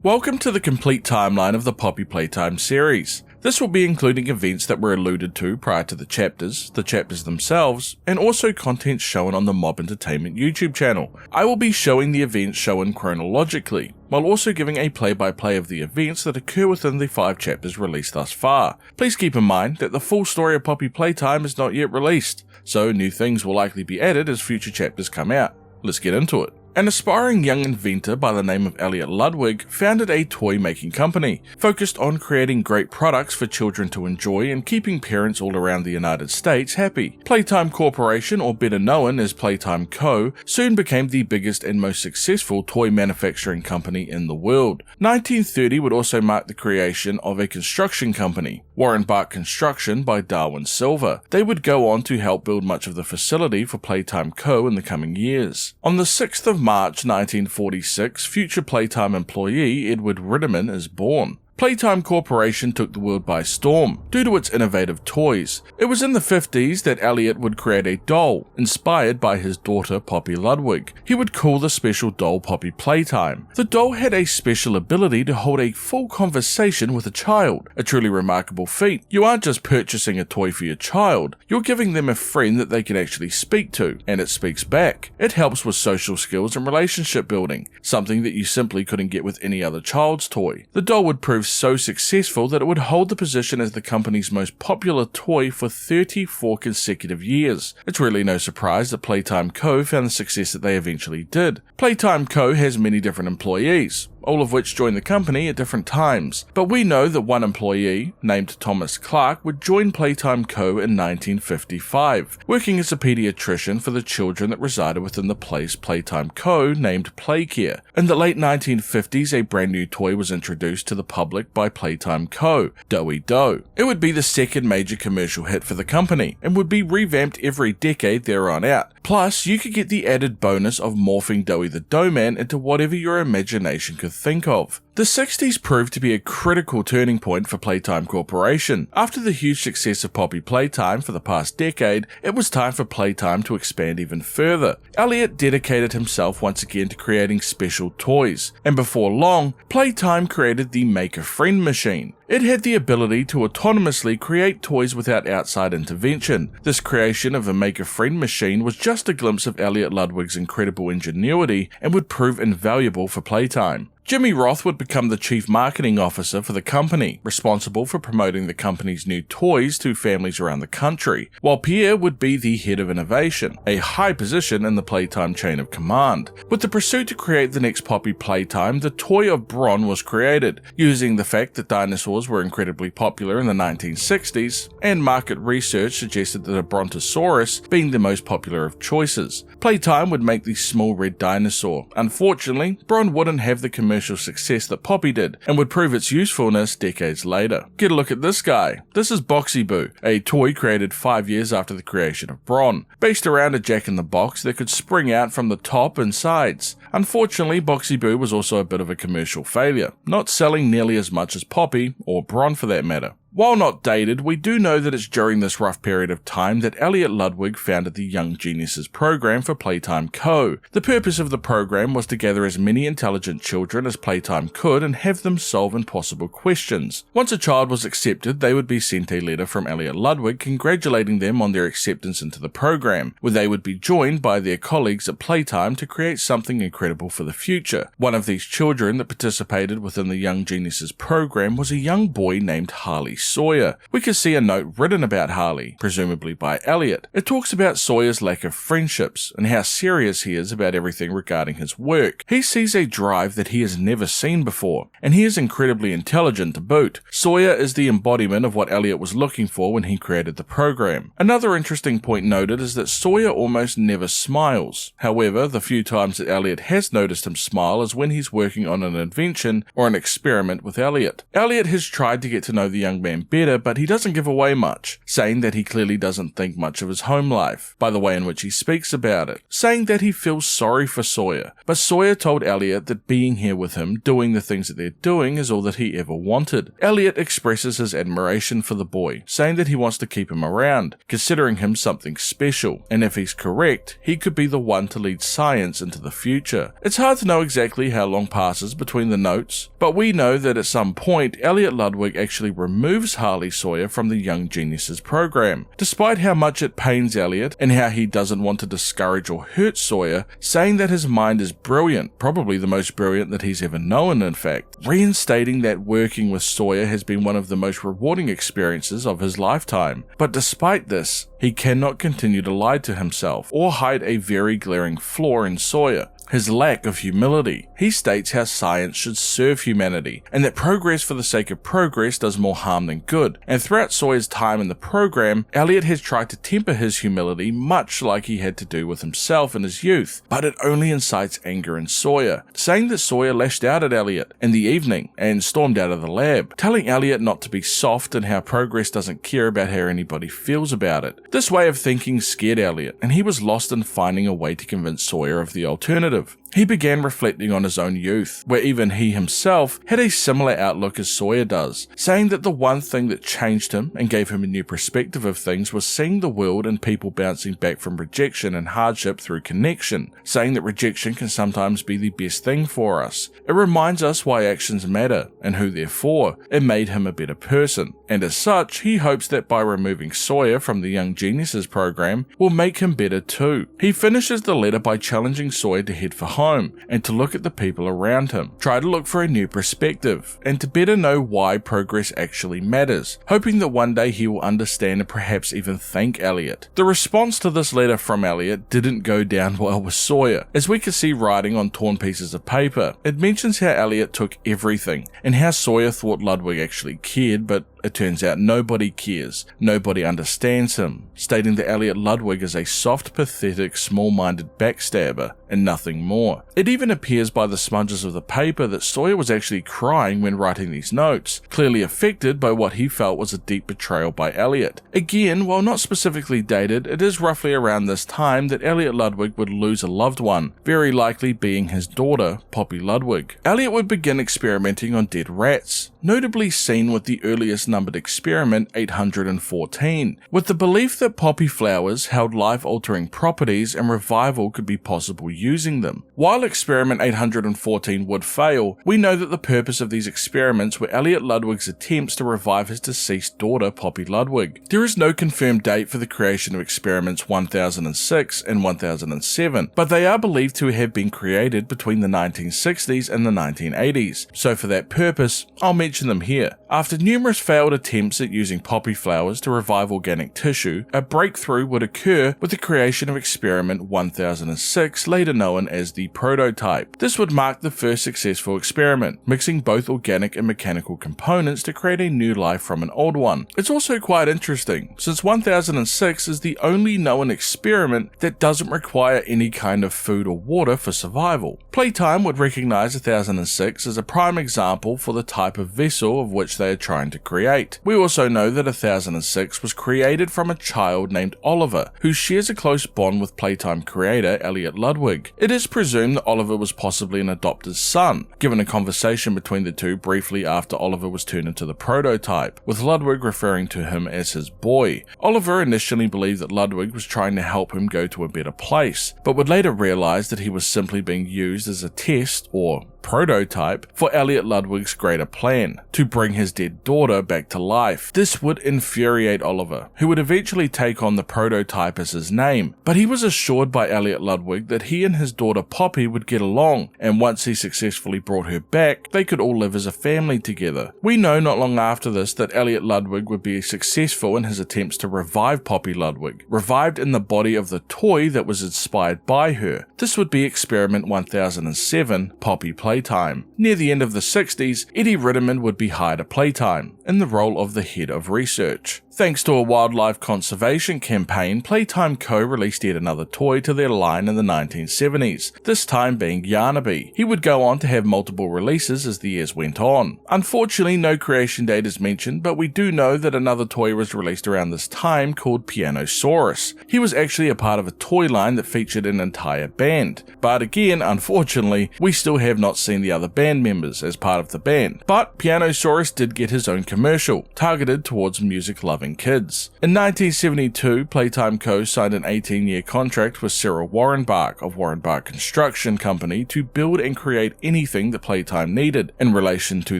Welcome to the complete timeline of the Poppy Playtime series. This will be including events that were alluded to prior to the chapters themselves, and also content shown on the Mob Entertainment YouTube channel. I will be showing the events shown chronologically, while also giving a play-by-play of the events that occur within the 5 chapters released thus far. Please keep in mind that the full story of Poppy Playtime is not yet released, so new things will likely be added as future chapters come out. Let's get into it. An aspiring young inventor by the name of Elliot Ludwig founded a toy-making company, focused on creating great products for children to enjoy and keeping parents all around the United States happy. Playtime Corporation, or better known as Playtime Co., soon became the biggest and most successful toy manufacturing company in the world. 1930 would also mark the creation of a construction company, Warren Bark Construction by Darwin Silver. They would go on to help build much of the facility for Playtime Co. in the coming years. On the 6th of March 1946, future Playtime employee Edward Ritterman is born. Playtime Corporation took the world by storm due to its innovative toys. It was in the 50s that Elliot would create a doll, inspired by his daughter Poppy Ludwig. He would call the special doll Poppy Playtime. The doll had a special ability to hold a full conversation with a child, a truly remarkable feat. You aren't just purchasing a toy for your child, you're giving them a friend that they can actually speak to, and it speaks back. It helps with social skills and relationship building, something that you simply couldn't get with any other child's toy. The doll would prove so successful that it would hold the position as the company's most popular toy for 34 consecutive years. It's really no surprise that Playtime Co. found the success that they eventually did. Playtime Co. has many different employees, all of which joined the company at different times, but we know that one employee, named Thomas Clark, would join Playtime Co. in 1955, working as a pediatrician for the children that resided within the place Playtime Co. named Playcare. In the late 1950s, a brand new toy was introduced to the public by Playtime Co., Doughy Dough. It would be the second major commercial hit for the company, and would be revamped every decade there on out. Plus, you could get the added bonus of morphing Doughy the Dough Man into whatever your imagination could think of. The 60s proved to be a critical turning point for Playtime Corporation. After the huge success of Poppy Playtime for the past decade, it was time for Playtime to expand even further. Elliot dedicated himself once again to creating special toys, and before long, Playtime created the Make-A-Friend machine. It had the ability to autonomously create toys without outside intervention. This creation of a Make-A-Friend machine was just a glimpse of Elliot Ludwig's incredible ingenuity and would prove invaluable for Playtime. Jimmy Roth would become the chief marketing officer for the company, responsible for promoting the company's new toys to families around the country, while Pierre would be the head of innovation, a high position in the Playtime chain of command. With the pursuit to create the next Poppy Playtime, the toy of Bron was created, using the fact that dinosaurs were incredibly popular in the 1960s, and market research suggested that a Brontosaurus being the most popular of choices. Playtime would make the small red dinosaur. Unfortunately, Bron wouldn't have the commercial success that Poppy did, and would prove its usefulness decades later. Get a look at this guy. This is Boxy Boo, a toy created 5 years after the creation of Bron, based around a jack-in-the-box that could spring out from the top and sides. Unfortunately, Boxy Boo was also a bit of a commercial failure, not selling nearly as much as Poppy, or Bron for that matter. While not dated, we do know that it's during this rough period of time that Elliot Ludwig founded the Young Geniuses program for Playtime Co. The purpose of the program was to gather as many intelligent children as Playtime could and have them solve impossible questions. Once a child was accepted, they would be sent a letter from Elliot Ludwig congratulating them on their acceptance into the program, where they would be joined by their colleagues at Playtime to create something incredible for the future. One of these children that participated within the Young Geniuses program was a young boy named Harley Sawyer. We can see a note written about Harley, presumably by Elliot. It talks about Sawyer's lack of friendships and how serious he is about everything regarding his work. He sees a drive that he has never seen before, and he is incredibly intelligent to boot. Sawyer is the embodiment of what Elliot was looking for when he created the program. Another interesting point noted is that Sawyer almost never smiles. However, the few times that Elliot has noticed him smile is when he's working on an invention or an experiment with Elliot. Elliot has tried to get to know the young man man better, but he doesn't give away much, saying that he clearly doesn't think much of his home life, by the way in which he speaks about it, saying that he feels sorry for Sawyer, but Sawyer told Elliot that being here with him, doing the things that they're doing, is all that he ever wanted. Elliot expresses his admiration for the boy, saying that he wants to keep him around, considering him something special, and if he's correct, he could be the one to lead science into the future. It's hard to know exactly how long passes between the notes, but we know that at some point, Elliot Ludwig actually removes Harley Sawyer from the Young Geniuses program. Despite how much it pains Elliot, and how he doesn't want to discourage or hurt Sawyer, saying that his mind is brilliant, probably the most brilliant that he's ever known in fact, reinstating that working with Sawyer has been one of the most rewarding experiences of his lifetime. But despite this, he cannot continue to lie to himself, or hide a very glaring flaw in Sawyer: his lack of humility. He states how science should serve humanity, and that progress for the sake of progress does more harm than good, and throughout Sawyer's time in the program, Elliot has tried to temper his humility much like he had to do with himself in his youth, but it only incites anger in Sawyer, saying that Sawyer lashed out at Elliot in the evening and stormed out of the lab, telling Elliot not to be soft and how progress doesn't care about how anybody feels about it. This way of thinking scared Elliot, and he was lost in finding a way to convince Sawyer of the alternative. He began reflecting on his own youth, where even he himself had a similar outlook as Sawyer does, saying that the one thing that changed him and gave him a new perspective of things was seeing the world and people bouncing back from rejection and hardship through connection, saying that rejection can sometimes be the best thing for us. It reminds us why actions matter and who they're for. It made him a better person, and as such, he hopes that by removing Sawyer from the Young Geniuses program will make him better too. He finishes the letter by challenging Sawyer to head for home and to look at the people around him, try to look for a new perspective, and to better know why progress actually matters, hoping that one day he will understand and perhaps even thank Elliot. The response to this letter from Elliot didn't go down well with Sawyer, as we can see writing on torn pieces of paper. It mentions how Elliot took everything, and how Sawyer thought Ludwig actually cared, but it turns out nobody cares, nobody understands him, stating that Elliot Ludwig is a soft, pathetic, small-minded backstabber, and nothing more. It even appears by the smudges of the paper that Sawyer was actually crying when writing these notes, clearly affected by what he felt was a deep betrayal by Elliot. Again, while not specifically dated, it is roughly around this time that Elliot Ludwig would lose a loved one, very likely being his daughter, Poppy Ludwig. Elliot would begin experimenting on dead rats, notably seen with the earliest numbered experiment 814, with the belief that poppy flowers held life-altering properties and revival could be possible using them. While experiment 814 would fail, we know that the purpose of these experiments were Elliot Ludwig's attempts to revive his deceased daughter Poppy Ludwig. There is no confirmed date for the creation of experiments 1006 and 1007, but they are believed to have been created between the 1960s and the 1980s, so for that purpose, I'll mention them here. After numerous failed attempts at using poppy flowers to revive organic tissue, a breakthrough would occur with the creation of experiment 1006, later known as the prototype. This would mark the first successful experiment, mixing both organic and mechanical components to create a new life from an old one. It's also quite interesting, since 1006 is the only known experiment that doesn't require any kind of food or water for survival. Playtime would recognize 1006 as a prime example for the type of vessel of which they are trying to create. We also know that 1006 was created from a child named Oliver, who shares a close bond with Playtime creator Elliot Ludwig. It is presumed that Oliver was possibly an adopted son, given a conversation between the two briefly after Oliver was turned into the prototype, with Ludwig referring to him as his boy. Oliver initially believed that Ludwig was trying to help him go to a better place, but would later realize that he was simply being used as a test, or prototype, for Elliot Ludwig's greater plan, to bring his dead daughter back to life. This would infuriate Oliver, who would eventually take on the prototype as his name, but he was assured by Elliot Ludwig that he and his daughter Poppy would get along, and once he successfully brought her back, they could all live as a family together. We know not long after this that Elliot Ludwig would be successful in his attempts to revive Poppy Ludwig, revived in the body of the toy that was inspired by her. This would be experiment 1007, Poppy Playtime. Playtime. Near the end of the 60s, Eddie Ridderman would be hired at Playtime, in the role of the head of research. Thanks to a wildlife conservation campaign, Playtime Co. released yet another toy to their line in the 1970s, this time being Yarnaby. He would go on to have multiple releases as the years went on. Unfortunately, no creation date is mentioned, but we do know that another toy was released around this time called Pianosaurus. He was actually a part of a toy line that featured an entire band, but again, unfortunately, we still have not seen the other band members as part of the band. But Pianosaurus did get his own commercial, targeted towards music-loving kids. In 1972, Playtime Co. signed an 18-year contract with Cyril Warrenbach of Warrenbach Construction Company to build and create anything that Playtime needed in relation to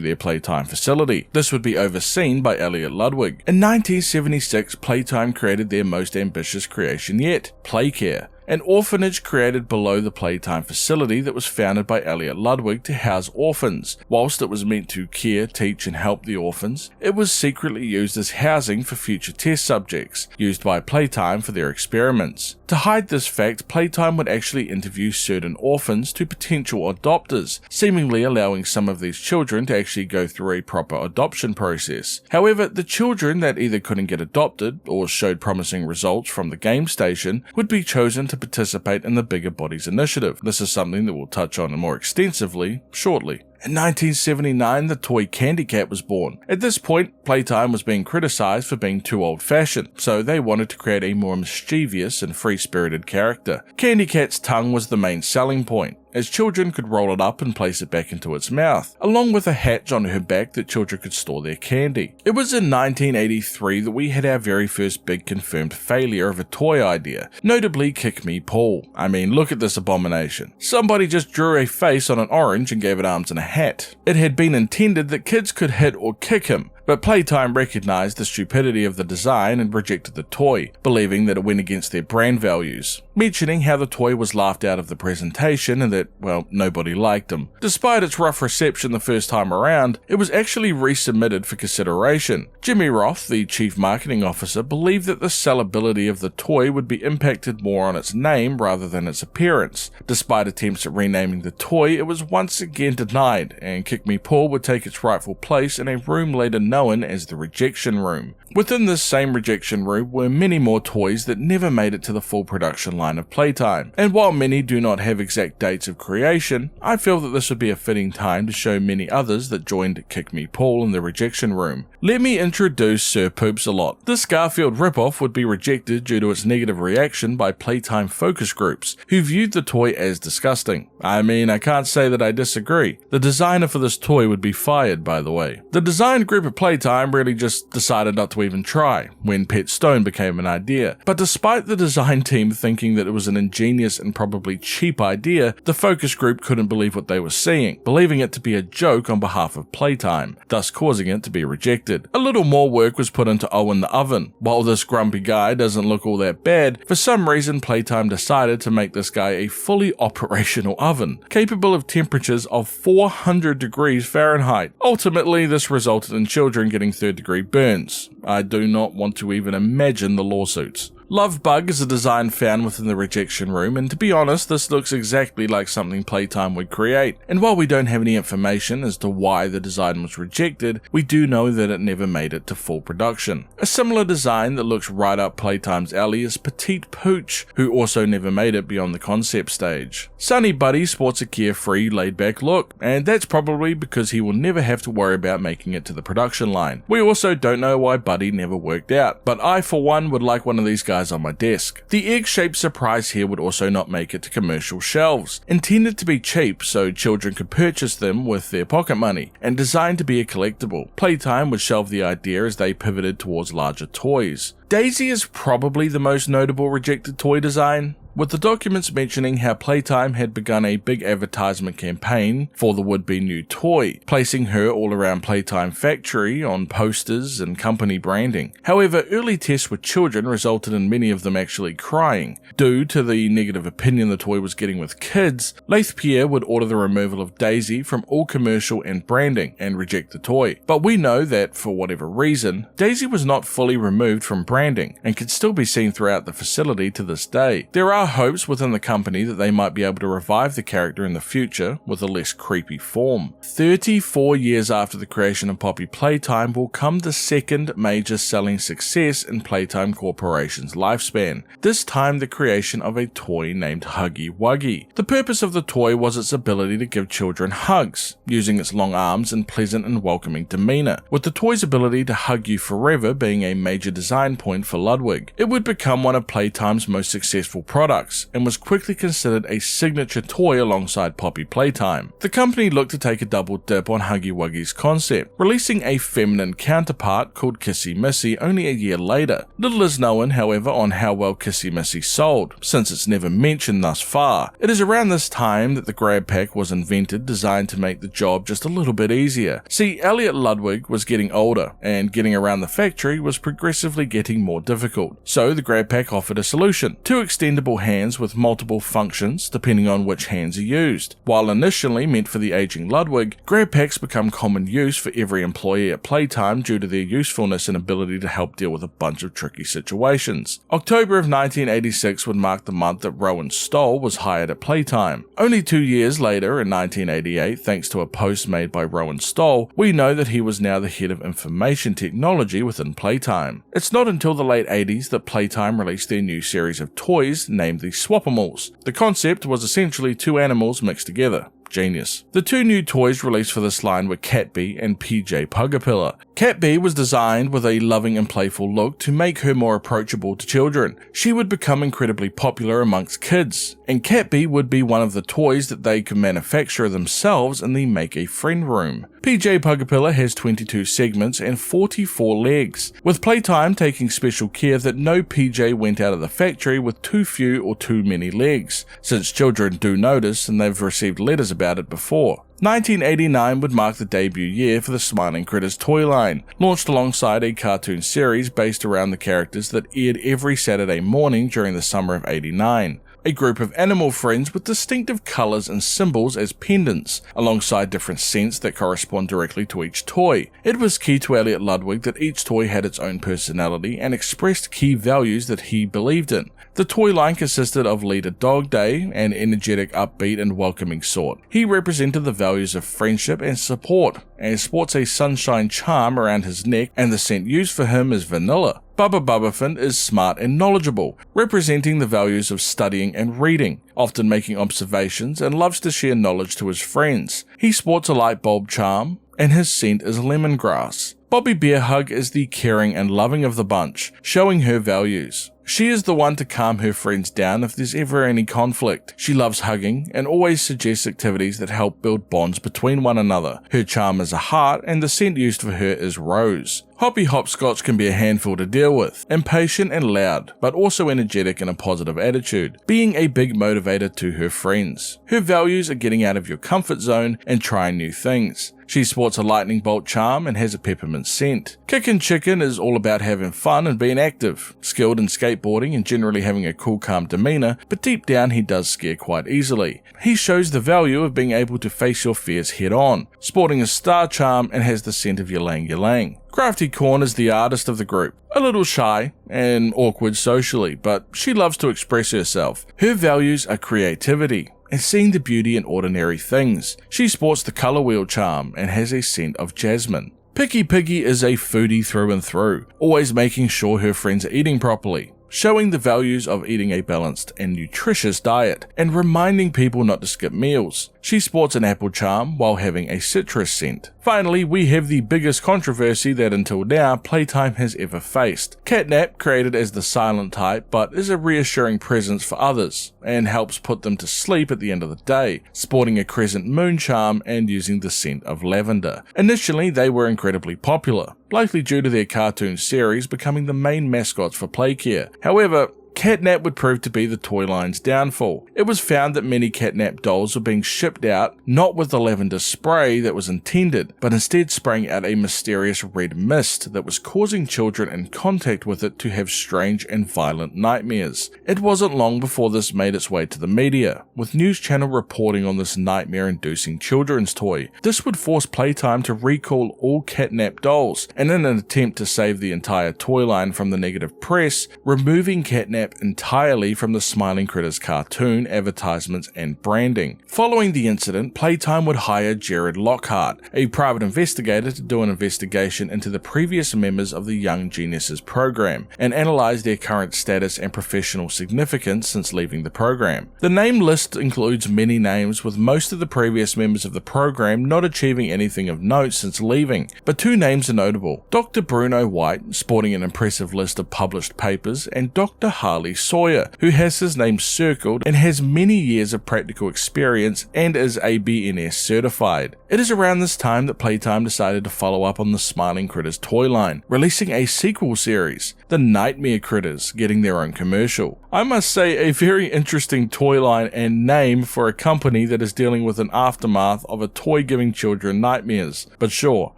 their Playtime facility. This would be overseen by Elliot Ludwig. In 1976, Playtime created their most ambitious creation yet, Playcare, an orphanage created below the Playtime facility that was founded by Elliot Ludwig to house orphans. Whilst it was meant to care, teach and help the orphans, it was secretly used as housing for future test subjects, used by Playtime for their experiments. To hide this fact, Playtime would actually interview certain orphans to potential adopters, seemingly allowing some of these children to actually go through a proper adoption process. However, the children that either couldn't get adopted or showed promising results from the game station would be chosen to participate in the Bigger Bodies initiative. This is something that we'll touch on more extensively shortly. In 1979, the toy Candy Cat was born. At this point, Playtime was being criticized for being too old-fashioned, so they wanted to create a more mischievous and free-spirited character. Candy Cat's tongue was the main selling point, as children could roll it up and place it back into its mouth, along with a hatch on her back that children could store their candy. It was in 1983 that we had our very first big confirmed failure of a toy idea, notably Kick Me Paul. I mean, look at this abomination. Somebody just drew a face on an orange and gave it arms and a hat. It had been intended that kids could hit or kick him, but Playtime recognized the stupidity of the design and rejected the toy, believing that it went against their brand values, mentioning how the toy was laughed out of the presentation and that, well, nobody liked him. Despite its rough reception the first time around, it was actually resubmitted for consideration. Jimmy Roth, the chief marketing officer, believed that the sellability of the toy would be impacted more on its name rather than its appearance. Despite attempts at renaming the toy, it was once again denied, and Kick Me Paul would take its rightful place in a room later known as the rejection room. Within this same rejection room were many more toys that never made it to the full production line of Playtime, and while many do not have exact dates of creation, I feel that this would be a fitting time to show many others that joined Kick Me Paul in the rejection room. Let me introduce Sir Poops-a-Lot. This Garfield ripoff would be rejected due to its negative reaction by Playtime focus groups, who viewed the toy as disgusting. I mean, I can't say that I disagree. The designer for this toy would be fired, by the way. The design group at Playtime really just decided not to even try when Pet Stone became an idea. But despite the design team thinking that it was an ingenious and probably cheap idea, the focus group couldn't believe what they were seeing, believing it to be a joke on behalf of Playtime, thus causing it to be rejected. A little more work was put into Owen the Oven. While this grumpy guy doesn't look all that bad, for some reason Playtime decided to make this guy a fully operational oven, capable of temperatures of 400 degrees Fahrenheit. Ultimately, this resulted in children getting third-degree burns. I do not want to even imagine the lawsuits. Love Bug is a design found within the rejection room, and to be honest, this looks exactly like something Playtime would create. And while we don't have any information as to why the design was rejected, we do know that it never made it to full production. A similar design that looks right up Playtime's alley is Petite Pooch, who also never made it beyond the concept stage. Sunny Buddy sports a carefree, laid-back look, and that's probably because he will never have to worry about making it to the production line. We also don't know why Buddy never worked out, but I for one would like one of these guys on my desk. The egg-shaped surprise here would also not make it to commercial shelves, intended to be cheap so children could purchase them with their pocket money, and designed to be a collectible. Playtime would shelve the idea as they pivoted towards larger toys. Daisy is probably the most notable rejected toy design, with the documents mentioning how Playtime had begun a big advertisement campaign for the would-be new toy, placing her all around Playtime Factory on posters and company branding. However, early tests with children resulted in many of them actually crying. Due to the negative opinion the toy was getting with kids, Lathpierre would order the removal of Daisy from all commercial and branding and reject the toy. But we know that, for whatever reason, Daisy was not fully removed from branding and can still be seen throughout the facility to this day. There are are hopes within the company that they might be able to revive the character in the future with a less creepy form. 34 years after the creation of Poppy Playtime will come the second major selling success in Playtime Corporation's lifespan, this time the creation of a toy named Huggy Wuggy. The purpose of the toy was its ability to give children hugs, using its long arms and pleasant and welcoming demeanor, with the toy's ability to hug you forever being a major design point for Ludwig. It would become one of Playtime's most successful products, and was quickly considered a signature toy alongside Poppy Playtime. The company looked to take a double dip on Huggy Wuggy's concept, releasing a feminine counterpart called Kissy Missy only a year later. Little is known, however, on how well Kissy Missy sold, since it's never mentioned thus far. It is around this time that the grab pack was invented, designed to make the job just a little bit easier. See, Elliot Ludwig was getting older, and getting around the factory was progressively getting more difficult. So the grab pack offered a solution: two extendable hands with multiple functions depending on which hands are used. While initially meant for the aging Ludwig, grab packs become common use for every employee at Playtime due to their usefulness and ability to help deal with a bunch of tricky situations. October of 1986 would mark the month that Rowan Stoll was hired at Playtime. Only 2 years later, in 1988, thanks to a post made by Rowan Stoll, we know that he was now the head of information technology within Playtime. It's not until the late 80s that Playtime released their new series of toys named the Swapimals. The concept was essentially two animals mixed together. Genius. The two new toys released for this line were Catbee and PJ Pugapilla. Catbee was designed with a loving and playful look to make her more approachable to children. She would become incredibly popular amongst kids, and Catbee would be one of the toys that they could manufacture themselves in the Make a Friend room. PJ Pugapilla has 22 segments and 44 legs, with Playtime taking special care that no PJ went out of the factory with too few or too many legs, since children do notice and they've received letters about it before. 1989 would mark the debut year for the Smiling Critters toy line, launched alongside a cartoon series based around the characters that aired every Saturday morning during the summer of '89. A group of animal friends with distinctive colours and symbols as pendants, alongside different scents that correspond directly to each toy. It was key to Elliot Ludwig that each toy had its own personality and expressed key values that he believed in. The toy line consisted of Leader Dog Day, an energetic, upbeat and welcoming sort. He represented the values of friendship and support, and sports a sunshine charm around his neck, and the scent used for him is vanilla. Bubba Bubbaphant is smart and knowledgeable, representing the values of studying and reading, often making observations, and loves to share knowledge to his friends. He sports a light bulb charm, and his scent is lemongrass. Bobby Bearhug is the caring and loving of the bunch, showing her values. She is the one to calm her friends down if there's ever any conflict. She loves hugging and always suggests activities that help build bonds between one another. Her charm is a heart, and the scent used for her is rose. Hoppy Hopscotch can be a handful to deal with, impatient and loud, but also energetic and a positive attitude, being a big motivator to her friends. Her values are getting out of your comfort zone and trying new things. She sports a lightning bolt charm and has a peppermint scent. Kickin' Chicken is all about having fun and being active, skilled in skateboarding and generally having a cool, calm demeanor, but deep down he does scare quite easily. He shows the value of being able to face your fears head on, sporting a star charm and has the scent of ylang ylang. Crafty Corn is the artist of the group, a little shy and awkward socially, but she loves to express herself. Her values are creativity and seeing the beauty in ordinary things. She sports the colour wheel charm and has a scent of jasmine. Picky Piggy is a foodie through and through, always making sure her friends are eating properly, showing the values of eating a balanced and nutritious diet, and reminding people not to skip meals. She sports an apple charm while having a citrus scent. Finally, we have the biggest controversy that until now Playtime has ever faced. Catnap, created as the silent type, but is a reassuring presence for others, and helps put them to sleep at the end of the day, sporting a crescent moon charm and using the scent of lavender. Initially, they were incredibly popular, likely due to their cartoon series becoming the main mascots for Playcare. However, Catnap would prove to be the toy line's downfall. It was found that many Catnap dolls were being shipped out not with the lavender spray that was intended, but instead spraying out a mysterious red mist that was causing children in contact with it to have strange and violent nightmares. It wasn't long before this made its way to the media, with news channel reporting on this nightmare-inducing children's toy. This would force Playtime to recall all Catnap dolls, and in an attempt to save the entire toy line from the negative press, removing Catnap scrap entirely from the Smiling Critters cartoon, advertisements, and branding. Following the incident, Playtime would hire Jared Lockhart, a private investigator, to do an investigation into the previous members of the Young Geniuses program and analyze their current status and professional significance since leaving the program. The name list includes many names, with most of the previous members of the program not achieving anything of note since leaving, but two names are notable: Dr. Bruno White, sporting an impressive list of published papers, and Dr. Harley Sawyer, who has his name circled and has many years of practical experience and is ABNS certified. It is around this time that Playtime decided to follow up on the Smiling Critters toy line, releasing a sequel series, The Nightmare Critters, getting their own commercial. I must say, a very interesting toy line and name for a company that is dealing with an aftermath of a toy giving children nightmares. But sure,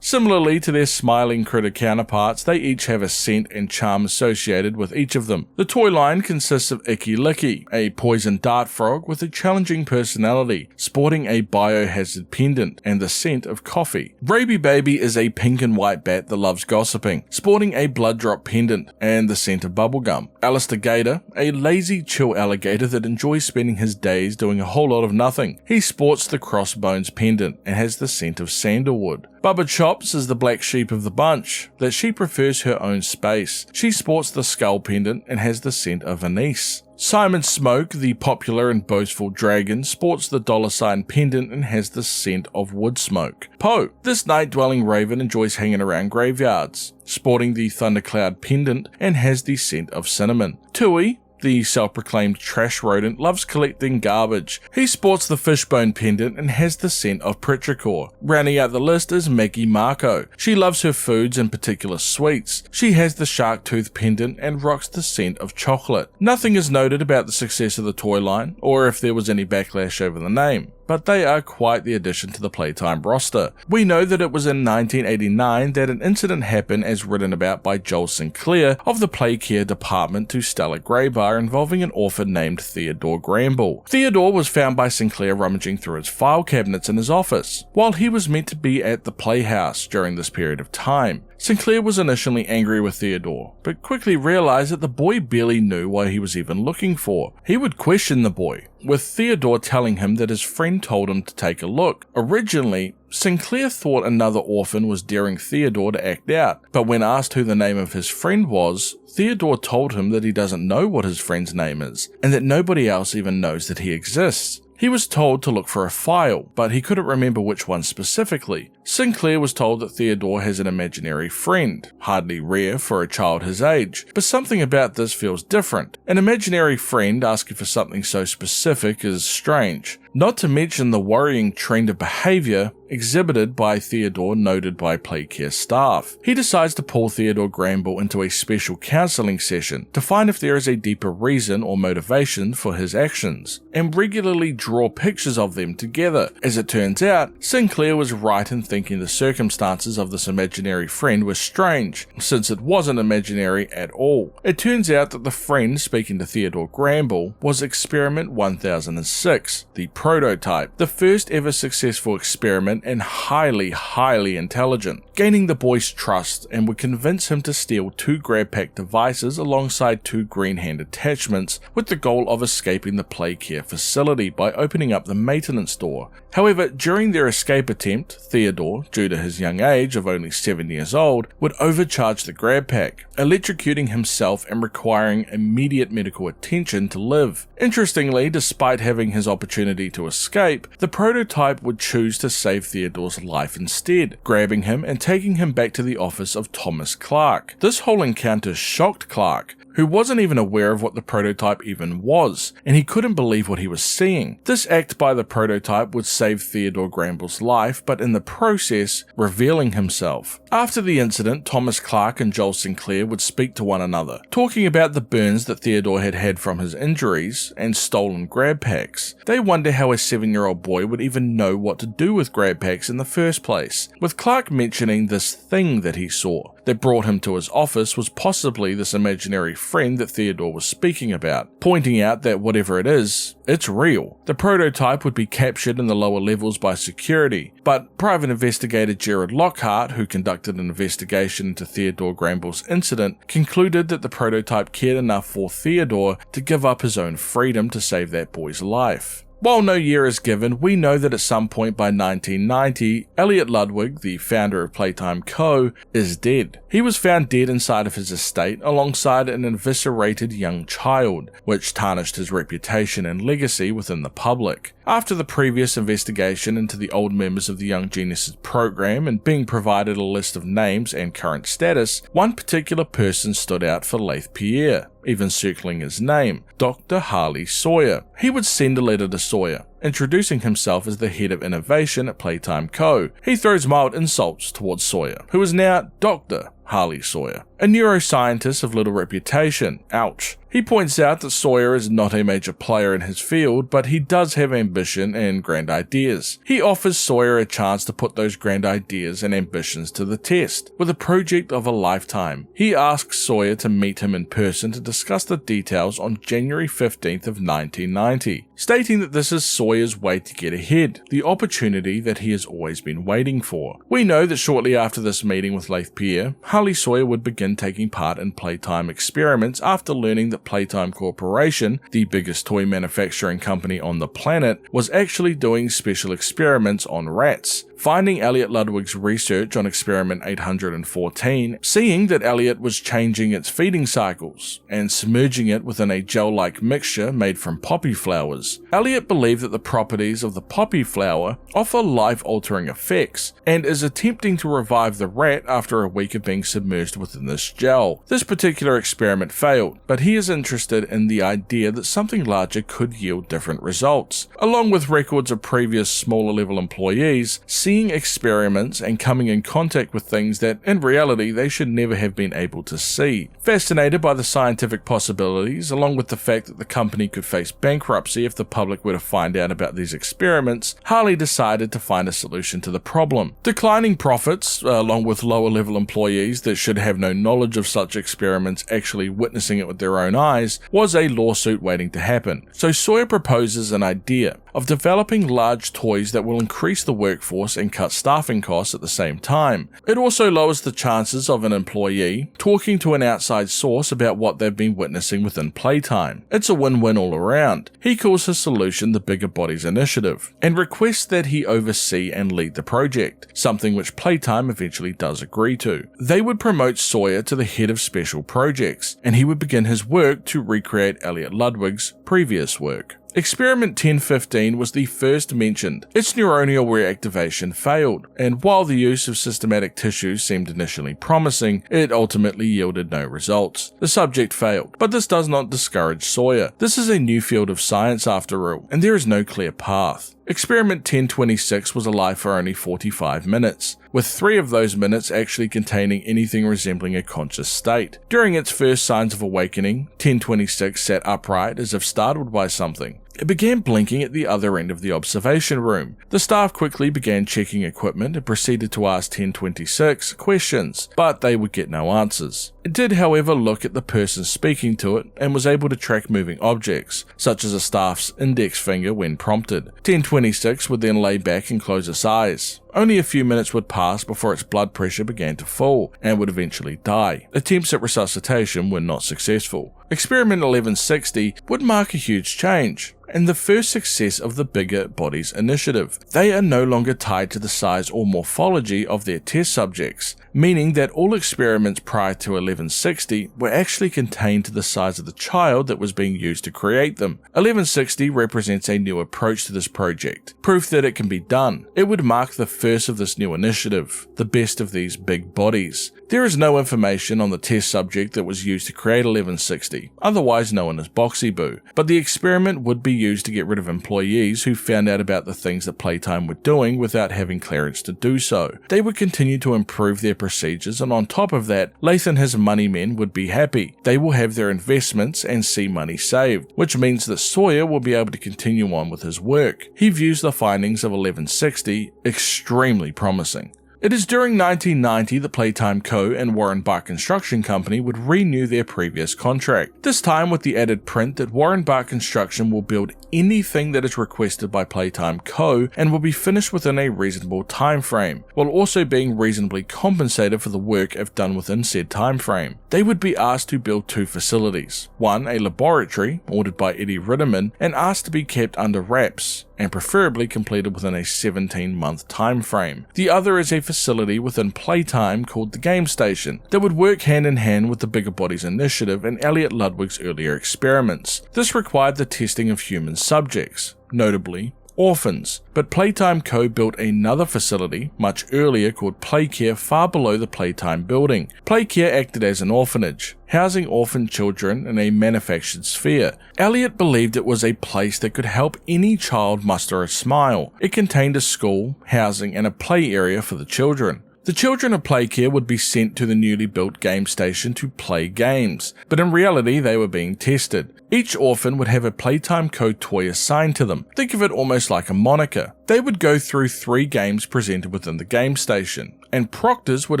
similarly to their Smiling Critter counterparts, they each have a scent and charm associated with each of them. The toy line consists of Icky Licky, a poison dart frog with a challenging personality, sporting a biohazard pendant and the scent of coffee. Raby Baby is a pink and white bat that loves gossiping, sporting a blood drop pendant and the scent of bubblegum. Alistair Gator, a lazy chill alligator that enjoys spending his days doing a whole lot of nothing. He sports the crossbones pendant and has the scent of sandalwood. Bubba Chops is the black sheep of the bunch, that she prefers her own space. She sports the skull pendant and has the scent of anise. Simon Smoke, the popular and boastful dragon, sports the $sign pendant and has the scent of wood smoke. Poe, this night-dwelling raven, enjoys hanging around graveyards, sporting the thundercloud pendant and has the scent of cinnamon. Tui, the self-proclaimed trash rodent, loves collecting garbage. He sports the fishbone pendant and has the scent of petrichor. Rounding out the list is Maggie Marco. She loves her foods, in particular sweets. She has the shark tooth pendant and rocks the scent of chocolate. Nothing is noted about the success of the toy line, or if there was any backlash over the name, but they are quite the addition to the Playtime roster. We know that it was in 1989 that an incident happened as written about by Joel Sinclair of the Playcare department to Stella Graybar, involving an orphan named Theodore Gramble. Theodore was found by Sinclair rummaging through his file cabinets in his office, while he was meant to be at the Playhouse during this period of time. Sinclair was initially angry with Theodore, but quickly realized that the boy barely knew what he was even looking for. He would question the boy, with Theodore telling him that his friend told him to take a look. Originally, Sinclair thought another orphan was daring Theodore to act out, but when asked who the name of his friend was, Theodore told him that he doesn't know what his friend's name is, and that nobody else even knows that he exists. He was told to look for a file, but he couldn't remember which one specifically. Sinclair was told that Theodore has an imaginary friend, hardly rare for a child his age, but something about this feels different. An imaginary friend asking for something so specific is strange, not to mention the worrying trend of behavior exhibited by Theodore noted by Playcare staff. He decides to pull Theodore Gramble into a special counseling session to find if there is a deeper reason or motivation for his actions, and regularly draw pictures of them together. As it turns out, Sinclair was right in thinking the circumstances of this imaginary friend were strange, since it wasn't imaginary at all. It turns out that the friend speaking to Theodore Gramble was Experiment 1006, the prototype, the first ever successful experiment, and highly intelligent, gaining the boy's trust, and would convince him to steal 2 grab pack devices alongside 2 green hand attachments, with the goal of escaping the Playcare facility by opening up the maintenance door. However, during their escape attempt, Theodore, due to his young age of only 7 years old, would overcharge the grab pack, electrocuting himself and requiring immediate medical attention to live. Interestingly, despite having his opportunity to escape, the prototype would choose to save Theodore's life instead, grabbing him and taking him back to the office of Thomas Clark. This whole encounter shocked Clark, who wasn't even aware of what the prototype even was, and he couldn't believe what he was seeing. This act by the prototype would save Theodore Gramble's life, but in the process, revealing himself. After the incident, Thomas Clark and Joel Sinclair would speak to one another, talking about the burns that Theodore had had from his injuries and stolen grab packs. They wonder how a 7-year-old boy would even know what to do with grab packs in the first place, with Clark mentioning this thing that he saw that brought him to his office was possibly this imaginary friend that Theodore was speaking about, pointing out that whatever it is, it's real. The prototype would be captured in the lower levels by security, but private investigator Gerard Lockhart, who conducted an investigation into Theodore Granville's incident, concluded that the prototype cared enough for Theodore to give up his own freedom to save that boy's life. While no year is given, we know that at some point by 1990, Elliot Ludwig, the founder of Playtime Co., is dead. He was found dead inside of his estate alongside an eviscerated young child, which tarnished his reputation and legacy within the public. After the previous investigation into the old members of the Young Geniuses program and being provided a list of names and current status, one particular person stood out for Laith Pierre, even circling his name, Dr. Harley Sawyer. He would send a letter to Sawyer, introducing himself as the head of innovation at Playtime Co. He throws mild insults towards Sawyer, who is now Dr. Harley Sawyer, a neuroscientist of little reputation. Ouch. He points out that Sawyer is not a major player in his field, but he does have ambition and grand ideas. He offers Sawyer a chance to put those grand ideas and ambitions to the test, with a project of a lifetime. He asks Sawyer to meet him in person to discuss the details on January 15th of 1990, stating that this is Sawyer's way to get ahead, the opportunity that he has always been waiting for. We know that shortly after this meeting with Laith Pierre, Harley Sawyer would begin taking part in Playtime experiments after learning that Playtime Corporation, the biggest toy manufacturing company on the planet, was actually doing special experiments on rats. Finding Elliot Ludwig's research on experiment 814, seeing that Elliot was changing its feeding cycles and submerging it within a gel-like mixture made from poppy flowers, Elliot believed that the properties of the poppy flower offer life-altering effects and is attempting to revive the rat after a week of being submerged within this gel. This particular experiment failed, but he is interested in the idea that something larger could yield different results. Along with records of previous smaller level employees, seeing experiments and coming in contact with things that in reality they should never have been able to see. Fascinated by the scientific possibilities, along with the fact that the company could face bankruptcy if the public were to find out about these experiments, Harley decided to find a solution to the problem. Declining profits, along with lower level employees that should have no knowledge of such experiments actually witnessing it with their own eyes, was a lawsuit waiting to happen. So Sawyer proposes an idea of developing large toys that will increase the workforce and cut staffing costs at the same time. It also lowers the chances of an employee talking to an outside source about what they've been witnessing within Playtime. It's a win-win all around. He calls his solution the Bigger Bodies Initiative, and requests that he oversee and lead the project, something which Playtime eventually does agree to. They would promote Sawyer to the head of special projects, and he would begin his work to recreate Elliot Ludwig's previous work. Experiment 1015 was the first mentioned. Its neuronal reactivation failed, and while the use of systematic tissues seemed initially promising, it ultimately yielded no results. The subject failed, but this does not discourage Sawyer. This is a new field of science after all, and there is no clear path. Experiment 1026 was alive for only 45 minutes, with 3 of those minutes actually containing anything resembling a conscious state. During its first signs of awakening, 1026 sat upright as if startled by something. It began blinking at the other end of the observation room. The staff quickly began checking equipment and proceeded to ask 1026 questions, but they would get no answers. It did, however, look at the person speaking to it and was able to track moving objects, such as a staff's index finger when prompted. 1026 would then lay back and close its eyes. Only a few minutes would pass before its blood pressure began to fall and would eventually die. Attempts at resuscitation were not successful. Experiment 1160 would mark a huge change, and the first success of the Bigger Bodies Initiative. They are no longer tied to the size or morphology of their test subjects, meaning that all experiments prior to 1160 were actually contained to the size of the child that was being used to create them. 1160 represents a new approach to this project, proof that it can be done. It would mark the first of this new initiative, the best of these big bodies. There is no information on the test subject that was used to create 1160, otherwise known as Boxy Boo, but the experiment would be used to get rid of employees who found out about the things that Playtime were doing without having clearance to do so. They would continue to improve their procedures, and on top of that, Laith and his money men would be happy. They will have their investments and see money saved, which means that Sawyer will be able to continue on with his work. He views the findings of 1160 extremely promising. It is during 1990 that Playtime Co. and Warren Bart Construction Company would renew their previous contract, this time with the added print that Warren Bart Construction will build anything that is requested by Playtime Co. and will be finished within a reasonable time frame, while also being reasonably compensated for the work if done within said time frame. They would be asked to build two facilities, one a laboratory, ordered by Eddie Ritterman, and asked to be kept under wraps, and preferably completed within a 17-month time frame. The other is a facility within Playtime called the Game Station that would work hand in hand with the Bigger Bodies Initiative and Elliot Ludwig's earlier experiments. This required the testing of human subjects, notably orphans, but Playtime Co. built another facility much earlier called Playcare far below the Playtime building. Playcare acted as an orphanage, housing orphan children in a manufactured sphere. Elliot believed it was a place that could help any child muster a smile. It contained a school, housing, and a play area for the children. The children of Playcare would be sent to the newly built game station to play games, but in reality they were being tested. Each orphan would have a Playtime Co. toy assigned to them. Think of it almost like a moniker. They would go through 3 games presented within the game station, and proctors would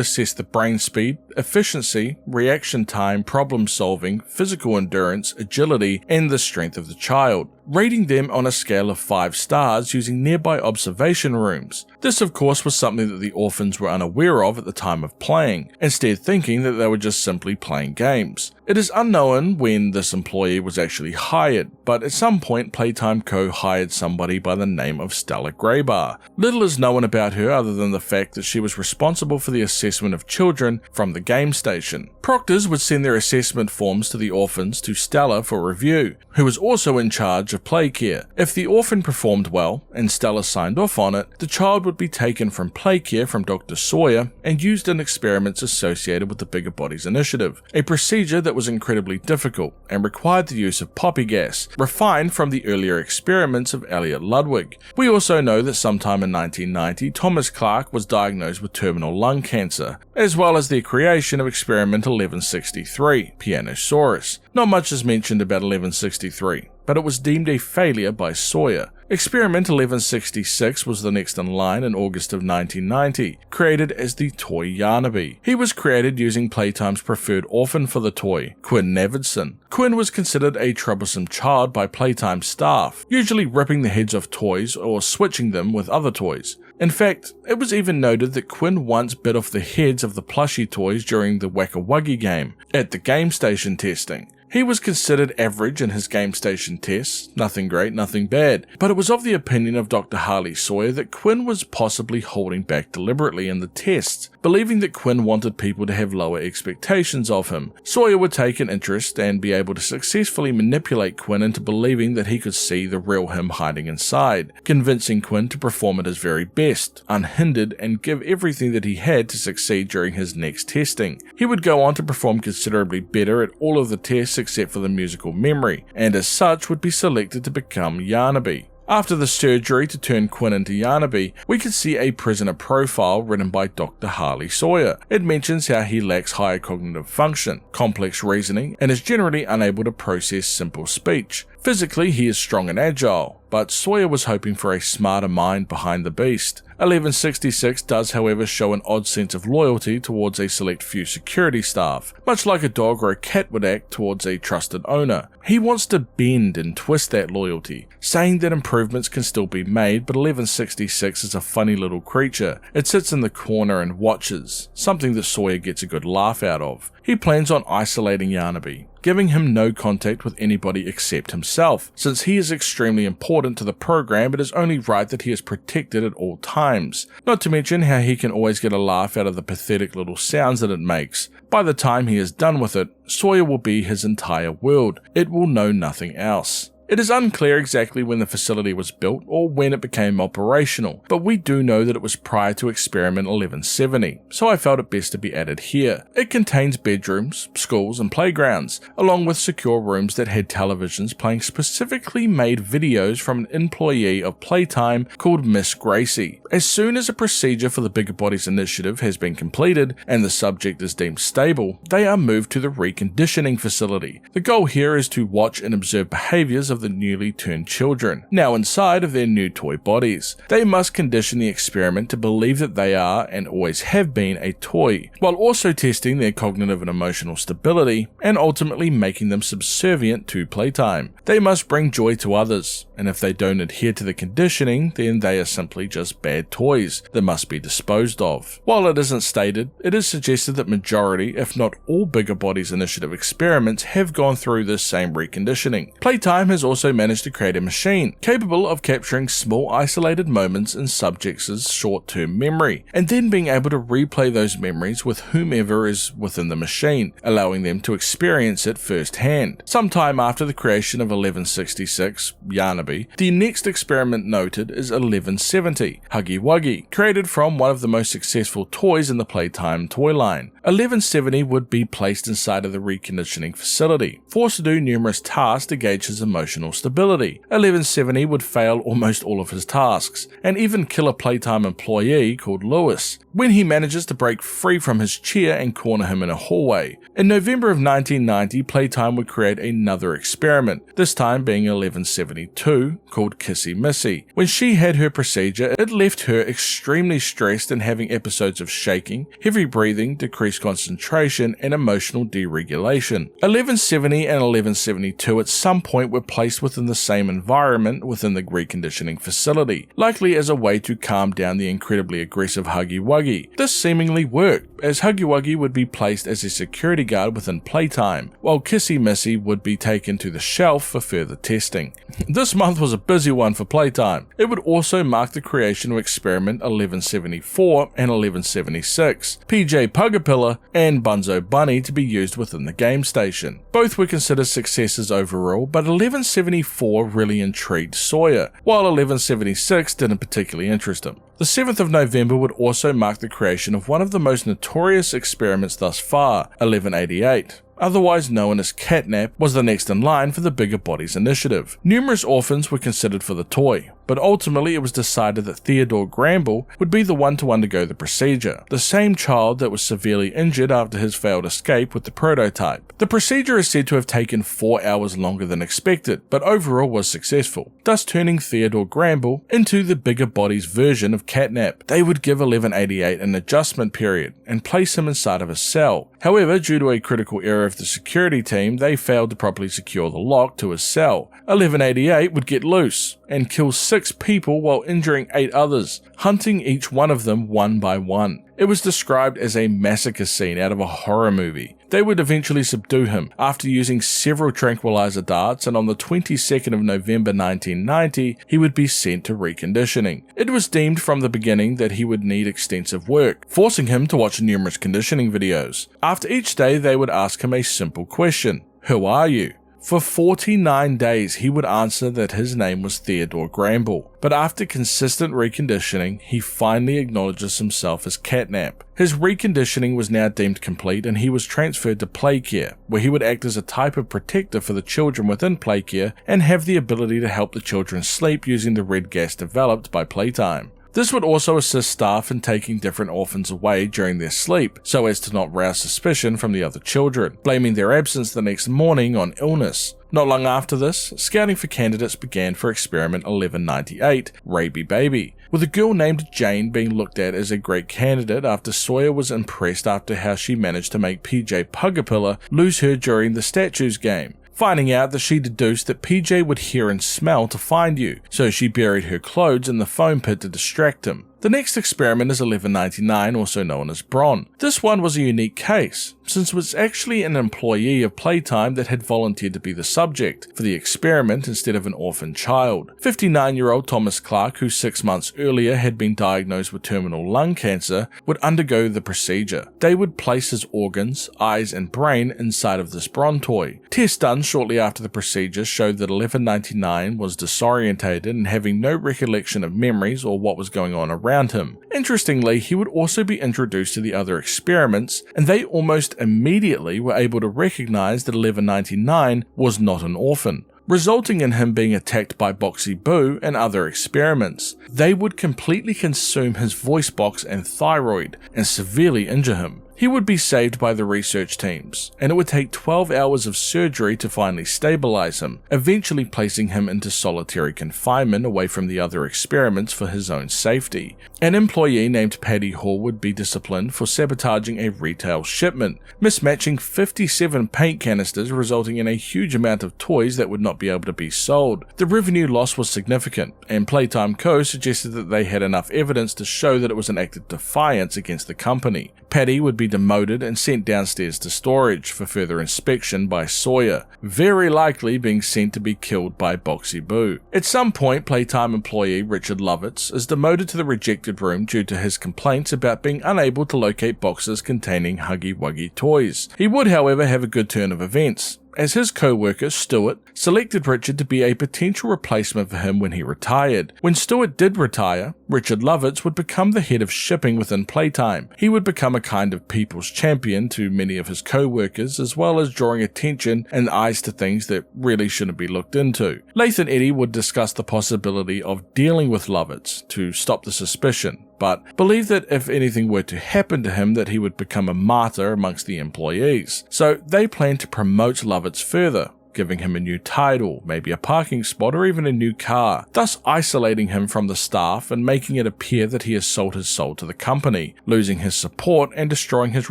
assess the brain speed, efficiency, reaction time, problem solving, physical endurance, agility, and the strength of the child, rating them on a scale of 5 stars using nearby observation rooms. This of course was something that the orphans were unaware of at the time of playing, instead thinking that they were just simply playing games. It is unknown when this employee was actually hired, but at some point Playtime Co. hired somebody by the name of Stella Graybar. Little is known about her other than the fact that she was responsible for the assessment of children from the game station. Proctors would send their assessment forms to the orphans to Stella for review, who was also in charge of Playcare. If the orphan performed well and Stella signed off on it, the child would be taken from Playcare from Dr. Sawyer and used in experiments associated with the Bigger Bodies Initiative, a procedure that was incredibly difficult and required the use of poppy gas, refined from the earlier experiments of Elliot Ludwig. We also know that sometime in 1990, Thomas Clark was diagnosed with terminal lung cancer, as well as the creation of Experiment 1163, Pianosaurus. Not much is mentioned about 1163, but it was deemed a failure by Sawyer. Experiment 1166 was the next in line in August of 1990, created as the toy Yarnaby. He was created using Playtime's preferred orphan for the toy, Quinn Navidson. Quinn was considered a troublesome child by Playtime staff, usually ripping the heads off toys or switching them with other toys. In fact, it was even noted that Quinn once bit off the heads of the plushie toys during the Wacka Wuggy game at the game station testing. He was considered average in his game station tests, nothing great, nothing bad, but it was of the opinion of Dr. Harley Sawyer that Quinn was possibly holding back deliberately in the tests, believing that Quinn wanted people to have lower expectations of him. Sawyer would take an interest and be able to successfully manipulate Quinn into believing that he could see the real him hiding inside, convincing Quinn to perform at his very best, unhindered, and give everything that he had to succeed during his next testing. He would go on to perform considerably better at all of the tests except for the musical memory, and as such would be selected to become Yarnaby. After the surgery to turn Quinn into Yarnaby, we can see a prisoner profile written by Dr. Harley Sawyer. It mentions how he lacks higher cognitive function, complex reasoning, and is generally unable to process simple speech. Physically, he is strong and agile, but Sawyer was hoping for a smarter mind behind the beast. 1166 does, however, show an odd sense of loyalty towards a select few security staff, much like a dog or a cat would act towards a trusted owner. He wants to bend and twist that loyalty, saying that improvements can still be made, but 1166 is a funny little creature. It sits in the corner and watches, something that Sawyer gets a good laugh out of. He plans on isolating Yarnaby, giving him no contact with anybody except himself. Since he is extremely important to the program, it is only right that he is protected at all times. Not to mention how he can always get a laugh out of the pathetic little sounds that it makes. By the time he is done with it, Sawyer will be his entire world. It will know nothing else. It is unclear exactly when the facility was built or when it became operational, but we do know that it was prior to Experiment 1170, so I felt it best to be added here. It contains bedrooms, schools, and playgrounds, along with secure rooms that had televisions playing specifically made videos from an employee of Playtime called Miss Gracie. As soon as a procedure for the Bigger Bodies Initiative has been completed and the subject is deemed stable, they are moved to the reconditioning facility. The goal here is to watch and observe behaviors of of the newly turned children, now inside of their new toy bodies. They must condition the experiment to believe that they are, and always have been, a toy, while also testing their cognitive and emotional stability, and ultimately making them subservient to playtime. They must bring joy to others, and if they don't adhere to the conditioning, then they are simply just bad toys that must be disposed of. While it isn't stated, it is suggested that majority, if not all Bigger Bodies Initiative experiments have gone through this same reconditioning. Playtime has also managed to create a machine capable of capturing small isolated moments in subjects' short-term memory, and then being able to replay those memories with whomever is within the machine, allowing them to experience it firsthand. Sometime after the creation of 1166, Yarnaby, the next experiment noted is 1170, Huggy Wuggy, created from one of the most successful toys in the Playtime toy line. 1170 would be placed inside of the reconditioning facility, forced to do numerous tasks to gauge his emotional stability. 1170 would fail almost all of his tasks, and even kill a Playtime employee called Lewis, when he manages to break free from his chair and corner him in a hallway. In November of 1990, Playtime would create another experiment, this time being 1172, called Kissy Missy. When she had her procedure, it left her extremely stressed and having episodes of shaking, heavy breathing, decreased concentration, and emotional deregulation. 1170 and 1172 at some point were placed within the same environment within the reconditioning facility, likely as a way to calm down the incredibly aggressive Huggy Wuggy. This seemingly worked, as Huggy Wuggy would be placed as a security guard within Playtime, while Kissy Missy would be taken to the shelf for further testing. This month was a busy one for Playtime. It would also mark the creation of Experiment 1174 and 1176, PJ Pugapilla and Bunzo Bunny to be used within the game station. Both were considered successes overall, but 1174 really intrigued Sawyer, while 1176 didn't particularly interest him. The 7th of November would also mark the creation of one of the most notorious experiments thus far, 1188. Otherwise known as Catnap, was the next in line for the Bigger Bodies Initiative. Numerous orphans were considered for the toy, but ultimately it was decided that Theodore Gramble would be the one to undergo the procedure, the same child that was severely injured after his failed escape with the prototype. The procedure is said to have taken 4 hours longer than expected, but overall was successful, thus turning Theodore Gramble into the Bigger Bodies version of Catnap. They would give 1188 an adjustment period and place him inside of a cell. However, due to a critical error of the security team, they failed to properly secure the lock to his cell. 1188 would get loose and kill 6 people while injuring 8 others, hunting each one of them one by one. It was described as a massacre scene out of a horror movie. They would eventually subdue him after using several tranquilizer darts, and on the 22nd of November 1990, he would be sent to reconditioning. It was deemed from the beginning that he would need extensive work, forcing him to watch numerous conditioning videos. After each day, they would ask him a simple question: "Who are you?" For 49 days, he would answer that his name was Theodore Gramble, but after consistent reconditioning, he finally acknowledges himself as Catnap. His reconditioning was now deemed complete, and he was transferred to Playcare, where he would act as a type of protector for the children within Playcare and have the ability to help the children sleep using the red gas developed by Playtime. This would also assist staff in taking different orphans away during their sleep, so as to not rouse suspicion from the other children, blaming their absence the next morning on illness. Not long after this, scouting for candidates began for Experiment 1198, Raby Baby, with a girl named Jane being looked at as a great candidate after Sawyer was impressed after how she managed to make PJ Pugapilla lose her during the statues game. Finding out that she deduced that PJ would hear and smell to find you, so she buried her clothes in the foam pit to distract him. The next experiment is 1199, also known as Bron. This one was a unique case, since it was actually an employee of Playtime that had volunteered to be the subject for the experiment instead of an orphan child. 59-year-old Thomas Clark, who 6 months earlier had been diagnosed with terminal lung cancer, would undergo the procedure. They would place his organs, eyes and brain inside of this Bron toy. Tests done shortly after the procedure showed that 1199 was disorientated and having no recollection of memories or what was going on around him. Interestingly, he would also be introduced to the other experiments, and they almost immediately were able to recognize that 1199 was not an orphan. resulting in him being attacked by Boxy Boo and other experiments. They would completely consume his voice box and thyroid and severely injure him. He would be saved by the research teams, and it would take 12 hours of surgery to finally stabilize him, eventually placing him into solitary confinement away from the other experiments for his own safety. An employee named Paddy Hall would be disciplined for sabotaging a retail shipment, mismatching 57 paint canisters, resulting in a huge amount of toys that would not be able to be sold. The revenue loss was significant, and Playtime Co. suggested that they had enough evidence to show that it was an act of defiance against the company. Paddy would be demoted and sent downstairs to storage for further inspection by Sawyer, very likely being sent to be killed by Boxy Boo. At some point, Playtime employee Richard Lovitz is demoted to the rejected room due to his complaints about being unable to locate boxes containing Huggy Wuggy toys. He would, however, have a good turn of events, as his co-worker, Stuart, selected Richard to be a potential replacement for him when he retired. When Stuart did retire, Richard Lovitz would become the head of shipping within Playtime. He would become a kind of people's champion to many of his co-workers, as well as drawing attention and eyes to things that really shouldn't be looked into. Lath and Eddie would discuss the possibility of dealing with Lovitz to stop the suspicion, but believed that if anything were to happen to him that he would become a martyr amongst the employees. So they planned to promote Lovitz further, giving him a new title, maybe a parking spot or even a new car, thus isolating him from the staff and making it appear that he has sold his soul to the company, losing his support and destroying his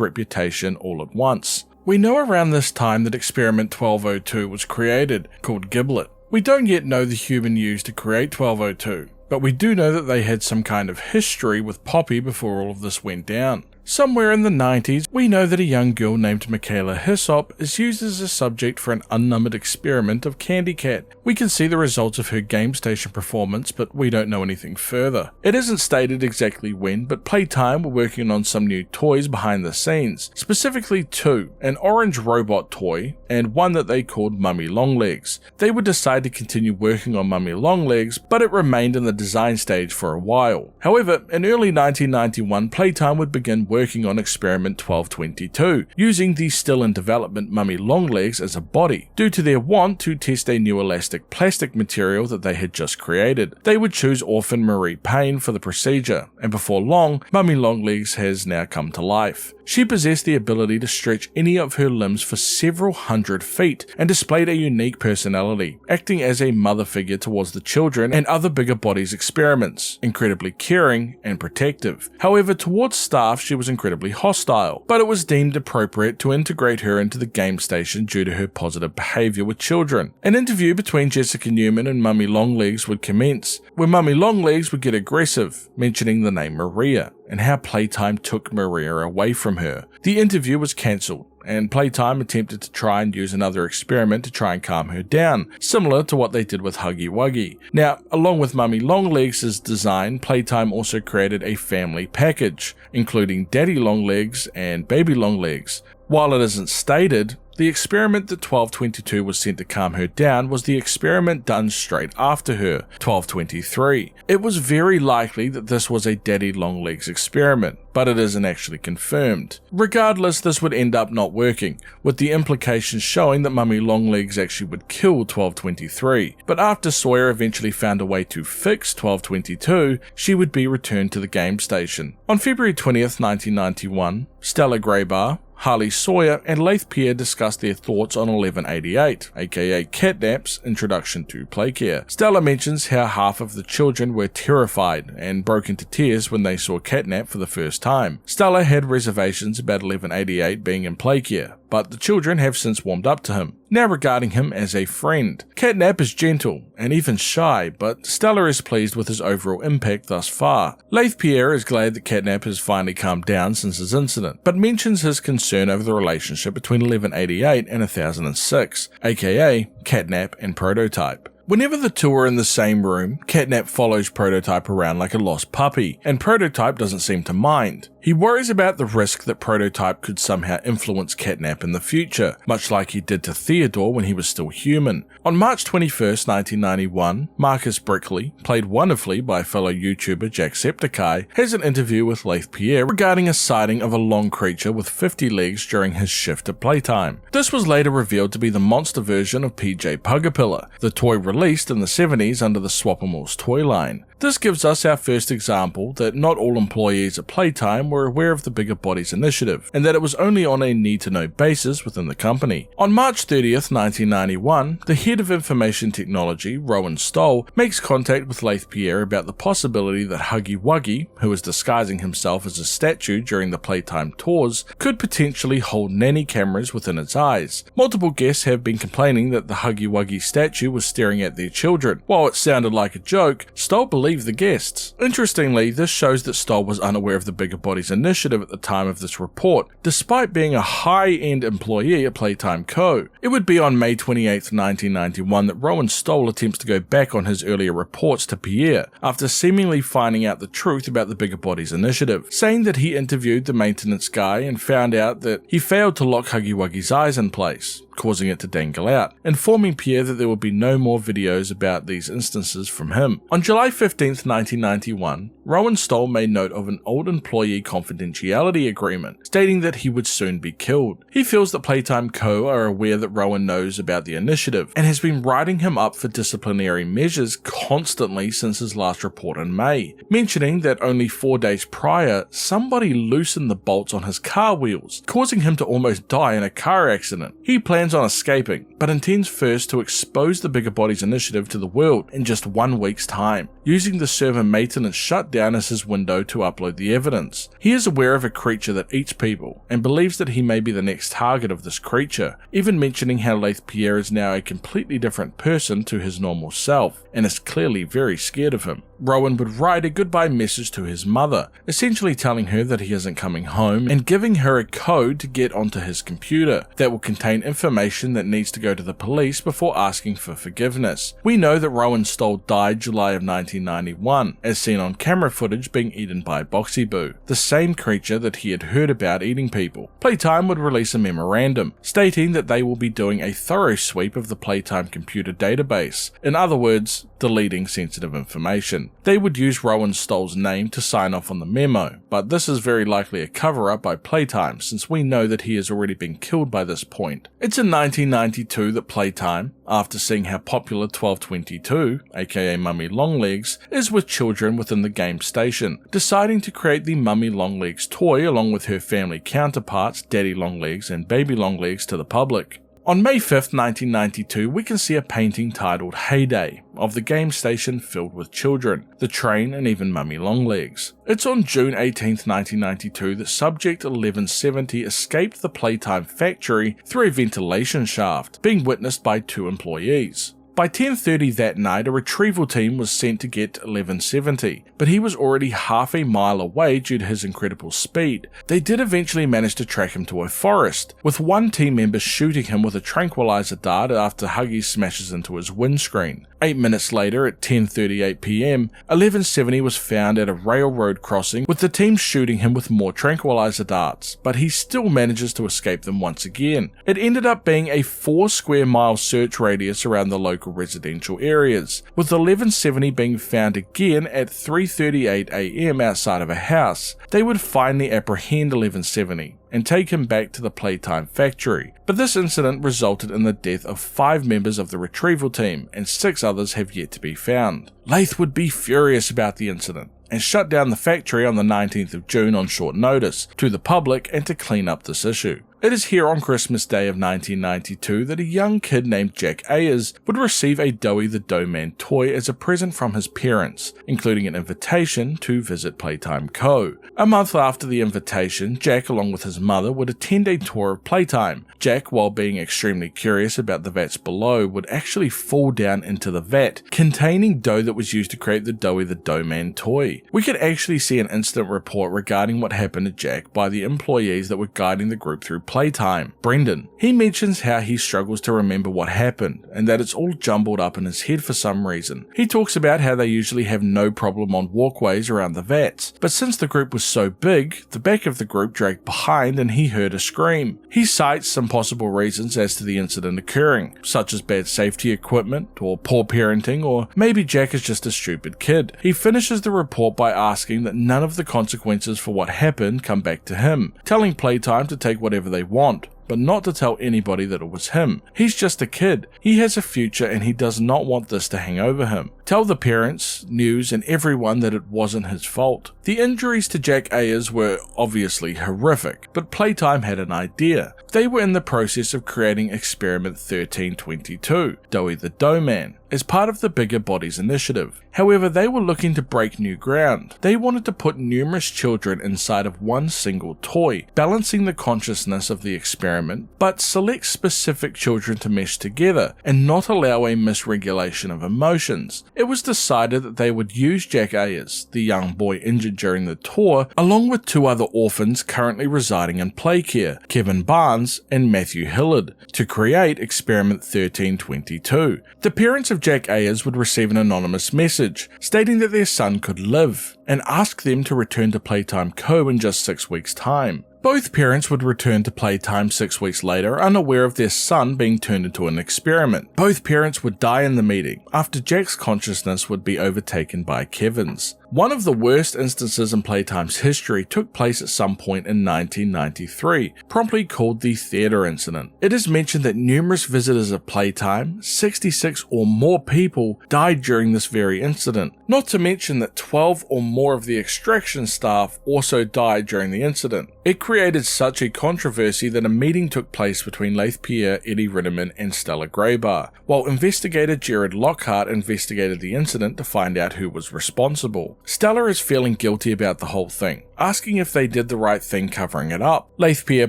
reputation all at once. We know around this time that Experiment 1202 was created, called Giblet. We don't yet know the human used to create 1202, but we do know that they had some kind of history with Poppy before all of this went down. Somewhere in the 90s, we know that a young girl named Michaela Hyssop is used as a subject for an unnumbered experiment of Candy Cat. We can see the results of her game station performance, but we don't know anything further. It isn't stated exactly when, but Playtime were working on some new toys behind the scenes, specifically two, an orange robot toy and one that they called Mummy Longlegs. They would decide to continue working on Mummy Longlegs, but it remained in the design stage for a while. However, in early 1991, Playtime would begin working on Experiment 1222, using the still in development Mummy Longlegs as a body, due to their want to test a new elastic plastic material that they had just created. They would choose Orphan Marie Payne for the procedure, and before long, Mummy Longlegs has now come to life. She possessed the ability to stretch any of her limbs for several hundred feet and displayed a unique personality, acting as a mother figure towards the children and other bigger bodies experiments, incredibly caring and protective. However, towards staff she was incredibly hostile, but it was deemed appropriate to integrate her into the game station due to her positive behavior with children. An interview between Jessica Newman and Mummy Longlegs would commence, where Mummy Longlegs would get aggressive, mentioning the name Maria, and how Playtime took Maria away from her. The interview was cancelled, and Playtime attempted to try and use another experiment to try and calm her down, similar to what they did with Huggy Wuggy. Now, along with Mummy Longlegs' design, Playtime also created a family package, including Daddy Longlegs and Baby Longlegs. While it isn't stated, the experiment that 1222 was sent to calm her down was the experiment done straight after her, 1223. It was very likely that this was a Daddy Longlegs experiment, but it isn't actually confirmed. Regardless, this would end up not working, with the implications showing that Mummy Longlegs actually would kill 1223. But after Sawyer eventually found a way to fix 1222, she would be returned to the game station. On February 20th, 1991, Stella Graybar, Harley Sawyer and Lath Pierre discussed their thoughts on 1188, aka Catnap's introduction to Playcare. Stella mentions how half of the children were terrified and broke into tears when they saw Catnap for the first time. Stella had reservations about 1188 being in Playcare, but the children have since warmed up to him, now regarding him as a friend. Catnap is gentle and even shy, but Stella is pleased with his overall impact thus far. Lath Pierre is glad that Catnap has finally calmed down since his incident, but mentions his concern over the relationship between 1188 and 1006, aka Catnap and Prototype. Whenever the two are in the same room, Catnap follows Prototype around like a lost puppy, and Prototype doesn't seem to mind. He worries about the risk that Prototype could somehow influence Catnap in the future, much like he did to Theodore when he was still human. On March 21st, 1991, Marcus Brickley, played wonderfully by fellow YouTuber Jacksepticeye, has an interview with Laith Pierre regarding a sighting of a long creature with 50 legs during his shift at Playtime. This was later revealed to be the monster version of PJ Pugapilla, the toy released in the 70s under the Swapamals toy line. This gives us our first example that not all employees at Playtime were aware of the Bigger Bodies initiative, and that it was only on a need-to-know basis within the company. On March 30th, 1991, the head of information technology, Rowan Stoll, makes contact with Laith Pierre about the possibility that Huggy Wuggy, who was disguising himself as a statue during the Playtime tours, could potentially hold nanny cameras within its eyes. Multiple guests have been complaining that the Huggy Wuggy statue was staring at their children. While it sounded like a joke, Stoll believed the guests. Interestingly, this shows that Stoll was unaware of the Bigger Bodies initiative at the time of this report, despite being a high-end employee at Playtime Co. It would be on May 28, 1991 that Rowan Stoll attempts to go back on his earlier reports to Pierre, after seemingly finding out the truth about the Bigger Bodies initiative, saying that he interviewed the maintenance guy and found out that he failed to lock Huggy Wuggy's eyes in place, causing it to dangle out, informing Pierre that there would be no more videos about these instances from him. On July 15th, 1991, Rowan Stoll made note of an old employee confidentiality agreement, stating that he would soon be killed. He feels that Playtime Co. are aware that Rowan knows about the initiative, and has been writing him up for disciplinary measures constantly since his last report in May, mentioning that only 4 days prior, somebody loosened the bolts on his car wheels, causing him to almost die in a car accident. He plans on escaping, but intends first to expose the Bigger Bodies initiative to the world in just 1 week's time, using the server maintenance shutdown as his window to upload the evidence. He is aware of a creature that eats people, and believes that he may be the next target of this creature, even mentioning how Laith Pierre is now a completely different person to his normal self, and is clearly very scared of him. Rowan would write a goodbye message to his mother, essentially telling her that he isn't coming home, and giving her a code to get onto his computer that will contain information that needs to go to the police before asking for forgiveness. We know that Rowan Stoll died July of 1991, as seen on camera footage being eaten by Boxy Boo, the same creature that he had heard about eating people. Playtime would release a memorandum, stating that they will be doing a thorough sweep of the Playtime computer database, in other words, deleting sensitive information. They would use Rowan Stoll's name to sign off on the memo, but this is very likely a cover-up by Playtime, since we know that he has already been killed by this point. It's in 1992 that Playtime, after seeing how popular 1222, aka Mummy Longlegs, is with children within the game station, deciding to create the Mummy Longlegs toy along with her family counterparts Daddy Longlegs and Baby Longlegs to the public. On May 5th, 1992, we can see a painting titled Heyday of the game station filled with children, the train, and even Mummy Longlegs. It's on June 18th, 1992 that Subject 1170 escaped the Playtime factory through a ventilation shaft, being witnessed by 2 employees. By 10:30 that night, a retrieval team was sent to get 1170, but he was already half a mile away due to his incredible speed. They did eventually manage to track him to a forest, with one team member shooting him with a tranquilizer dart after Huggy smashes into his windscreen. 8 minutes later, at 10:38 PM, 1170 was found at a railroad crossing, with the team shooting him with more tranquilizer darts, but he still manages to escape them once again. It ended up being a 4 square mile search radius around the local residential areas, with 1170 being found again at 3:38 AM outside of a house. They would finally apprehend 1170 and take him back to the Playtime factory, but this incident resulted in the death of 5 members of the retrieval team, and 6 others have yet to be found. Laith would be furious about the incident, and shut down the factory on the 19th of June on short notice to the public and to clean up this issue. It is here on Christmas Day of 1992 that a young kid named Jack Ayers would receive a Doughy the Dough-Man toy as a present from his parents, including an invitation to visit Playtime Co. A month after the invitation, Jack, along with his mother, would attend a tour of Playtime. Jack, while being extremely curious about the vats below, would actually fall down into the vat, containing dough that was used to create the Doughy the Dough-Man toy. We could actually see an incident report regarding what happened to Jack by the employees that were guiding the group through Playtime, Brendan. He mentions how he struggles to remember what happened and that it's all jumbled up in his head for some reason. He talks about how they usually have no problem on walkways around the vats, but since the group was so big, the back of the group dragged behind and he heard a scream. He cites some possible reasons as to the incident occurring, such as bad safety equipment or poor parenting, or maybe Jack is just a stupid kid. He finishes the report by asking that none of the consequences for what happened come back to him, telling Playtime to take whatever they want, but not to tell anybody that it was him. He's just a kid. He has a future and he does not want this to hang over him. Tell the parents, news, and everyone that it wasn't his fault. The injuries to Jack Ayers were obviously horrific, but Playtime had an idea. They were in the process of creating Experiment 1322, Doughy the Dough Man, as part of the Bigger Bodies initiative. However, they were looking to break new ground. They wanted to put numerous children inside of one single toy, balancing the consciousness of the experiment, but select specific children to mesh together and not allow a misregulation of emotions. It was decided that they would use Jack Ayers, the young boy injured during the tour, along with two other orphans currently residing in Playcare, Kevin Barnes and Matthew Hillard, to create Experiment 1322. The parents of Jack Ayers would receive an anonymous message stating that their son could live and ask them to return to Playtime Co. in just 6 weeks' time. Both parents would return to Playtime 6 weeks later, unaware of their son being turned into an experiment. Both parents would die in the meeting, after Jack's consciousness would be overtaken by Kevin's. One of the worst instances in Playtime's history took place at some point in 1993, promptly called the Theatre Incident. It is mentioned that numerous visitors of Playtime, 66 or more people, died during this very incident, not to mention that 12 or more of the extraction staff also died during the incident. It created such a controversy that a meeting took place between Leith Pierre, Eddie Rinneman and Stella Graybar, while investigator Jared Lockhart investigated the incident to find out who was responsible. Stella is feeling guilty about the whole thing, asking if they did the right thing covering it up. Leith Pierre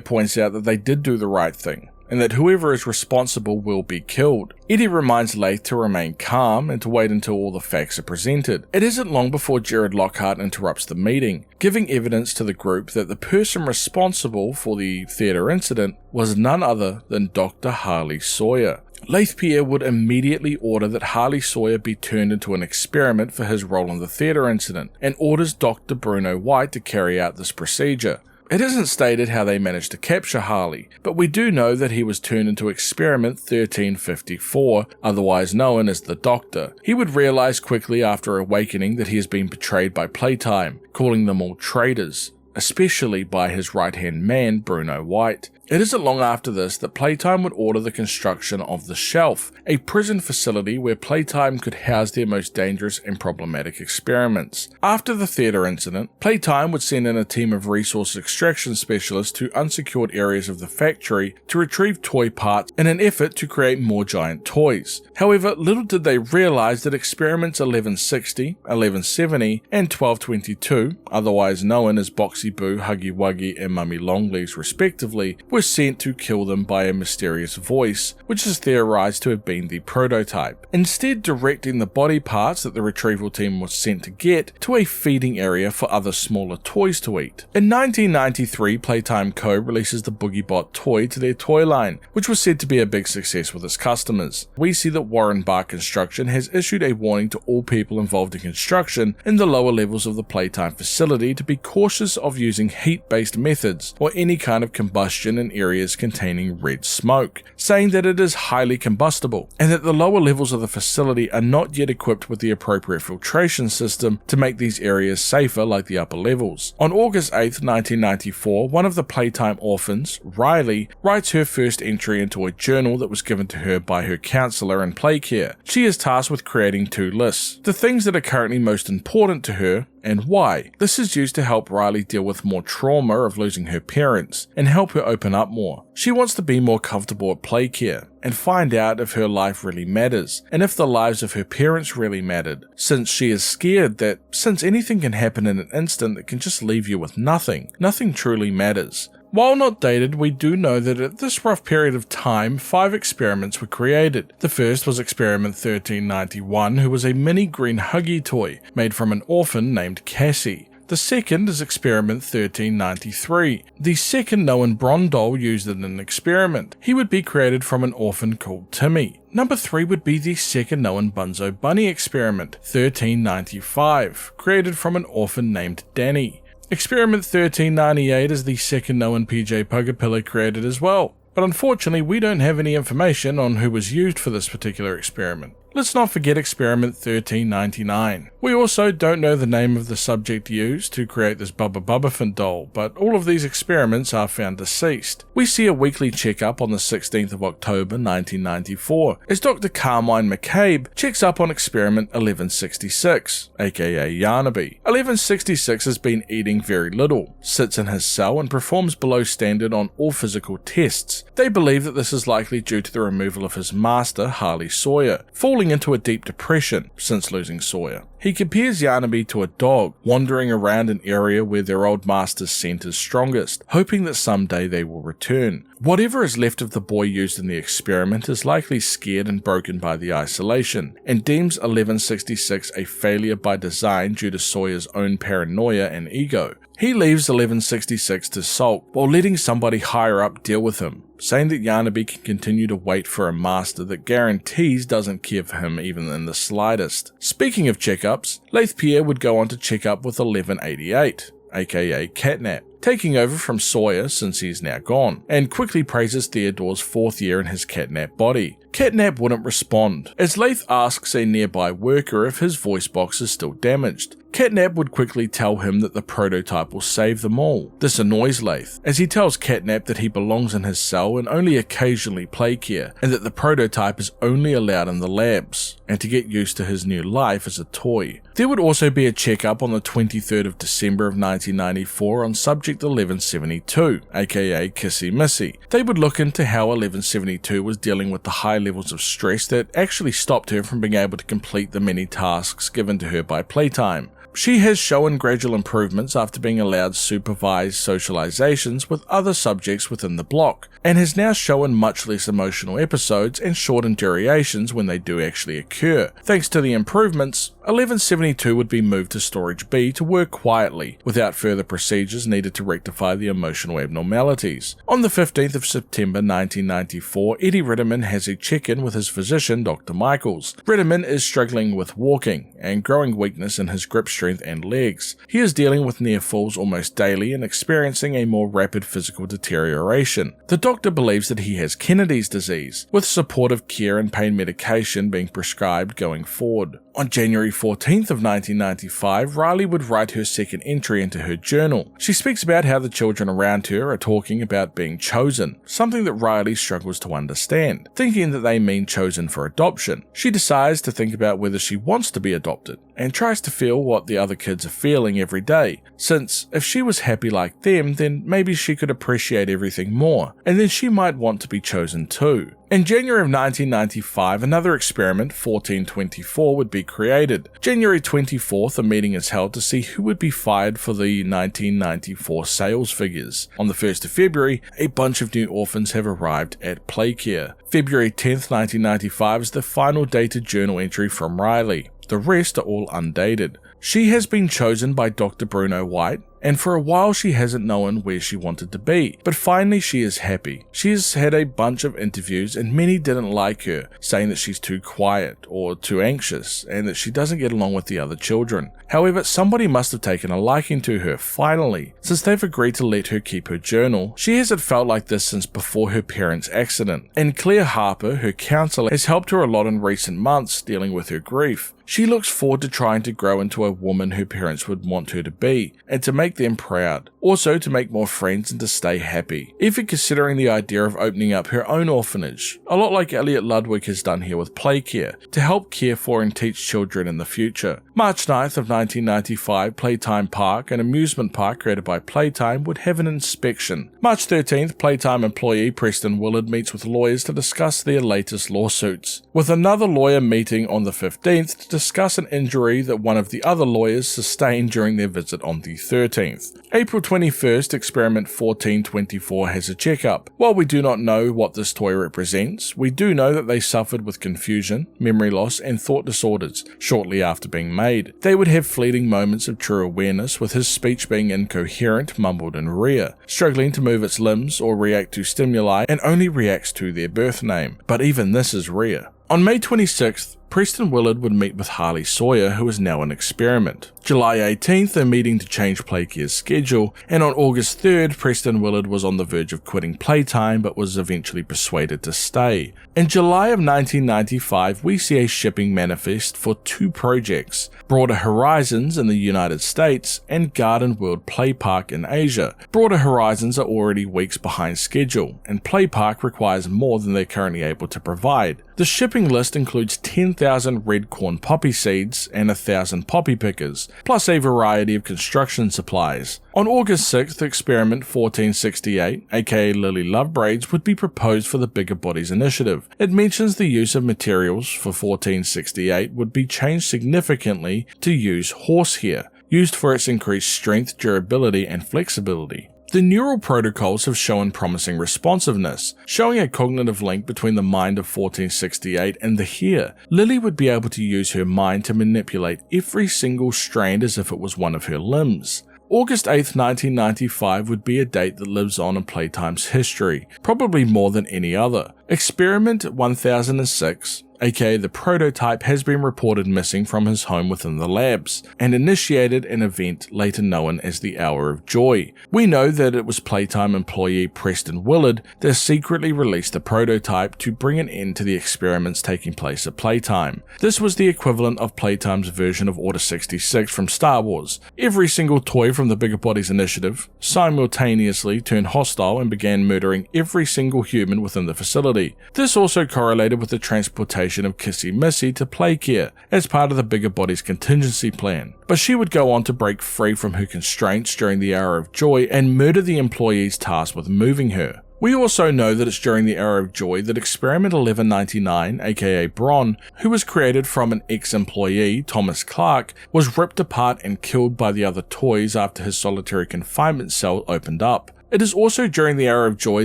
points out that they did do the right thing, and that whoever is responsible will be killed. Eddie reminds Leith to remain calm and to wait until all the facts are presented. It isn't long before Jared Lockhart interrupts the meeting, giving evidence to the group that the person responsible for the theatre incident was none other than Dr. Harley Sawyer. Leith Pierre would immediately order that Harley Sawyer be turned into an experiment for his role in the theatre incident, and orders Dr. Bruno White to carry out this procedure. It isn't stated how they managed to capture Harley, but we do know that he was turned into Experiment 1354, otherwise known as the Doctor. He would realize quickly after awakening that he has been betrayed by Playtime, calling them all traitors, especially by his right-hand man, Bruno White. It isn't long after this that Playtime would order the construction of the Shelf, a prison facility where Playtime could house their most dangerous and problematic experiments. After the theatre incident, Playtime would send in a team of resource extraction specialists to unsecured areas of the factory to retrieve toy parts in an effort to create more giant toys. However, little did they realise that experiments 1160, 1170, and 1222, otherwise known as Boxy Boo, Huggy Wuggy, and Mummy Longlegs respectively, were sent to kill them by a mysterious voice, which is theorized to have been the prototype, instead directing the body parts that the retrieval team was sent to get to a feeding area for other smaller toys to eat. In 1993, Playtime Co. releases the BoogieBot toy to their toy line, which was said to be a big success with its customers. We see that Warren Bar Construction has issued a warning to all people involved in construction in the lower levels of the Playtime facility to be cautious of using heat-based methods or any kind of combustion in areas containing red smoke, saying that it is highly combustible and that the lower levels of the facility are not yet equipped with the appropriate filtration system to make these areas safer like the upper levels. On August 8, 1994, one of the Playtime orphans, Riley, writes her first entry into a journal that was given to her by her counselor in Playcare. She is tasked with creating 2 lists, the things that are currently most important to her and why. This is used to help Riley deal with more trauma of losing her parents and help her open up more. She wants to be more comfortable at Playcare and find out if her life really matters and if the lives of her parents really mattered, since she is scared that since anything can happen in an instant that can just leave you with nothing truly matters. While not dated, we do know that at this rough period of time, 5 experiments were created. The first was Experiment 1391, who was a mini green Huggy toy made from an orphan named Cassie. The second is experiment 1393, the second known bronze doll used in an experiment. He would be created from an orphan called Timmy. Number 3 would be the second known Bunzo Bunny experiment, 1395, created from an orphan named Danny. Experiment 1398 is the second known PJ Pugapilla created as well, but unfortunately we don't have any information on who was used for this particular experiment. Let's not forget experiment 1399. We also don't know the name of the subject used to create this Bubba Bubbaphant doll, but all of these experiments are found deceased. We see a weekly checkup on the 16th of October 1994 as Dr. Carmine McCabe checks up on experiment 1166, aka Yarnaby. 1166 has been eating very little, sits in his cell and performs below standard on all physical tests. They believe that this is likely due to the removal of his master, Harley Sawyer, falling into a deep depression since losing Sawyer. He compares Yarnaby to a dog, wandering around an area where their old master's scent is strongest, hoping that someday they will return. Whatever is left of the boy used in the experiment is likely scared and broken by the isolation, and deems 1166 a failure by design due to Sawyer's own paranoia and ego. He leaves 1166 to sulk, while letting somebody higher up deal with him, saying that Yarnaby can continue to wait for a master that guarantees doesn't care for him even in the slightest. Speaking of checkups, Laith Pierre would go on to check up with 1188, aka Catnap, taking over from Sawyer since he's now gone, and quickly praises Theodore's 4th year in his Catnap body. Catnap wouldn't respond, as Laith asks a nearby worker if his voice box is still damaged. Catnap would quickly tell him that the prototype will save them all. This annoys Laith, as he tells Catnap that he belongs in his cell and only occasionally play care, and that the prototype is only allowed in the labs, and to get used to his new life as a toy. There would also be a checkup on the 23rd of December of 1994 on subject 1172, aka Kissy Missy. They would look into how 1172 was dealing with the high levels of stress that actually stopped her from being able to complete the many tasks given to her by Playtime. She has shown gradual improvements after being allowed supervised socializations with other subjects within the block, and has now shown much less emotional episodes and shortened durations when they do actually occur. Thanks to the improvements, 1172 would be moved to Storage B to work quietly, without further procedures needed to rectify the emotional abnormalities. On the 15th of September 1994, Eddie Ritterman has a check-in with his physician, Dr. Michaels. Ritterman is struggling with walking, and growing weakness in his grip strength and legs. He is dealing with near falls almost daily and experiencing a more rapid physical deterioration. The doctor believes that he has Kennedy's disease, with supportive care and pain medication being prescribed going forward. On January 14th of 1995, Riley would write her second entry into her journal. She speaks about how the children around her are talking about being chosen, something that Riley struggles to understand, thinking that they mean chosen for adoption. She decides to think about whether she wants to be adopted, and tries to feel what the other kids are feeling every day, since if she was happy like them, then maybe she could appreciate everything more, and then she might want to be chosen too. In January of 1995, another experiment, 1424, would be created. January 24th, a meeting is held to see who would be fired for the 1994 sales figures. On the 1st of February, a bunch of new orphans have arrived at Playcare. February 10th, 1995 is the final dated journal entry from Riley. The rest are all undated. She has been chosen by Dr. Bruno White, and for a while she hasn't known where she wanted to be, but finally she is happy. She has had a bunch of interviews and many didn't like her, saying that she's too quiet or too anxious and that she doesn't get along with the other children. However, somebody must have taken a liking to her finally, since they've agreed to let her keep her journal. She hasn't felt like this since before her parents' accident, and Claire Harper, her counsellor, has helped her a lot in recent months dealing with her grief. She looks forward to trying to grow into a woman her parents would want her to be, and to make them proud. Also to make more friends and to stay happy. Even considering the idea of opening up her own orphanage, a lot like Elliot Ludwig has done here with Playcare, to help care for and teach children in the future. March 9th of 1995, Playtime Park, an amusement park created by Playtime, would have an inspection. March 13th, Playtime employee Preston Willard meets with lawyers to discuss their latest lawsuits, with another lawyer meeting on the 15th to discuss an injury that one of the other lawyers sustained during their visit on the 13th. April 21st, Experiment 1424 has a checkup. While we do not know what this toy represents, we do know that they suffered with confusion, memory loss, and thought disorders shortly after being made. They would have fleeting moments of true awareness, with his speech being incoherent, mumbled, and rare, struggling to move its limbs or react to stimuli, and only reacts to their birth name. But even this is rare. On May 26th, Preston Willard would meet with Harley Sawyer, who is now an experiment. July 18th, a meeting to change Playcare's schedule, and on August 3rd, Preston Willard was on the verge of quitting Playtime but was eventually persuaded to stay. In July of 1995, we see a shipping manifest for two projects, Broader Horizons in the United States and Garden World Play Park in Asia. Broader Horizons are already weeks behind schedule, and Play Park requires more than they're currently able to provide. The shipping list includes 10,000 red corn poppy seeds and 1,000 poppy pickers, plus a variety of construction supplies. On August 6th, Experiment 1468, aka Lily Love Braids, would be proposed for the Bigger Bodies Initiative. It mentions the use of materials for 1468 would be changed significantly to use horsehair, used for its increased strength, durability, and flexibility. The neural protocols have shown promising responsiveness, showing a cognitive link between the mind of 1468 and the hair. Lily would be able to use her mind to manipulate every single strand as if it was one of her limbs. August 8th, 1995 would be a date that lives on in Playtime's history, probably more than any other. Experiment 1006, aka the prototype, has been reported missing from his home within the labs, and initiated an event later known as the Hour of Joy. We know that it was Playtime employee Preston Willard that secretly released the prototype to bring an end to the experiments taking place at Playtime. This was the equivalent of Playtime's version of Order 66 from Star Wars. Every single toy from the Bigger Bodies Initiative simultaneously turned hostile and began murdering every single human within the facility. This also correlated with the transportation of Kissy Missy to Playcare as part of the Bigger Bodies contingency plan, but she would go on to break free from her constraints during the Hour of Joy and murder the employees tasked with moving her. We also know that it's during the Hour of Joy that Experiment 1199, aka Bron, who was created from an ex-employee, Thomas Clark, was ripped apart and killed by the other toys after his solitary confinement cell opened up. It is also during the Hour of Joy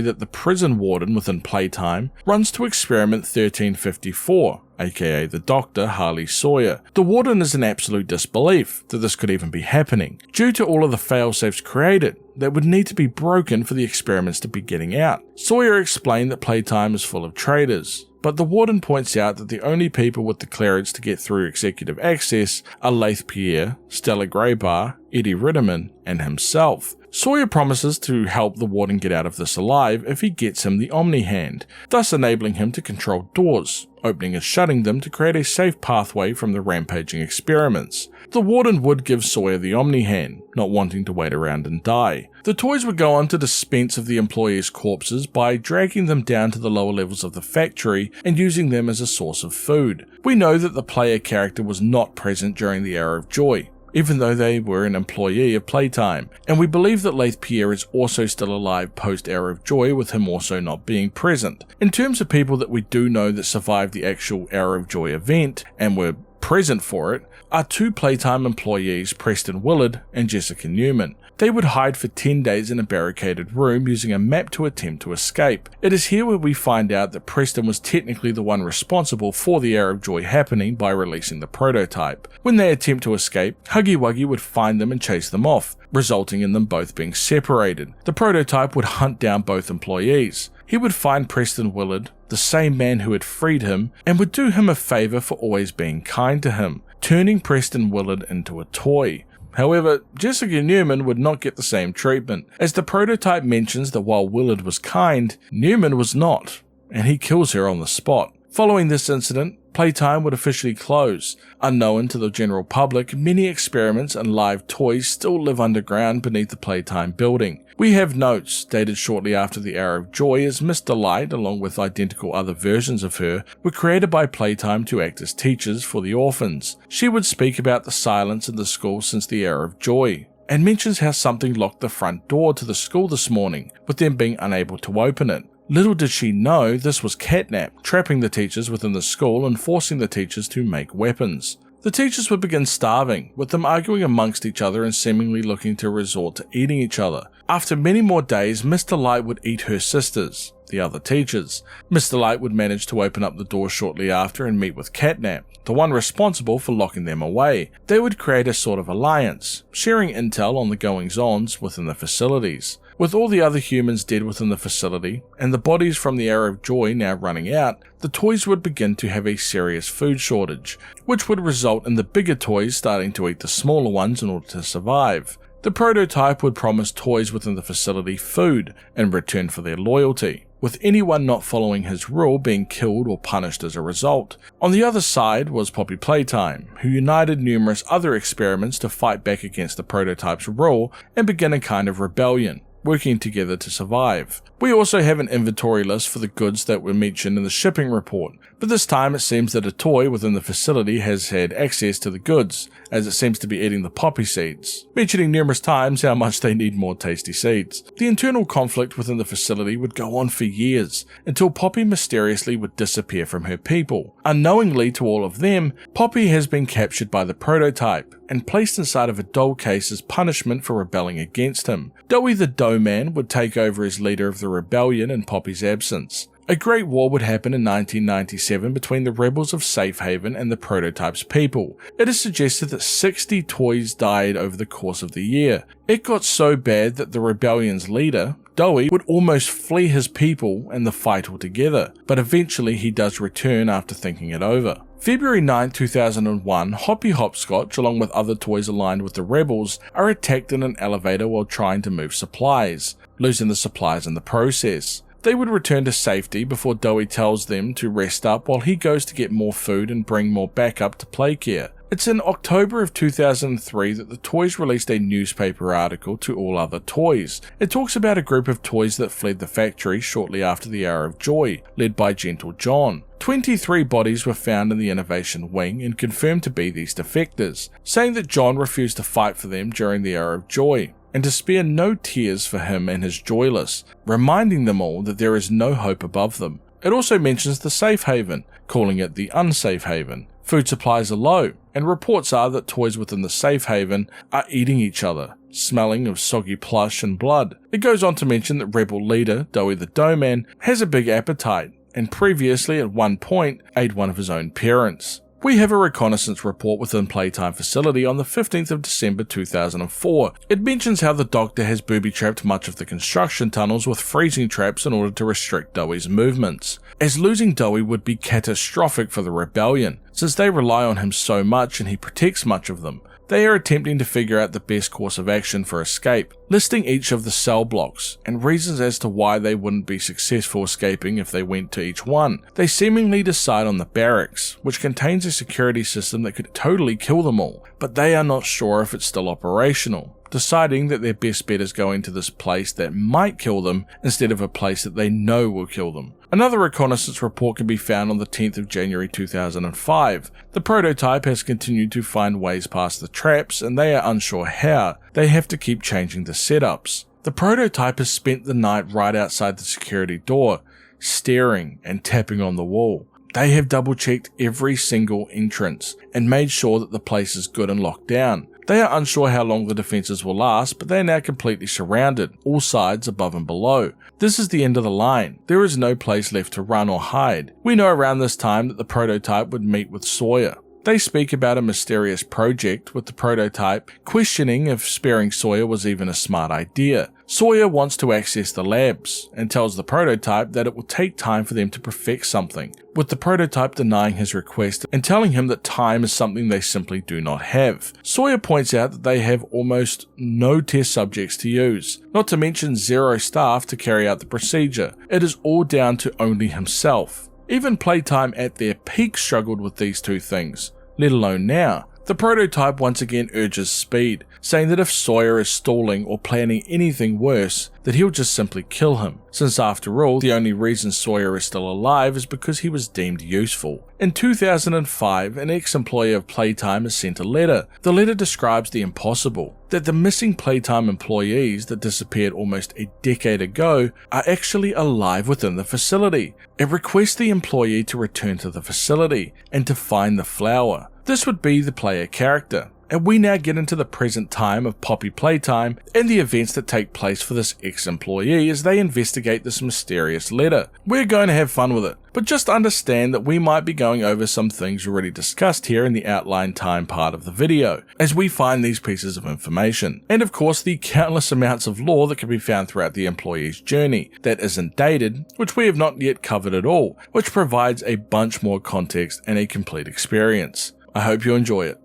that the prison warden within Playtime runs to Experiment 1354, aka the Doctor, Harley Sawyer. The warden is in absolute disbelief that this could even be happening, due to all of the failsafes created that would need to be broken for the experiments to be getting out. Sawyer explained that Playtime is full of traitors, but the warden points out that the only people with the clearance to get through executive access are Laith Pierre, Stella Graybar, Eddie Ritterman, and himself. Sawyer promises to help the warden get out of this alive if he gets him the Omni Hand, thus enabling him to control doors, opening and shutting them to create a safe pathway from the rampaging experiments. The warden would give Sawyer the Omni Hand, not wanting to wait around and die. The toys would go on to dispense of the employees' corpses by dragging them down to the lower levels of the factory and using them as a source of food. We know that the player character was not present during the Hour of Joy, even though they were an employee of Playtime, and we believe that Laith Pierre is also still alive post-Hour of Joy, with him also not being present. In terms of people that we do know that survived the actual Hour of Joy event and were present for it, are two Playtime employees, Preston Willard and Jessica Newman. They would hide for 10 days in a barricaded room using a map to attempt to escape. It is here where we find out that Preston was technically the one responsible for the Hour of Joy happening by releasing the prototype. When they attempt to escape, Huggy Wuggy would find them and chase them off, resulting in them both being separated. The prototype would hunt down both employees. He would find Preston Willard, the same man who had freed him, and would do him a favour for always being kind to him, turning Preston Willard into a toy. However, Jessica Newman would not get the same treatment, as the prototype mentions that while Willard was kind, Newman was not, and he kills her on the spot. Following this incident, Playtime would officially close. Unknown to the general public, many experiments and live toys still live underground beneath the Playtime building. We have notes dated shortly after the Hour of Joy as Miss Delight, along with identical other versions of her, were created by Playtime to act as teachers for the orphans. She would speak about the silence in the school since the Hour of Joy, and mentions how something locked the front door to the school this morning, with them being unable to open it. Little did she know this was catnap, trapping the teachers within the school and forcing the teachers to make weapons. The teachers would begin starving, with them arguing amongst each other and seemingly looking to resort to eating each other. After many more days, Mr. Light would eat her sisters, the other teachers. Mr. Light would manage to open up the door shortly after and meet with Catnap, the one responsible for locking them away. They would create a sort of alliance, sharing intel on the goings-ons within the facilities. With all the other humans dead within the facility, and the bodies from the Arrow of Joy now running out, the toys would begin to have a serious food shortage, which would result in the bigger toys starting to eat the smaller ones in order to survive. The prototype would promise toys within the facility food in return for their loyalty, with anyone not following his rule being killed or punished as a result. On the other side was Poppy Playtime, who united numerous other experiments to fight back against the prototype's rule and begin a kind of rebellion, working together to survive. We also have an inventory list for the goods that were mentioned in the shipping report, but this time it seems that a toy within the facility has had access to the goods, as it seems to be eating the poppy seeds, mentioning numerous times how much they need more tasty seeds. The internal conflict within the facility would go on for years, until Poppy mysteriously would disappear from her people. Unknowingly to all of them, Poppy has been captured by the prototype, and placed inside of a doll case as punishment for rebelling against him. Dowie the Dough Man would take over as leader of the rebellion in Poppy's absence. A great war would happen in 1997 between the rebels of Safe Haven and the prototype's people. It is suggested that 60 toys died over the course of the year. It got so bad that the rebellion's leader, Dowie, would almost flee his people and the fight altogether, but eventually he does return after thinking it over. February 9, 2001, Hoppy Hopscotch, along with other toys aligned with the rebels, are attacked in an elevator while trying to move supplies, losing the supplies in the process. They would return to safety before Dowie tells them to rest up while he goes to get more food and bring more backup to Playcare. It's in October of 2003 that the toys released a newspaper article to all other toys. It talks about a group of toys that fled the factory shortly after the Hour of Joy, led by Gentle John. 23 bodies were found in the Innovation Wing and confirmed to be these defectors, saying that John refused to fight for them during the Hour of Joy, and to spare no tears for him and his Joyless, reminding them all that there is no hope above them. It also mentions the Safe Haven, calling it the Unsafe Haven. Food supplies are low, and reports are that toys within the Safe Haven are eating each other, smelling of soggy plush and blood. It goes on to mention that rebel leader, Dowie the Dough Man, has a big appetite, and previously at one point ate one of his own parents. We have a reconnaissance report within Playtime facility on the 15th of December 2004. It mentions how the Doctor has booby-trapped much of the construction tunnels with freezing traps in order to restrict Dowie's movements, as losing Dowie would be catastrophic for the rebellion, since they rely on him so much and he protects much of them. They are attempting to figure out the best course of action for escape, listing each of the cell blocks, and reasons as to why they wouldn't be successful escaping if they went to each one. They seemingly decide on the barracks, which contains a security system that could totally kill them all, but they are not sure if it's still operational, deciding that their best bet is going to this place that might kill them instead of a place that they know will kill them. Another reconnaissance report can be found on the 10th of January 2005. The prototype has continued to find ways past the traps, and they are unsure how. They have to keep changing the setups. The prototype has spent the night right outside the security door, staring and tapping on the wall. They have double-checked every single entrance and made sure that the place is good and locked down. They are unsure how long the defences will last, but they are now completely surrounded, all sides above and below. This is the end of the line. There is no place left to run or hide. We know around this time that the prototype would meet with Sawyer. They speak about a mysterious project, with the prototype questioning if sparing Sawyer was even a smart idea. Sawyer wants to access the labs, and tells the prototype that it will take time for them to perfect something, with the prototype denying his request and telling him that time is something they simply do not have. Sawyer points out that they have almost no test subjects to use, not to mention 0 staff to carry out the procedure. It is all down to only himself. Even Playtime at their peak struggled with these two things, let alone now. The prototype once again urges speed, saying that if Sawyer is stalling or planning anything worse, that he'll just simply kill him, since after all, the only reason Sawyer is still alive is because he was deemed useful. In 2005, an ex-employee of Playtime is sent a letter. The letter describes the impossible, that the missing Playtime employees that disappeared almost a decade ago are actually alive within the facility. It requests the employee to return to the facility and to find the flower. This would be the player character. And we now get into the present time of Poppy Playtime and the events that take place for this ex-employee as they investigate this mysterious letter. We're going to have fun with it, but just understand that we might be going over some things already discussed here in the outline time part of the video, as we find these pieces of information. And of course the countless amounts of lore that can be found throughout the employee's journey that isn't dated, which we have not yet covered at all, which provides a bunch more context and a complete experience. I hope you enjoy it.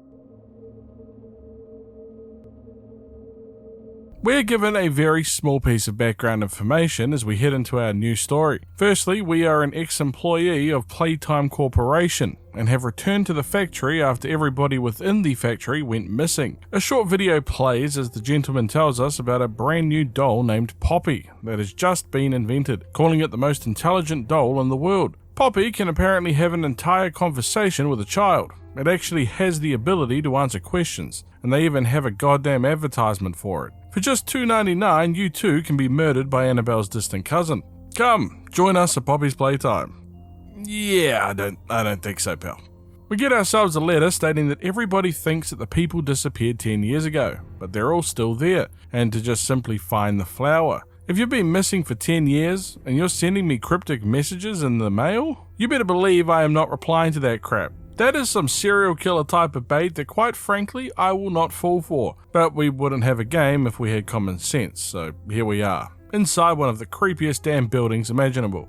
We're given a very small piece of background information as we head into our new story. Firstly, we are an ex-employee of Playtime Corporation and have returned to the factory after everybody within the factory went missing. A short video plays as the gentleman tells us about a brand new doll named Poppy that has just been invented, calling it the most intelligent doll in the world. Poppy can apparently have an entire conversation with a child. It actually has the ability to answer questions, and they even have a goddamn advertisement for it. For just $2.99, you too can be murdered by Annabelle's distant cousin. Come, join us at Poppy's Playtime. Yeah, I don't think so, pal. We get ourselves a letter stating that everybody thinks that the people disappeared 10 years ago, but they're all still there, and to just simply find the flower. If you've been missing for 10 years, and you're sending me cryptic messages in the mail, you better believe I am not replying to that crap. That is some serial killer type of bait that quite frankly I will not fall for, but we wouldn't have a game if we had common sense, so here we are, inside one of the creepiest damn buildings imaginable.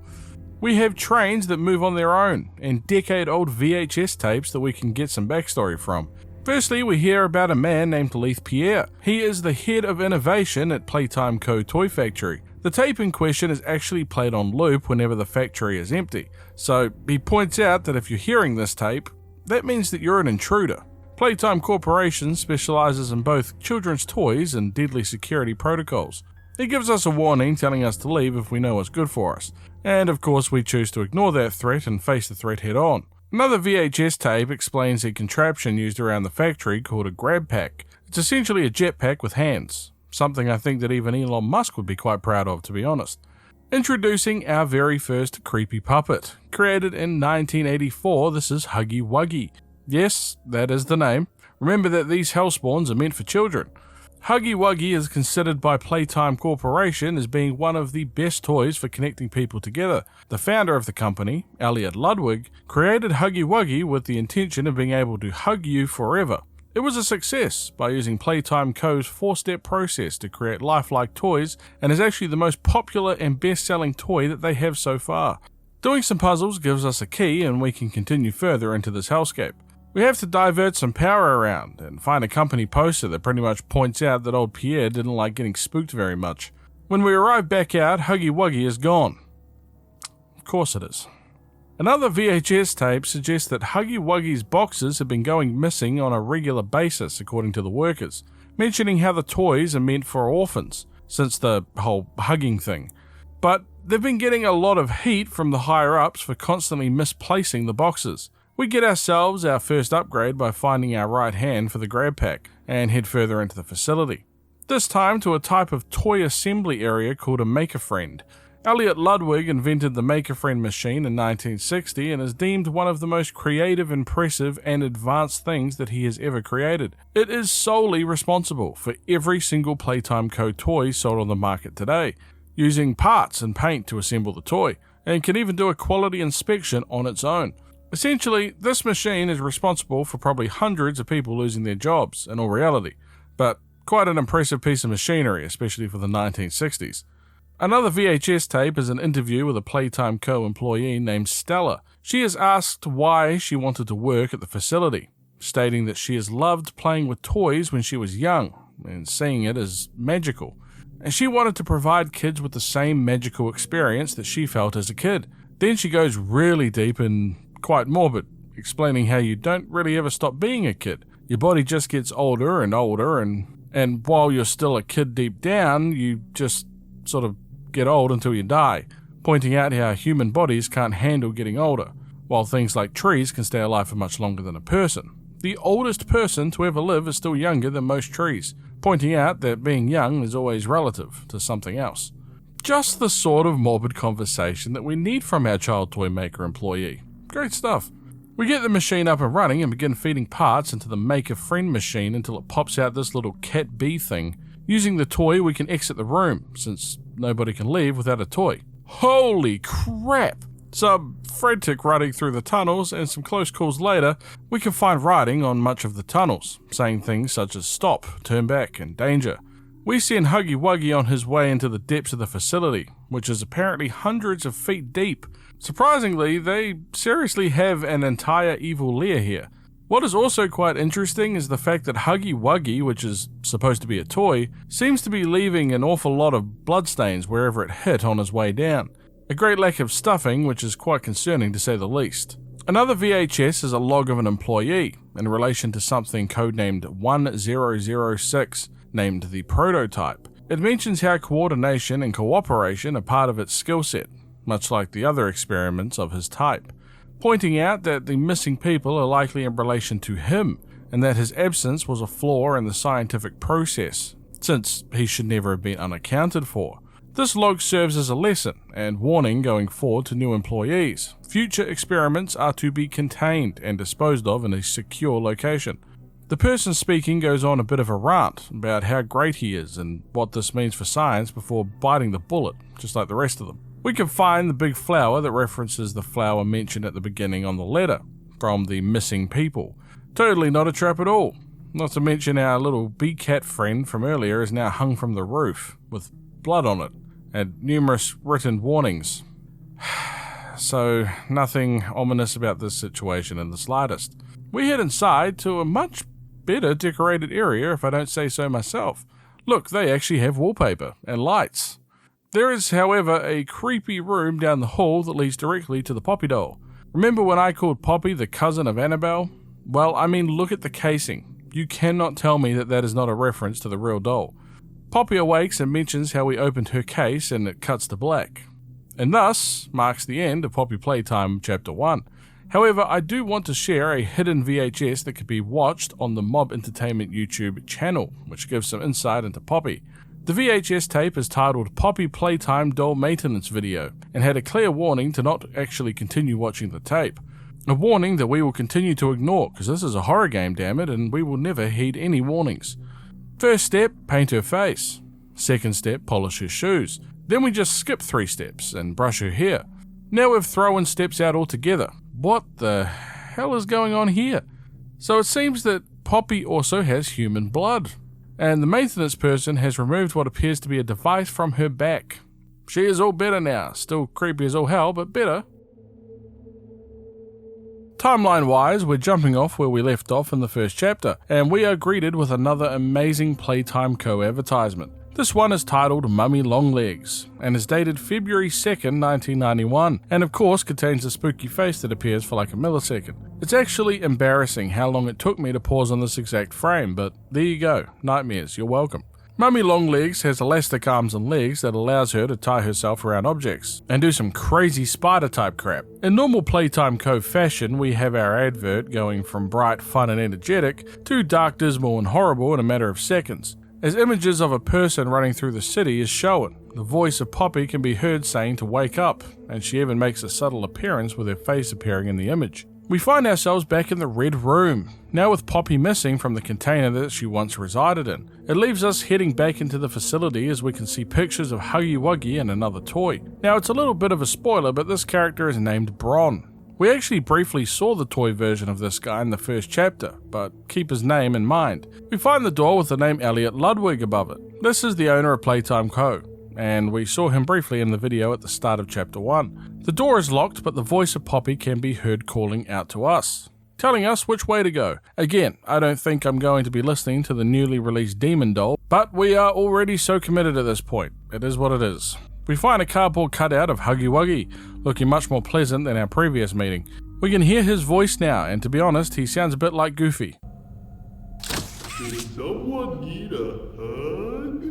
We have trains that move on their own, and decade-old VHS tapes that we can get some backstory from. Firstly, we hear about a man named Leith Pierre. He is the head of innovation at Playtime Co. Toy Factory. The tape in question is actually played on loop whenever the factory is empty, so he points out that if you're hearing this tape, that means that you're an intruder. Playtime Corporation specializes in both children's toys and deadly security protocols. He gives us a warning telling us to leave if we know what's good for us, and of course we choose to ignore that threat and face the threat head on. Another VHS tape explains a contraption used around the factory called a grab pack. It's essentially a jetpack with hands. Something I think that even Elon Musk would be quite proud of, to be honest. Introducing our very first creepy puppet. Created in 1984, this is Huggy Wuggy. Yes, that is the name. Remember that these hellspawns are meant for children. Huggy Wuggy is considered by Playtime Corporation as being one of the best toys for connecting people together. The founder of the company, Elliot Ludwig, created Huggy Wuggy with the intention of being able to hug you forever. It was a success by using Playtime Co.'s 4-step process to create lifelike toys, and is actually the most popular and best-selling toy that they have so far. Doing some puzzles gives us a key and we can continue further into this hellscape. We have to divert some power around and find a company poster that pretty much points out that old Pierre didn't like getting spooked very much. When we arrive back out, Huggy Wuggy is gone. Of course it is. Another VHS tape suggests that Huggy Wuggy's boxes have been going missing on a regular basis, according to the workers, mentioning how the toys are meant for orphans, since the whole hugging thing. But they've been getting a lot of heat from the higher-ups for constantly misplacing the boxes. We get ourselves our first upgrade by finding our right hand for the grab pack, and head further into the facility. This time to a type of toy assembly area called a Maker-Friend. Elliot Ludwig invented the Maker-Friend machine in 1960 and is deemed one of the most creative, impressive, and advanced things that he has ever created. It is solely responsible for every single Playtime Co. toy sold on the market today, using parts and paint to assemble the toy, and can even do a quality inspection on its own. Essentially, this machine is responsible for probably hundreds of people losing their jobs, in all reality, but quite an impressive piece of machinery, especially for the 1960s. Another VHS tape is an interview with a Playtime Co. employee named Stella. She is asked why she wanted to work at the facility, stating that she has loved playing with toys when she was young and seeing it as magical, and she wanted to provide kids with the same magical experience that she felt as a kid. Then she goes really deep and quite morbid, explaining how you don't really ever stop being a kid. Your body just gets older and older, and while you're still a kid deep down, you just sort of get old until you die, pointing out how human bodies can't handle getting older, while things like trees can stay alive for much longer than a person. The oldest person to ever live is still younger than most trees, pointing out that being young is always relative to something else. Just the sort of morbid conversation that we need from our child toy maker employee. Great stuff. We get the machine up and running and begin feeding parts into the make-a-friend machine until it pops out this little cat bee thing. Using the toy, we can exit the room, since nobody can leave without a toy. Holy crap! Some frantic running through the tunnels, and some close calls later, we can find writing on much of the tunnels, saying things such as stop, turn back, and danger. We send Huggy Wuggy on his way into the depths of the facility, which is apparently hundreds of feet deep. Surprisingly, they seriously have an entire evil lair here. What is also quite interesting is the fact that Huggy Wuggy, which is supposed to be a toy, seems to be leaving an awful lot of bloodstains wherever it hit on his way down. A great lack of stuffing, which is quite concerning to say the least. Another VHS is a log of an employee in relation to something codenamed 1006, named the Prototype. It mentions how coordination and cooperation are part of its skill set, much like the other experiments of his type, pointing out that the missing people are likely in relation to him, and that his absence was a flaw in the scientific process, since he should never have been unaccounted for. This log serves as a lesson and warning going forward to new employees. Future experiments are to be contained and disposed of in a secure location. The person speaking goes on a bit of a rant about how great he is and what this means for science before biting the bullet, just like the rest of them. We can find the big flower that references the flower mentioned at the beginning on the letter, from the missing people. Totally not a trap at all. Not to mention our little bee cat friend from earlier is now hung from the roof, with blood on it, and numerous written warnings. So, nothing ominous about this situation in the slightest. We head inside to a much better decorated area, if I don't say so myself. Look, they actually have wallpaper and lights. There is, however, a creepy room down the hall that leads directly to the Poppy doll. Remember when I called Poppy the cousin of Annabelle? Well, I mean, look at the casing. You cannot tell me that that is not a reference to the real doll. Poppy awakes and mentions how we opened her case and it cuts to black. And thus marks the end of Poppy Playtime Chapter 1. However, I do want to share a hidden VHS that could be watched on the Mob Entertainment YouTube channel, which gives some insight into Poppy. The VHS tape is titled Poppy Playtime Doll Maintenance Video and had a clear warning to not actually continue watching the tape. A warning that we will continue to ignore because this is a horror game, damn it, and we will never heed any warnings. First step, paint her face. Second step, polish her shoes. Then we just skip 3 steps and brush her hair. Now we've thrown steps out altogether. What the hell is going on here? So it seems that Poppy also has human blood, and the maintenance person has removed what appears to be a device from her back. She is all better now, still creepy as all hell, but better. Timeline-wise, we're jumping off where we left off in the first chapter, and we are greeted with another amazing Playtime Co-advertisement. This one is titled Mummy Longlegs, and is dated February 2nd, 1991, and of course contains a spooky face that appears for like a millisecond. It's actually embarrassing how long it took me to pause on this exact frame, but there you go, nightmares, you're welcome. Mummy Longlegs has elastic arms and legs that allows her to tie herself around objects, and do some crazy spider type crap. In normal Playtime Co fashion, we have our advert going from bright, fun and energetic, to dark, dismal and horrible in a matter of seconds. As images of a person running through the city is shown, the voice of Poppy can be heard saying to wake up, and she even makes a subtle appearance with her face appearing in the image. We find ourselves back in the Red Room, now with Poppy missing from the container that she once resided in. It leaves us heading back into the facility as we can see pictures of Huggy Wuggy and another toy. Now it's a little bit of a spoiler, but this character is named Bron. We actually briefly saw the toy version of this guy in the first chapter, but keep his name in mind. We find the door with the name Elliot Ludwig above it. This is the owner of Playtime Co, and we saw him briefly in the video at the start of chapter 1. The door is locked, but the voice of Poppy can be heard calling out to us, telling us which way to go. Again, I don't think I'm going to be listening to the newly released Demon Doll, but we are already so committed at this point. It is what it is. We find a cardboard cutout of Huggy Wuggy, looking much more pleasant than our previous meeting. We can hear his voice now, and to be honest, he sounds a bit like Goofy. Does someone need a hug?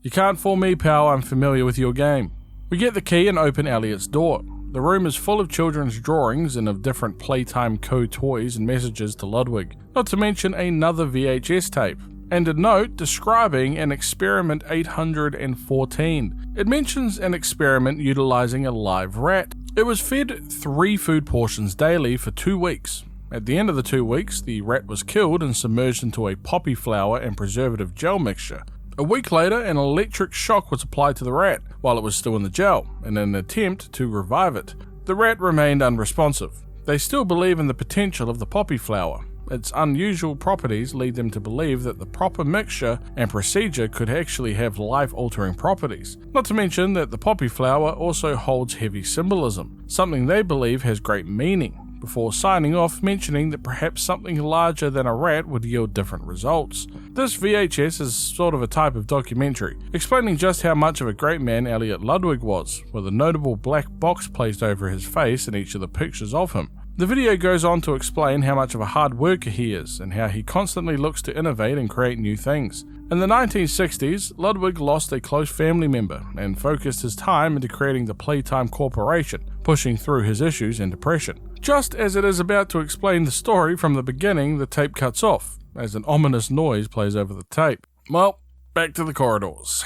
You can't fool me, pal, I'm familiar with your game. We get the key and open Elliot's door. The room is full of children's drawings and of different Playtime toys and messages to Ludwig, not to mention another VHS tape, and a note describing an experiment 814. It mentions an experiment utilizing a live rat. It was fed 3 food portions daily for 2 weeks. At the end of the 2 weeks, the rat was killed and submerged into a poppy flower and preservative gel mixture. A week later, an electric shock was applied to the rat while it was still in the gel, in an attempt to revive it. The rat remained unresponsive. They still believe in the potential of the poppy flower. Its unusual properties lead them to believe that the proper mixture and procedure could actually have life-altering properties. Not to mention that the poppy flower also holds heavy symbolism, something they believe has great meaning, before signing off mentioning that perhaps something larger than a rat would yield different results. This VHS is sort of a type of documentary, explaining just how much of a great man Elliot Ludwig was, with a notable black box placed over his face in each of the pictures of him. The video goes on to explain how much of a hard worker he is, and how he constantly looks to innovate and create new things. In the 1960s, Ludwig lost a close family member, and focused his time into creating the Playtime Corporation, pushing through his issues and depression. Just as it is about to explain the story from the beginning, the tape cuts off, as an ominous noise plays over the tape. Well, back to the corridors.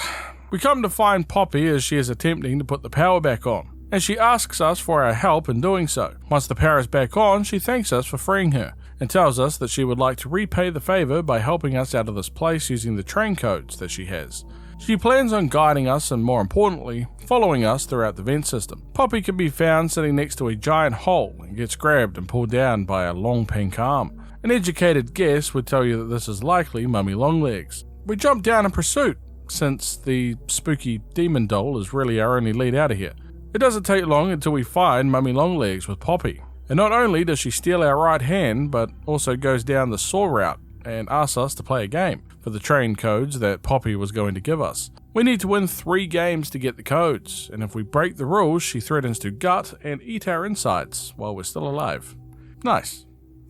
We come to find Poppy as she is attempting to put the power back on, and she asks us for our help in doing so. Once the power is back on, she thanks us for freeing her, and tells us that she would like to repay the favor by helping us out of this place using the train codes that she has. She plans on guiding us and, more importantly, following us throughout the vent system. Poppy can be found sitting next to a giant hole and gets grabbed and pulled down by a long pink arm. An educated guess would tell you that this is likely Mummy Longlegs. We jump down in pursuit, since the spooky demon doll is really our only lead out of here. It doesn't take long until we find Mummy Longlegs with Poppy. And not only does she steal our right hand, but also goes down the saw route and asks us to play a game for the train codes that Poppy was going to give us. We need to win 3 games to get the codes, and if we break the rules, she threatens to gut and eat our insides while we're still alive. Nice.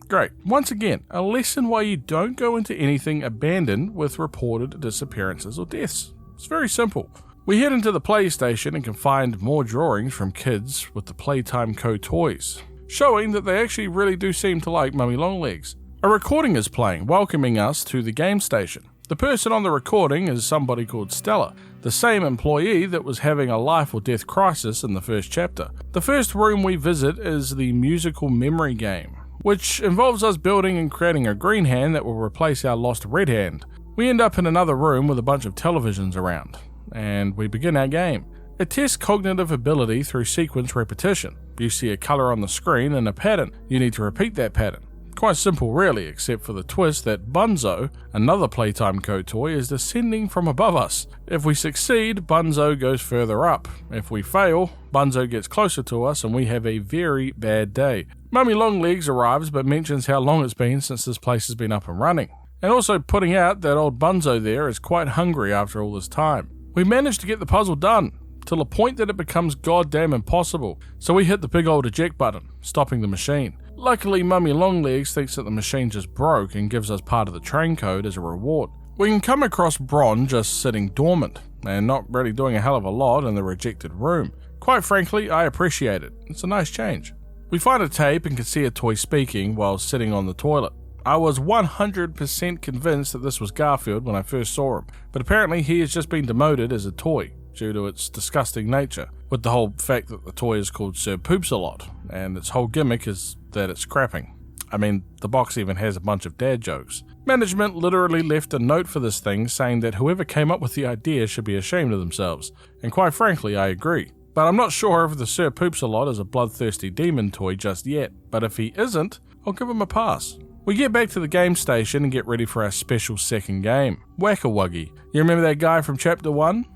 Great. Once again, a lesson why you don't go into anything abandoned with reported disappearances or deaths. It's very simple. We head into the PlayStation and can find more drawings from kids with the Playtime toys, showing that they actually really do seem to like Mummy Longlegs. A recording is playing, welcoming us to the game station. The person on the recording is somebody called Stella, the same employee that was having a life or death crisis in the first chapter. The first room we visit is the musical memory game, which involves us building and creating a green hand that will replace our lost red hand. We end up in another room with a bunch of televisions around, and we begin our game. It tests cognitive ability through sequence repetition. You see a color on the screen and a pattern. You need to repeat that pattern. Quite simple really, except for the twist that Bunzo, another Playtime toy, is descending from above us. If we succeed, Bunzo goes further up. If we fail, Bunzo gets closer to us and we have a very bad day. Mummy Longlegs arrives but mentions how long it's been since this place has been up and running, and also putting out that old Bunzo there is quite hungry after all this time. We manage to get the puzzle done, till a point that it becomes goddamn impossible, so we hit the big old eject button, stopping the machine. Luckily, Mummy Longlegs thinks that the machine just broke and gives us part of the train code as a reward. We can come across Bron just sitting dormant, and not really doing a hell of a lot in the rejected room. Quite frankly, I appreciate it. It's a nice change. We find a tape and can see a toy speaking while sitting on the toilet. I was 100% convinced that this was Garfield when I first saw him, but apparently he has just been demoted as a toy due to its disgusting nature, with the whole fact that the toy is called Sir Poops a Lot, and its whole gimmick is that it's crapping. I mean, the box even has a bunch of dad jokes. Management literally left a note for this thing saying that whoever came up with the idea should be ashamed of themselves, and quite frankly, I agree. But I'm not sure if the Sir Poops a Lot is a bloodthirsty demon toy just yet, but if he isn't, I'll give him a pass. We get back to the game station and get ready for our special second game, Whack-a-Wuggy. You remember that guy from Chapter 1?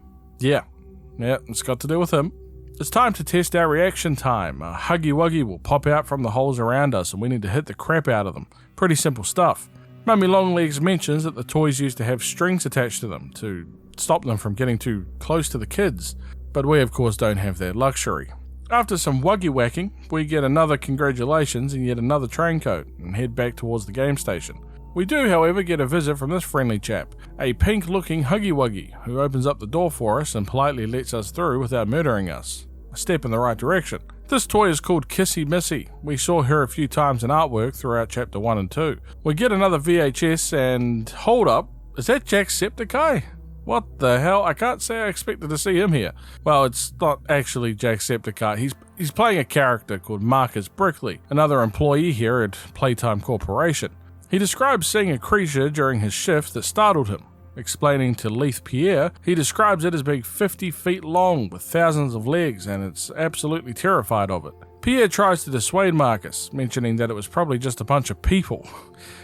Yeah, it's got to do with him. It's time to test our reaction time. A Huggy Wuggy will pop out from the holes around us and we need to hit the crap out of them. Pretty simple stuff. Mummy Longlegs mentions that the toys used to have strings attached to them to stop them from getting too close to the kids, but we of course don't have that luxury. After some Wuggy whacking, we get another congratulations and yet another train code and head back towards the game station. We do, however, get a visit from this friendly chap, a pink-looking Huggy Wuggy, who opens up the door for us and politely lets us through without murdering us. A step in the right direction. This toy is called Kissy Missy. We saw her a few times in artwork throughout Chapter 1 and 2. We get another VHS and... hold up, is that Jacksepticeye? What the hell? I can't say I expected to see him here. Well, it's not actually Jacksepticeye. He's playing a character called Marcus Brickley, another employee here at Playtime Corporation. He describes seeing a creature during his shift that startled him. Explaining to Leith Pierre, he describes it as being 50 feet long with thousands of legs, and it's absolutely terrified of it. Pierre tries to dissuade Marcus, mentioning that it was probably just a bunch of people,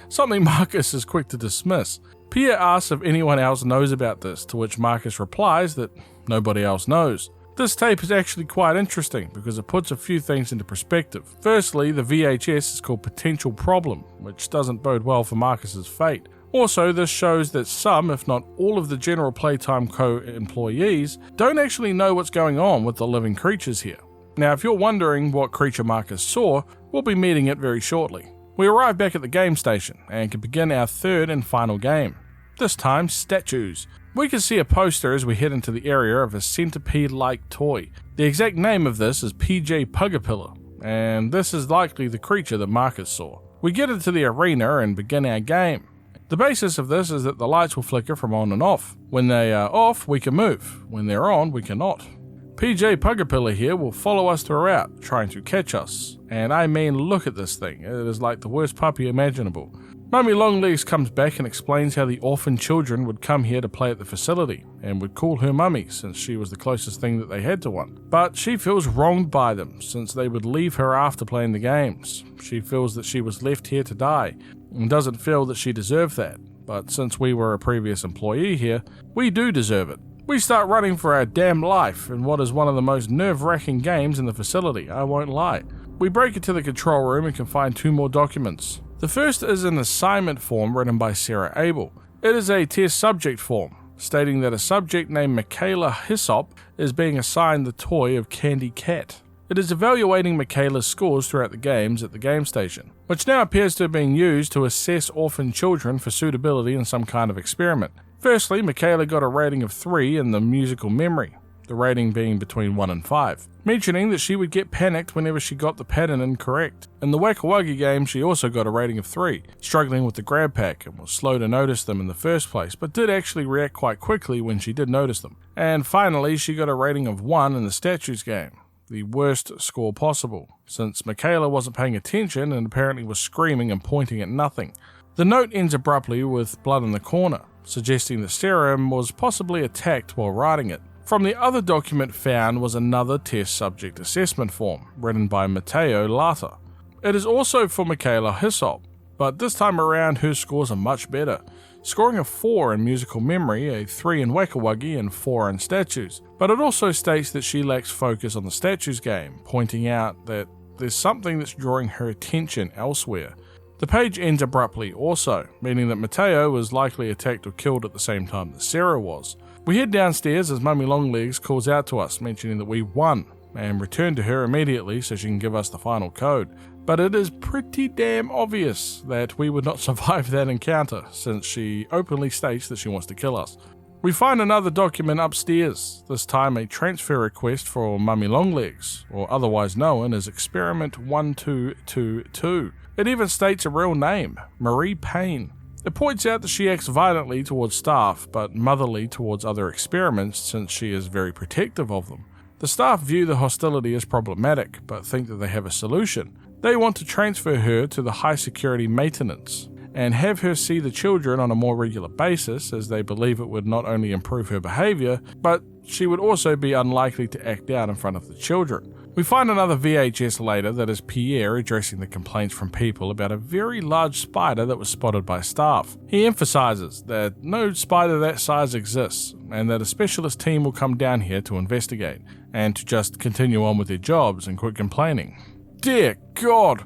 something Marcus is quick to dismiss. Pierre asks if anyone else knows about this, to which Marcus replies that nobody else knows. This tape is actually quite interesting because it puts a few things into perspective. Firstly, the VHS is called Potential Problem, which doesn't bode well for Marcus's fate. Also, this shows that some, if not all of the General Playtime Co. employees don't actually know what's going on with the living creatures here. Now, if you're wondering what creature Marcus saw, we'll be meeting it very shortly. We arrive back at the game station and can begin our third and final game. This time, statues. We can see a poster as we head into the area of a centipede-like toy. The exact name of this is PJ Pugapilla, and this is likely the creature that Marcus saw. We get into the arena and begin our game. The basis of this is that the lights will flicker from on and off. When they are off, we can move. When they're on, we cannot. PJ Pugapilla here will follow us throughout, trying to catch us. And I mean, look at this thing. It is like the worst puppy imaginable. Mummy Longlegs comes back and explains how the orphan children would come here to play at the facility, and would call her Mummy since she was the closest thing that they had to one. But she feels wronged by them since they would leave her after playing the games. She feels that she was left here to die, and doesn't feel that she deserved that. But since we were a previous employee here, we do deserve it. We start running for our damn life in what is one of the most nerve-wracking games in the facility, I won't lie. We break into the control room and can find 2 more documents. The first is an assignment form written by Sarah Abel. It is a test subject form, stating that a subject named Michaela Hyssop is being assigned the toy of Candy Cat. It is evaluating Michaela's scores throughout the games at the game station, which now appears to have been used to assess orphan children for suitability in some kind of experiment. Firstly, Michaela got a rating of 3 in the musical memory, the rating being between 1 and 5, mentioning that she would get panicked whenever she got the pattern incorrect. In the Wacka Wuggy game, she also got a rating of 3, struggling with the grab pack and was slow to notice them in the first place, but did actually react quite quickly when she did notice them. And finally, she got a rating of 1 in the statues game, the worst score possible, since Michaela wasn't paying attention and apparently was screaming and pointing at nothing. The note ends abruptly with blood in the corner, suggesting that Sarah was possibly attacked while writing it. From the other document found was another test subject assessment form, written by Matteo Lata. It is also for Michaela Hyssop, but this time around her scores are much better, scoring a 4 in musical memory, a 3 in Wacka Wuggy, and 4 in statues. But it also states that she lacks focus on the statues game, pointing out that there's something that's drawing her attention elsewhere. The page ends abruptly also, meaning that Matteo was likely attacked or killed at the same time that Sarah was. We head downstairs as Mummy Longlegs calls out to us, mentioning that we won, and return to her immediately so she can give us the final code. But it is pretty damn obvious that we would not survive that encounter, since she openly states that she wants to kill us. We find another document upstairs, this time a transfer request for Mummy Longlegs, or otherwise known as Experiment 1222. It even states a real name, Marie Payne. It points out that she acts violently towards staff, but motherly towards other experiments since she is very protective of them. The staff view the hostility as problematic, but think that they have a solution. They want to transfer her to the high security maintenance, and have her see the children on a more regular basis, as they believe it would not only improve her behaviour, but she would also be unlikely to act out in front of the children. We find another VHS later that is Pierre addressing the complaints from people about a very large spider that was spotted by staff. He emphasises that no spider that size exists, and that a specialist team will come down here to investigate, and to just continue on with their jobs and quit complaining. Dear God!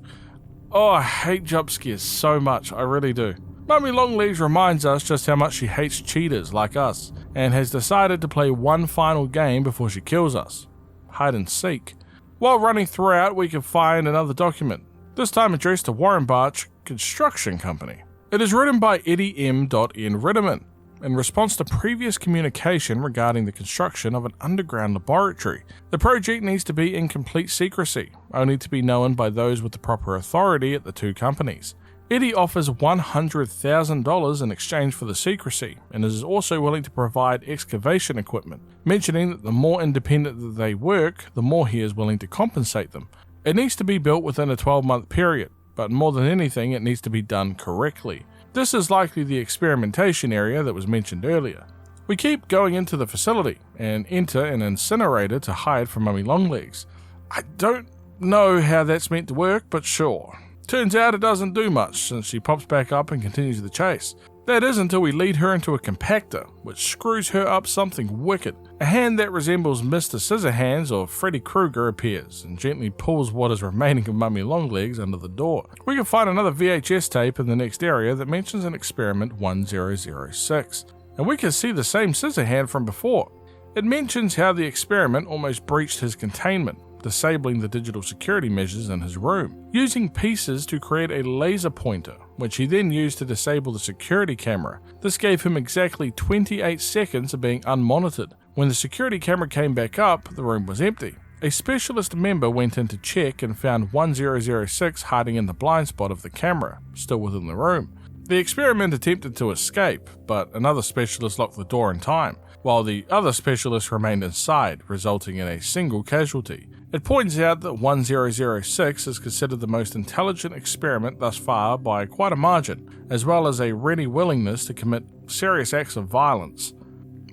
Oh, I hate jump scares so much, I really do. Mummy Longlegs reminds us just how much she hates cheaters like us, and has decided to play one final game before she kills us. Hide and seek. While running throughout, we can find another document, this time addressed to Warren Barch Construction Company. It is written by Eddie M. N. Ritterman in response to previous communication regarding the construction of an underground laboratory. The project needs to be in complete secrecy, only to be known by those with the proper authority at the two companies. Eddie offers $100,000 in exchange for the secrecy, and is also willing to provide excavation equipment, mentioning that the more independent that they work, the more he is willing to compensate them. It needs to be built within a 12-month period, but more than anything, it needs to be done correctly. This is likely the experimentation area that was mentioned earlier. We keep going into the facility and enter an incinerator to hide from Mummy Longlegs. I don't know how that's meant to work, but sure. Turns out it doesn't do much, since she pops back up and continues the chase. That is until we lead her into a compactor, which screws her up something wicked. A hand that resembles Mr. Scissorhands or Freddy Krueger appears and gently pulls what is remaining of Mummy Longlegs under the door. We can find another VHS tape in the next area that mentions an experiment 1006, and we can see the same Scissorhand from before. It mentions how the experiment almost breached his containment, disabling the digital security measures in his room, using pieces to create a laser pointer, which he then used to disable the security camera. This gave him exactly 28 seconds of being unmonitored. When the security camera came back up, the room was empty. A specialist member went in to check and found 1006 hiding in the blind spot of the camera, still within the room. The experiment attempted to escape, but another specialist locked the door in time, while the other specialist remained inside, resulting in a single casualty. It points out that 1006 is considered the most intelligent experiment thus far by quite a margin, as well as a ready willingness to commit serious acts of violence.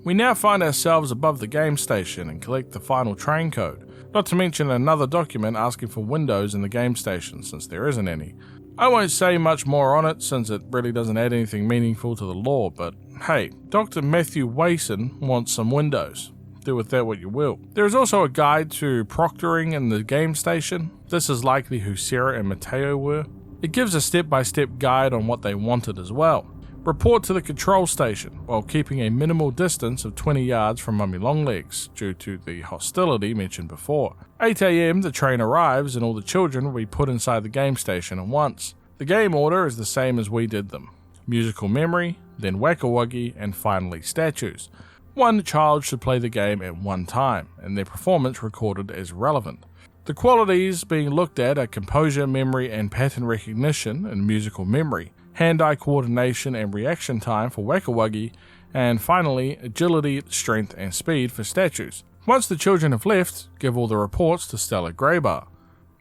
We now find ourselves above the game station and collect the final train code, not to mention another document asking for windows in the game station, since there isn't any. I won't say much more on it, since it really doesn't add anything meaningful to the lore, but hey, Dr. Matthew Wason wants some windows. Do with that what you will. There is also a guide to proctoring in the game station. This is likely who Sarah and Mateo were. It gives a step-by-step guide on what they wanted as well. Report to the control station, while keeping a minimal distance of 20 yards from Mummy Longlegs, due to the hostility mentioned before. 8 AM the train arrives and all the children will be put inside the game station at once. The game order is the same as we did them. Musical memory, then Whack-A-Wuggy, and finally statues. One child should play the game at one time, and their performance recorded as relevant. The qualities being looked at are composure, memory, and pattern recognition and musical memory, hand-eye coordination and reaction time for Whack-A-Wuggy, and finally agility, strength, and speed for statues. Once the children have left, give all the reports to Stella Graybar.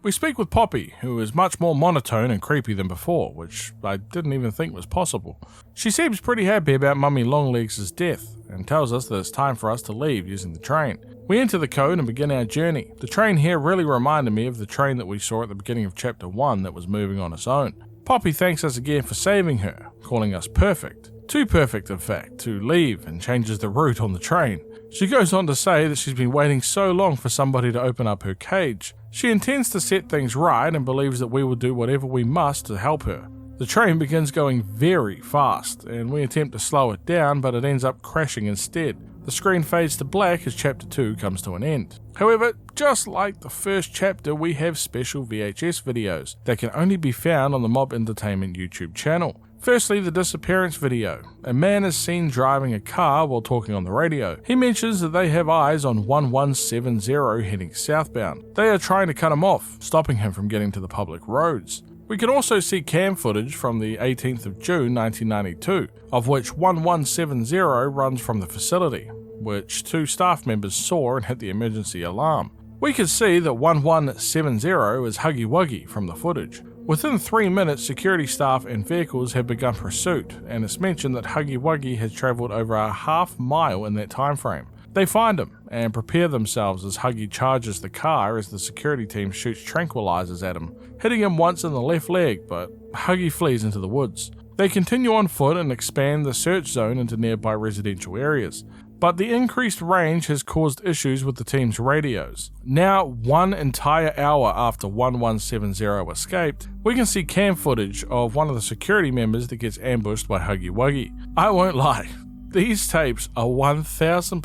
We speak with Poppy, who is much more monotone and creepy than before, which I didn't even think was possible. She seems pretty happy about Mummy Longlegs' death, and tells us that it's time for us to leave using the train. We enter the code and begin our journey. The train here really reminded me of the train that we saw at the beginning of Chapter 1 that was moving on its own. Poppy thanks us again for saving her, calling us perfect. Too perfect, in fact, to leave, and changes the route on the train. She goes on to say that she's been waiting so long for somebody to open up her cage. She intends to set things right and believes that we will do whatever we must to help her. The train begins going very fast, and we attempt to slow it down, but it ends up crashing instead. The screen fades to black as Chapter 2 comes to an end. However, just like the first chapter, we have special VHS videos that can only be found on the Mob Entertainment YouTube channel. Firstly, the disappearance video. A man is seen driving a car while talking on the radio. He mentions that they have eyes on 1170 heading southbound. They are trying to cut him off, stopping him from getting to the public roads. We can also see cam footage from the 18th of June 1992, of which 1170 runs from the facility, which 2 staff members saw and hit the emergency alarm. We can see that 1170 is Huggy Wuggy from the footage. Within 3 minutes, security staff and vehicles have begun pursuit, and it's mentioned that Huggy Wuggy has travelled over a half mile in that time frame. They find him and prepare themselves as Huggy charges the car as the security team shoots tranquilizers at him, hitting him once in the left leg, but Huggy flees into the woods. They continue on foot and expand the search zone into nearby residential areas, but the increased range has caused issues with the team's radios. Now, 1 entire hour after 1170 escaped, we can see cam footage of one of the security members that gets ambushed by Huggy Wuggy. I won't lie, these tapes are 1000%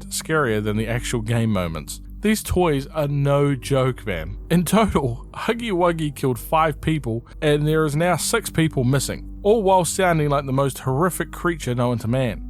scarier than the actual game moments. These toys are no joke, man. In total, Huggy Wuggy killed 5 people, and there is now 6 people missing. all while sounding like the most horrific creature known to man.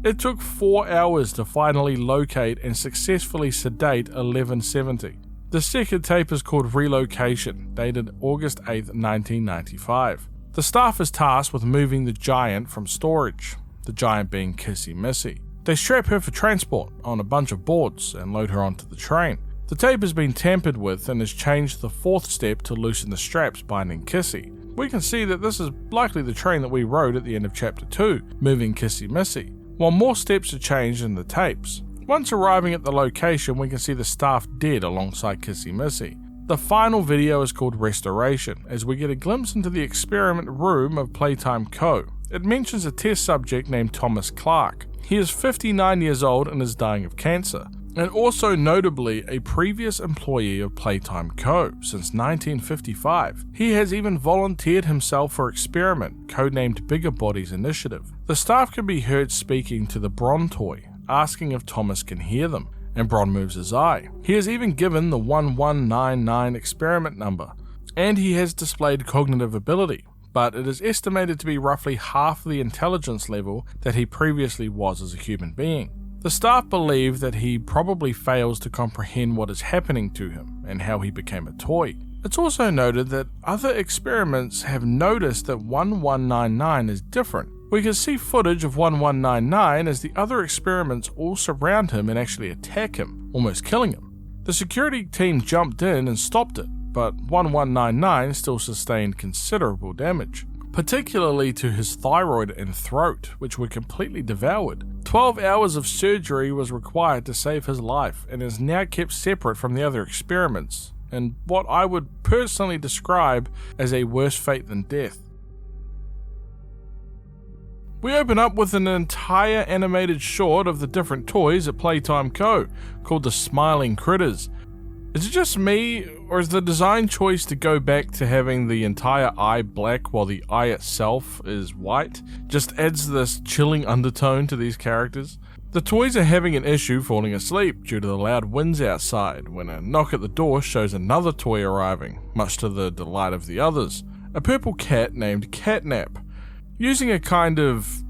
It took 4 hours to finally locate and successfully sedate 1170. The second tape is called Relocation, dated August 8, 1995. The staff is tasked with moving the giant from storage, the giant being Kissy Missy. They strap her for transport on a bunch of boards and load her onto the train. The tape has been tampered with and has changed the fourth step to loosen the straps binding Kissy. We can see that this is likely the train that we rode at the end of chapter 2, moving Kissy Missy, while more steps are changed in the tapes. Once arriving at the location, we can see the staff dead alongside Kissy Missy. The final video is called Restoration, as we get a glimpse into the experiment room of Playtime Co. It mentions a test subject named Thomas Clark. He is 59 years old and is dying of cancer, and also notably a previous employee of Playtime Co. since 1955. He has even volunteered himself for experiment, codenamed Bigger Bodies Initiative. The staff can be heard speaking to the Bron toy, asking if Thomas can hear them, and Bron moves his eye. He is even given the 1199 experiment number, and he has displayed cognitive ability, but it is estimated to be roughly half the intelligence level that he previously was as a human being. The staff believe that he probably fails to comprehend what is happening to him and how he became a toy. It's also noted that other experiments have noticed that 1199 is different. We can see footage of 1199 as the other experiments all surround him and actually attack him, almost killing him. The security team jumped in and stopped it, but 1199 still sustained considerable damage, particularly to his thyroid and throat, which were completely devoured. 12 hours of surgery was required to save his life and is now kept separate from the other experiments, and what I would personally describe as a worse fate than death. We open up with an entire animated short of the different toys at Playtime Co. called the Smiling Critters. Is it just me, or is the design choice to go back to having the entire eye black while the eye itself is white just adds this chilling undertone to these characters? The toys are having an issue falling asleep due to the loud winds outside when a knock at the door shows another toy arriving, much to the delight of the others. A purple cat named Catnap. Using a kind of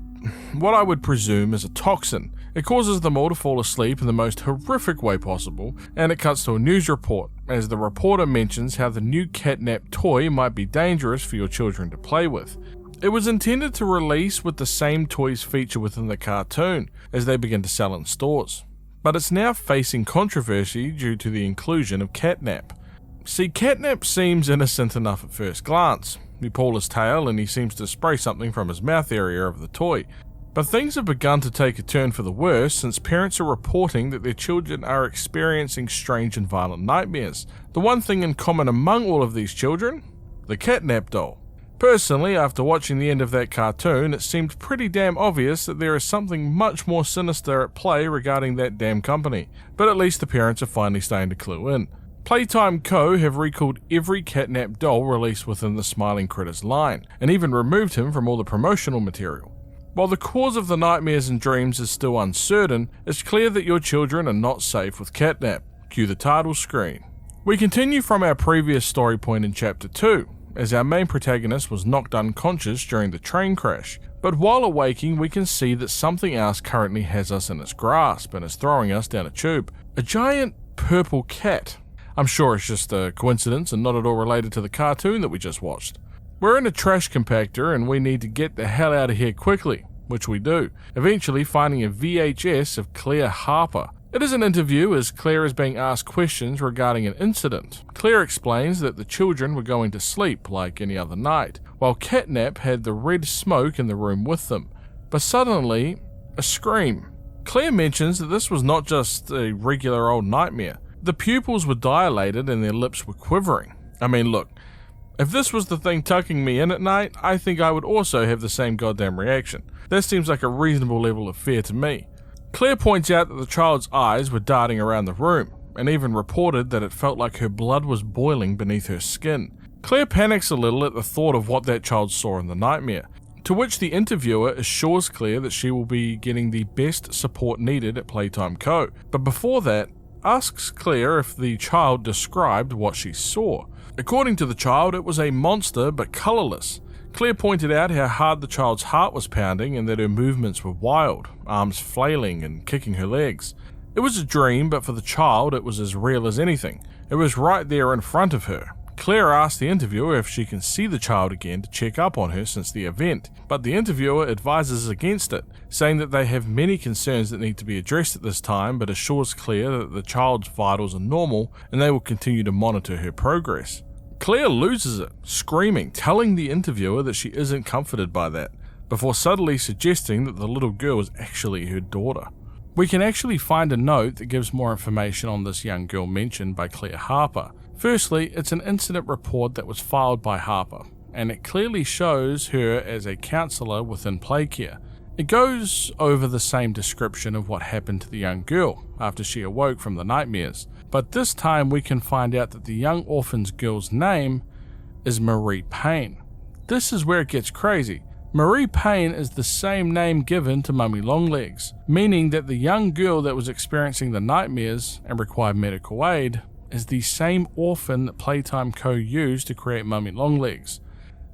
what I would presume is a toxin, it causes them all to fall asleep in the most horrific way possible, and it cuts to a news report, as the reporter mentions how the new Catnap toy might be dangerous for your children to play with. It was intended to release with the same toys feature within the cartoon, as they begin to sell in stores, but it's now facing controversy due to the inclusion of Catnap. See, Catnap seems innocent enough at first glance. We pull his tail and he seems to spray something from his mouth area of the toy. But things have begun to take a turn for the worse since parents are reporting that their children are experiencing strange and violent nightmares. The one thing in common among all of these children? The Catnap doll. Personally, after watching the end of that cartoon, it seemed pretty damn obvious that there is something much more sinister at play regarding that damn company. But at least the parents are finally starting to clue in. Playtime Co. have recalled every Catnap doll released within the Smiling Critters line, and even removed him from all the promotional material. While the cause of the nightmares and dreams is still uncertain, it's clear that your children are not safe with Catnap. Cue the title screen. We continue from our previous story point in Chapter 2, as our main protagonist was knocked unconscious during the train crash, but while awaking we can see that something else currently has us in its grasp and is throwing us down a tube. A giant purple cat. I'm sure it's just a coincidence and not at all related to the cartoon that we just watched. We're in a trash compactor and we need to get the hell out of here quickly, which we do, eventually finding a VHS of Claire Harper. It is an interview as Claire is being asked questions regarding an incident. Claire explains that the children were going to sleep like any other night, while Catnap had the red smoke in the room with them. But suddenly, a scream. Claire mentions that this was not just a regular old nightmare. The pupils were dilated and their lips were quivering. I mean, look, if this was the thing tucking me in at night, I think I would also have the same goddamn reaction. That seems like a reasonable level of fear to me. Claire points out that the child's eyes were darting around the room, and even reported that it felt like her blood was boiling beneath her skin. Claire panics a little at the thought of what that child saw in the nightmare, to which the interviewer assures Claire that she will be getting the best support needed at Playtime Co. But before that, asks Claire if the child described what she saw. According to the child, it was a monster but colourless. Claire pointed out how hard the child's heart was pounding and that her movements were wild, arms flailing and kicking her legs. It was a dream, but for the child it was as real as anything. It was right there in front of her. Claire asked the interviewer if she can see the child again to check up on her since the event, but the interviewer advises against it, saying that they have many concerns that need to be addressed at this time, but assures Claire that the child's vitals are normal and they will continue to monitor her progress. Claire loses it, screaming, telling the interviewer that she isn't comforted by that, before subtly suggesting that the little girl is actually her daughter. We can actually find a note that gives more information on this young girl mentioned by Claire Harper. Firstly, it's an incident report that was filed by Harper, and it clearly shows her as a counsellor within Playcare. It goes over the same description of what happened to the young girl after she awoke from the nightmares, but this time we can find out that the young orphan's girl's name is Marie Payne. This is where it gets crazy. Marie Payne is the same name given to Mummy Longlegs, meaning that the young girl that was experiencing the nightmares and required medical aid is the same orphan that Playtime Co. used to create Mummy Longlegs.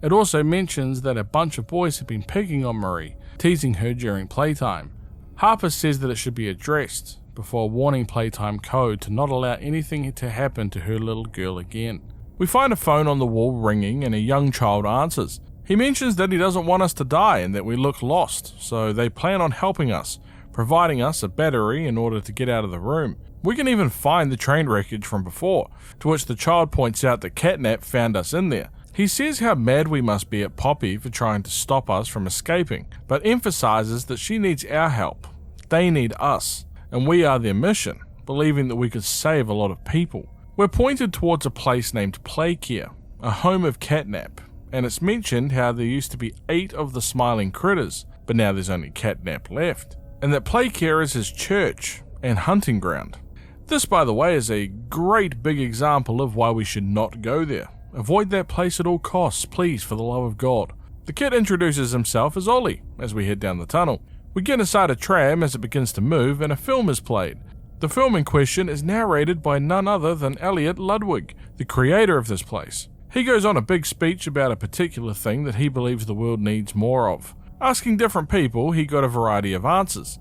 It also mentions that a bunch of boys have been picking on Marie, teasing her during playtime. Harper says that it should be addressed, before warning Playtime Co. to not allow anything to happen to her little girl again. We find a phone on the wall ringing and a young child answers. He mentions that he doesn't want us to die and that we look lost, so they plan on helping us, providing us a battery in order to get out of the room. We can even find the train wreckage from before, to which the child points out that Catnap found us in there. He says how mad we must be at Poppy for trying to stop us from escaping, but emphasizes that she needs our help. They need us, and we are their mission, believing that we could save a lot of people. We're pointed towards a place named Playcare, a home of Catnap, and it's mentioned how there used to be 8 of the smiling critters, but now there's only Catnap left, and that Playcare is his church and hunting ground. This, by the way, is a great big example of why we should not go there. Avoid that place at all costs, please, for the love of God. The kid introduces himself as Ollie as we head down the tunnel. We get inside a tram as it begins to move and a film is played. The film in question is narrated by none other than Elliot Ludwig, the creator of this place. He goes on a big speech about a particular thing that he believes the world needs more of. Asking different people, he got a variety of answers,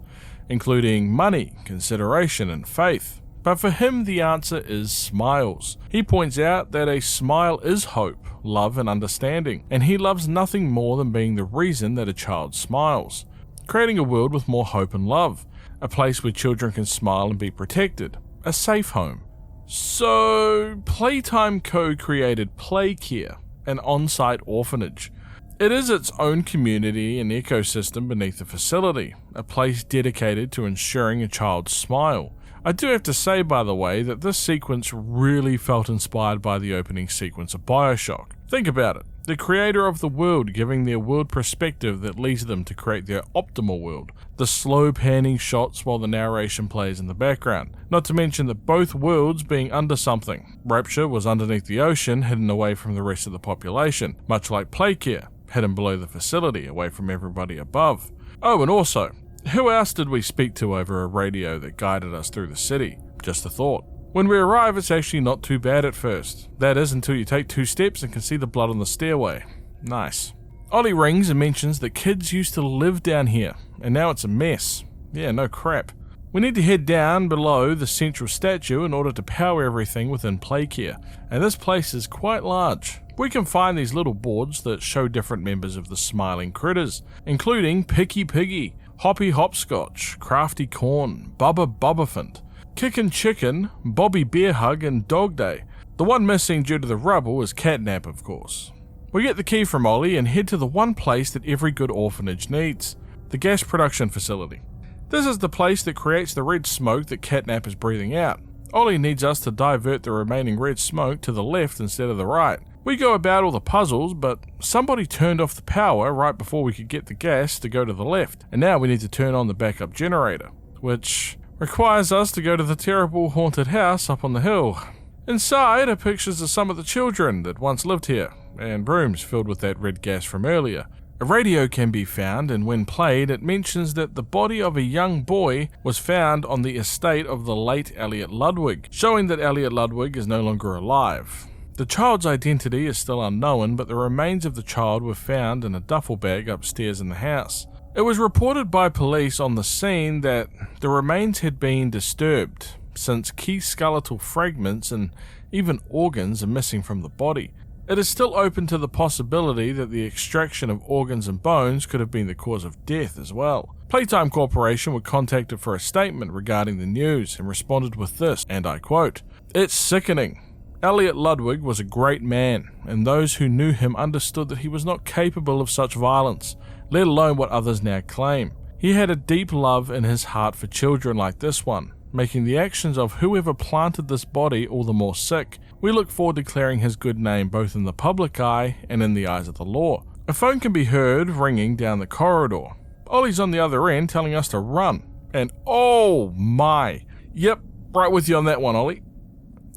including money, consideration, and faith. But for him, the answer is smiles. He points out that a smile is hope, love, and understanding, and he loves nothing more than being the reason that a child smiles. Creating a world with more hope and love, a place where children can smile and be protected, a safe home. So, Playtime Co. created Playcare, an on-site orphanage. It is its own community and ecosystem beneath the facility, a place dedicated to ensuring a child's smile. I do have to say, by the way, that this sequence really felt inspired by the opening sequence of BioShock. Think about it. The creator of the world giving their world perspective that leads them to create their optimal world. The slow panning shots while the narration plays in the background. Not to mention that both worlds being under something. Rapture was underneath the ocean, hidden away from the rest of the population, much like Playcare, hidden below the facility, away from everybody above. Oh, and also, who else did we speak to over a radio that guided us through the city? Just a thought. When we arrive, it's actually not too bad at first. That is, until you take 2 steps and can see the blood on the stairway. Nice. Ollie rings and mentions that kids used to live down here, and now it's a mess. Yeah, no crap. We need to head down below the central statue in order to power everything within Playcare, and this place is quite large. We can find these little boards that show different members of the smiling critters, including Picky Piggy, Hoppy Hopscotch, Crafty Corn, Bubba Bubbaphant, Kickin' Chicken, Bobby Bear Hug, and Dog Day. The one missing due to the rubble is Catnap, of course. We get the key from Ollie and head to the one place that every good orphanage needs, the gas production facility. This is the place that creates the red smoke that Catnap is breathing out. Ollie needs us to divert the remaining red smoke to the left instead of the right. We go about all the puzzles, but somebody turned off the power right before we could get the gas to go to the left, and now we need to turn on the backup generator, which requires us to go to the terrible haunted house up on the hill. Inside are pictures of some of the children that once lived here, and rooms filled with that red gas from earlier. A radio can be found, and when played, it mentions that the body of a young boy was found on the estate of the late Elliot Ludwig, showing that Elliot Ludwig is no longer alive. The child's identity is still unknown, but the remains of the child were found in a duffel bag upstairs in the house. It was reported by police on the scene that the remains had been disturbed, since key skeletal fragments and even organs are missing from the body. It is still open to the possibility that the extraction of organs and bones could have been the cause of death as well. Playtime Corporation were contacted for a statement regarding the news and responded with this, and I quote, "It's sickening. Elliot Ludwig was a great man, and those who knew him understood that he was not capable of such violence, let alone what others now claim. He had a deep love in his heart for children like this one, making the actions of whoever planted this body all the more sick. We look forward to clearing his good name both in the public eye and in the eyes of the law." A phone can be heard ringing down the corridor. Ollie's on the other end telling us to run. And oh my, yep, right with you on that one, Ollie.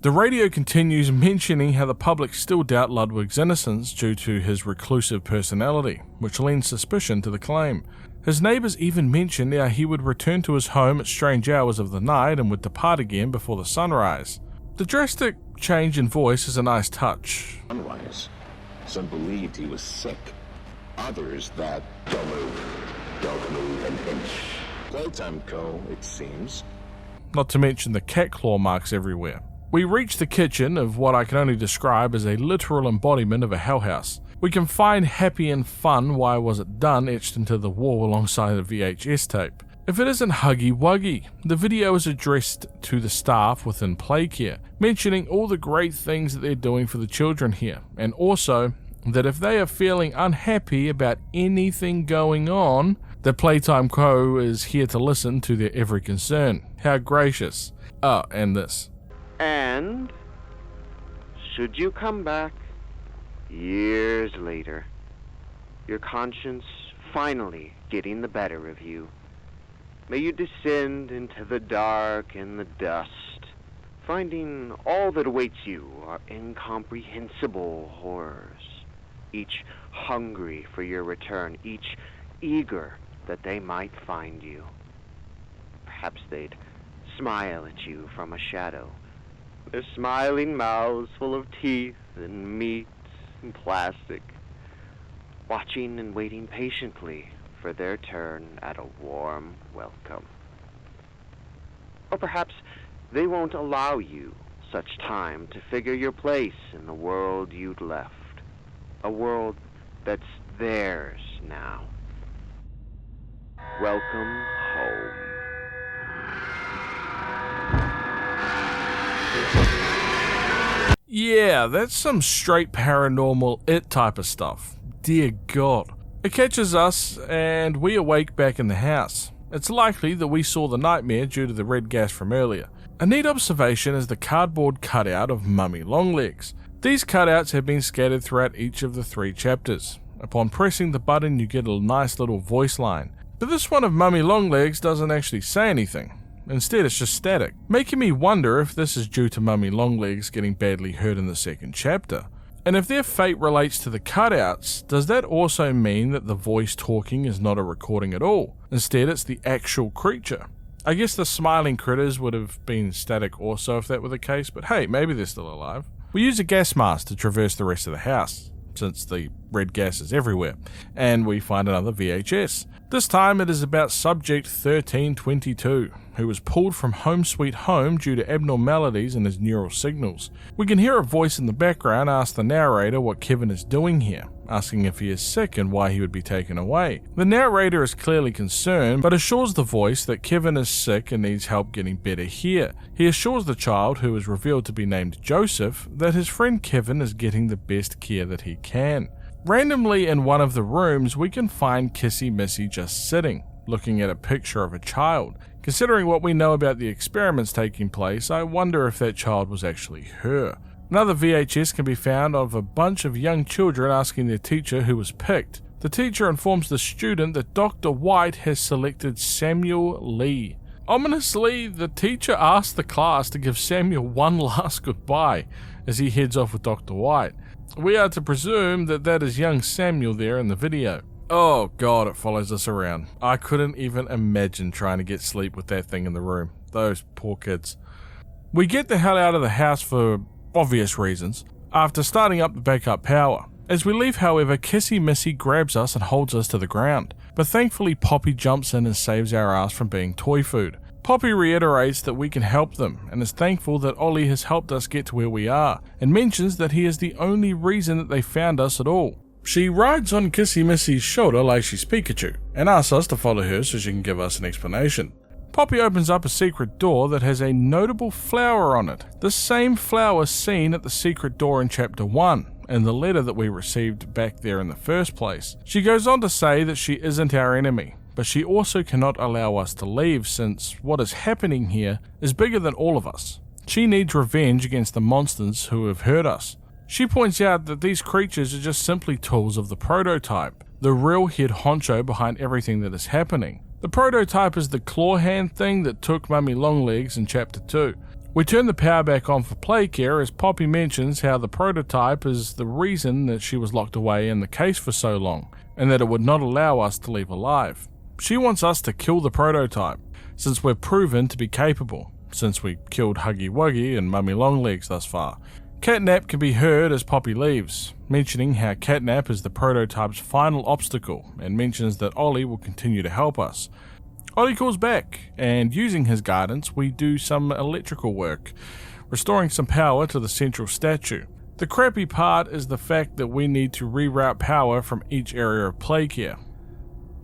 The radio continues mentioning how the public still doubt Ludwig's innocence due to his reclusive personality, which lends suspicion to the claim. His neighbours even mentioned how he would return to his home at strange hours of the night and would depart again before the sunrise. The drastic change in voice is a nice touch. Sunrise. Some believed he was sick. Others that don't move an inch. Playtime Co., it seems. Not to mention the cat claw marks everywhere. We reach the kitchen of what I can only describe as a literal embodiment of a hell house. We can find happy and fun, why was it done, etched into the wall alongside a VHS tape. If it isn't huggy wuggy, the video is addressed to the staff within Playcare, mentioning all the great things that they're doing for the children here, and also that if they are feeling unhappy about anything going on, the Playtime Co. is here to listen to their every concern. How gracious. Oh, and this. And should you come back years later, your conscience finally getting the better of you, may you descend into the dark and the dust, finding all that awaits you are incomprehensible horrors, each hungry for your return, each eager that they might find you. Perhaps they'd smile at you from a shadow, their smiling mouths full of teeth and meat and plastic, watching and waiting patiently for their turn at a warm welcome. Or perhaps they won't allow you such time to figure your place in the world you'd left, a world that's theirs now. Welcome home. Yeah, that's some straight paranormal It type of stuff. Dear God. It catches us and we awake back in the house. It's likely that we saw the nightmare due to the red gas from earlier. A neat observation is the cardboard cutout of Mummy Longlegs. These cutouts have been scattered throughout each of the 3 chapters. Upon pressing the button you get a nice little voice line. But this one of Mummy Longlegs doesn't actually say anything. Instead, it's just static, making me wonder if this is due to Mummy Longlegs getting badly hurt in the 2nd chapter. And if their fate relates to the cutouts, does that also mean that the voice talking is not a recording at all? Instead, it's the actual creature. I guess the smiling critters would have been static also if that were the case, but hey, maybe they're still alive. We use a gas mask to traverse the rest of the house, since the red gas is everywhere, and we find another VHS. This time it is about Subject 1322, who was pulled from Home Sweet Home due to abnormalities in his neural signals. We can hear a voice in the background ask the narrator what Kevin is doing here, asking if he is sick and why he would be taken away. The narrator is clearly concerned, but assures the voice that Kevin is sick and needs help getting better here. He assures the child, who is revealed to be named Joseph, that his friend Kevin is getting the best care that he can. Randomly in one of the rooms, we can find Kissy Missy just sitting, looking at a picture of a child. Considering what we know about the experiments taking place, I wonder if that child was actually her. Another VHS can be found of a bunch of young children asking their teacher who was picked. The teacher informs the student that Dr. White has selected Samuel Lee. Ominously, the teacher asks the class to give Samuel one last goodbye as he heads off with Dr. White. We are to presume that that is young Samuel there in the video. Oh God, it follows us around. I couldn't even imagine trying to get sleep with that thing in the room. Those poor kids. We get the hell out of the house for obvious reasons. after starting up the backup power. As we leave, however, Kissy Missy grabs us and holds us to the ground, but thankfully Poppy jumps in and saves our ass from being toy food. Poppy reiterates that we can help them and is thankful that Ollie has helped us get to where we are, and mentions that he is the only reason that they found us at all. She rides on Kissy Missy's shoulder like she's Pikachu, and asks us to follow her so she can give us an explanation. Poppy opens up a secret door that has a notable flower on it, the same flower seen at the secret door in Chapter 1, in the letter that we received back there in the first place. She goes on to say that she isn't our enemy, but she also cannot allow us to leave since what is happening here is bigger than all of us. She needs revenge against the monsters who have hurt us. She points out that these creatures are just simply tools of the prototype, the real head honcho behind everything that is happening. The prototype is the claw hand thing that took Mummy Longlegs in Chapter 2. We turn the power back on for Playcare as Poppy mentions how the prototype is the reason that she was locked away in the case for so long, and that it would not allow us to leave alive. She wants us to kill the prototype, since we're proven to be capable, since we killed Huggy Wuggy and Mummy Longlegs thus far. Catnap can be heard as Poppy leaves, mentioning how Catnap is the prototype's final obstacle, and mentions that Ollie will continue to help us. Ollie calls back, and using his guidance, we do some electrical work, restoring some power to the central statue. The crappy part is the fact that we need to reroute power from each area of Playcare.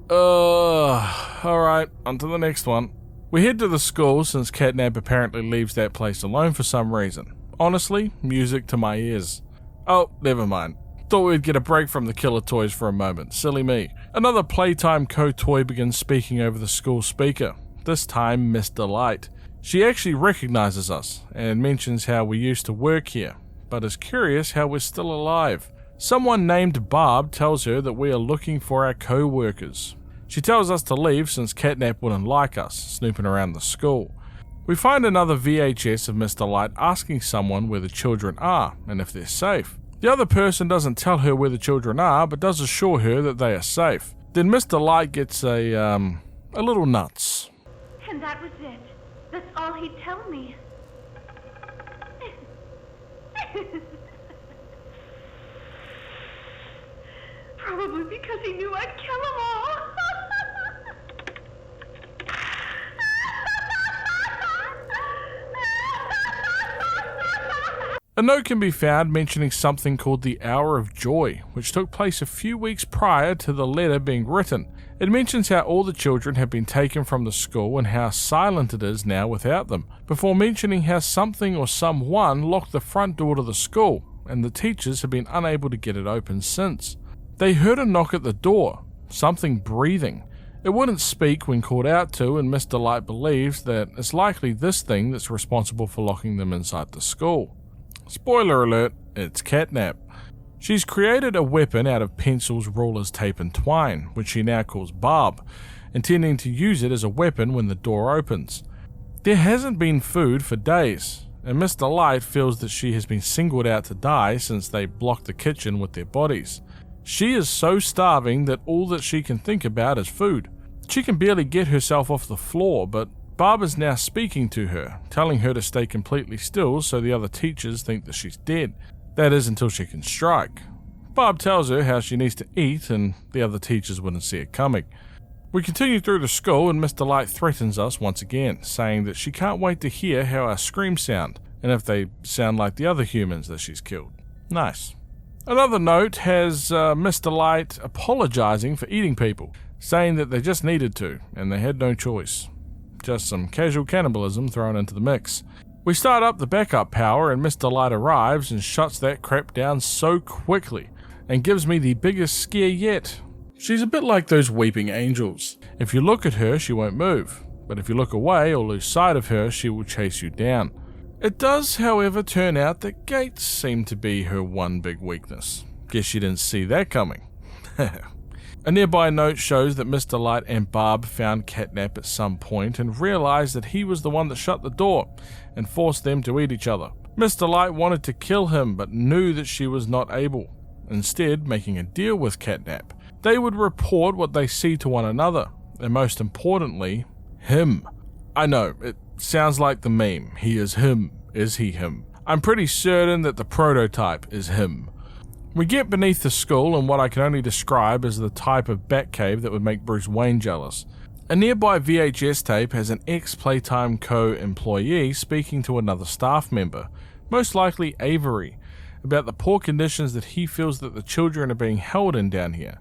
Alright, on to the next one. We head to the school since Catnap apparently leaves that place alone for some reason. Honestly, music to my ears. Oh, never mind. Thought we'd get a break from the killer toys for a moment. Silly me. Another Playtime co-toy begins speaking over the school speaker, this time Miss Delight. She actually recognizes us and mentions how we used to work here, but is curious how we're still alive. Someone named Barb tells her that we are looking for our co-workers. She tells us to leave since Catnap wouldn't like us, snooping around the school. We find another VHS of Mr. Light asking someone where the children are and if they're safe. The other person doesn't tell her where the children are, but does assure her that they are safe. Then Mr. Light gets a little nuts. And that was it. That's all he'd tell me. Probably because he knew I'd kill them all. A note can be found mentioning something called the Hour of Joy, which took place a few weeks prior to the letter being written. It mentions how all the children have been taken from the school and how silent it is now without them, before mentioning how something or someone locked the front door to the school, and the teachers have been unable to get it open since. They heard a knock at the door, something breathing. It wouldn't speak when called out to, and Mr. Light believes that it's likely this thing that's responsible for locking them inside the school. Spoiler alert, it's Catnap. She's created a weapon out of pencils, rulers, tape and twine, which she now calls Barb, intending to use it as a weapon when the door opens. There hasn't been food for days, and Mr. Light feels that she has been singled out to die since they blocked the kitchen with their bodies. She is so starving that all that she can think about is food. She can barely get herself off the floor, but Barb is now speaking to her, telling her to stay completely still so the other teachers think that she's dead. That is until she can strike. Barb tells her how she needs to eat and the other teachers wouldn't see it coming. We continue through the school and Mr. Light threatens us once again, saying that she can't wait to hear how our screams sound, and if they sound like the other humans that she's killed. Nice. Another note has Mr. Light apologizing for eating people, saying that they just needed to, and they had no choice. Just some casual cannibalism thrown into the mix. We start up the backup power and Mr. Light arrives and shuts that crap down so quickly, and gives me the biggest scare yet. She's a bit like those weeping angels. If you look at her, she won't move, but if you look away or lose sight of her, she will chase you down. It does, however, turn out that gates seem to be her one big weakness. Guess she didn't see that coming. A nearby note shows that Mr. Light and Barb found Catnap at some point and realized that he was the one that shut the door and forced them to eat each other. Mr. Light wanted to kill him but knew that she was not able, instead making a deal with Catnap. They would report what they see to one another, and most importantly, him. I know, it sounds like the meme, he is him, is he him? I'm pretty certain that the prototype is him. We get beneath the school in what I can only describe as the type of Batcave that would make Bruce Wayne jealous. A nearby VHS tape has an ex-Playtime Co. employee speaking to another staff member, most likely Avery, about the poor conditions that he feels that the children are being held in down here,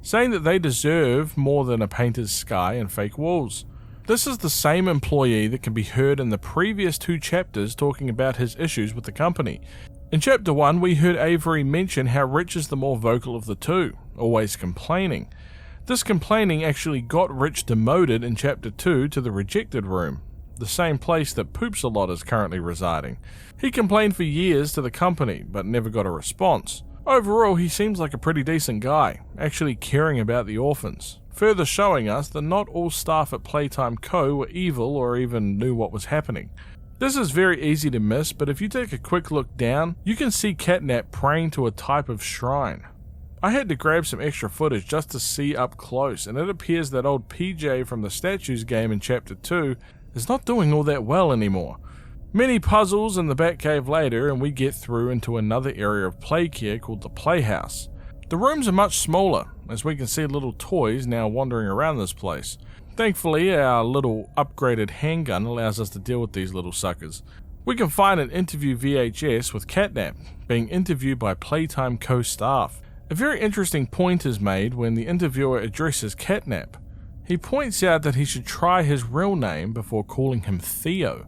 saying that they deserve more than a painted sky and fake walls. This is the same employee that can be heard in the previous 2 chapters talking about his issues with the company. In chapter 1, we heard Avery mention how Rich is the more vocal of the two, always complaining. This complaining actually got Rich demoted in chapter 2 to the rejected room, the same place that Poops-a-Lot is currently residing. He complained for years to the company, but never got a response. Overall, he seems like a pretty decent guy, actually caring about the orphans, further showing us that not all staff at Playtime Co. were evil or even knew what was happening. This is very easy to miss, but if you take a quick look down, you can see Catnap praying to a type of shrine. I had to grab some extra footage just to see up close, and it appears that old PJ from the Statues game in chapter 2 is not doing all that well anymore. Many puzzles in the Batcave later, and we get through into another area of playcare called the Playhouse. The rooms are much smaller, as we can see little toys now wandering around this place. Thankfully, our little upgraded handgun allows us to deal with these little suckers. We can find an interview VHS with Catnap, being interviewed by Playtime Co. staff. A very interesting point is made when the interviewer addresses Catnap. He points out that he should try his real name before calling him Theo.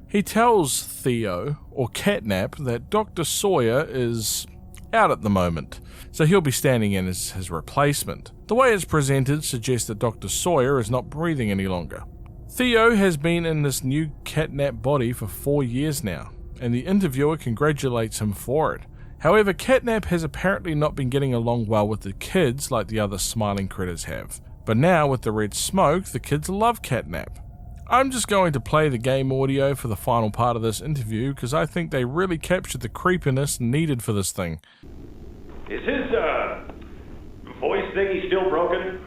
He tells Theo, or Catnap, that Dr. Sawyer is out at the moment, so he'll be standing in as his replacement. The way it's presented suggests that Dr. Sawyer is not breathing any longer. Theo has been in this new Catnap body for 4 years now, and the interviewer congratulates him for it. However, Catnap has apparently not been getting along well with the kids like the other smiling critters have. But now, with the red smoke, the kids love Catnap. I'm just going to play the game audio for the final part of this interview because I think they really captured the creepiness needed for this thing. Is his, voice thingy still broken?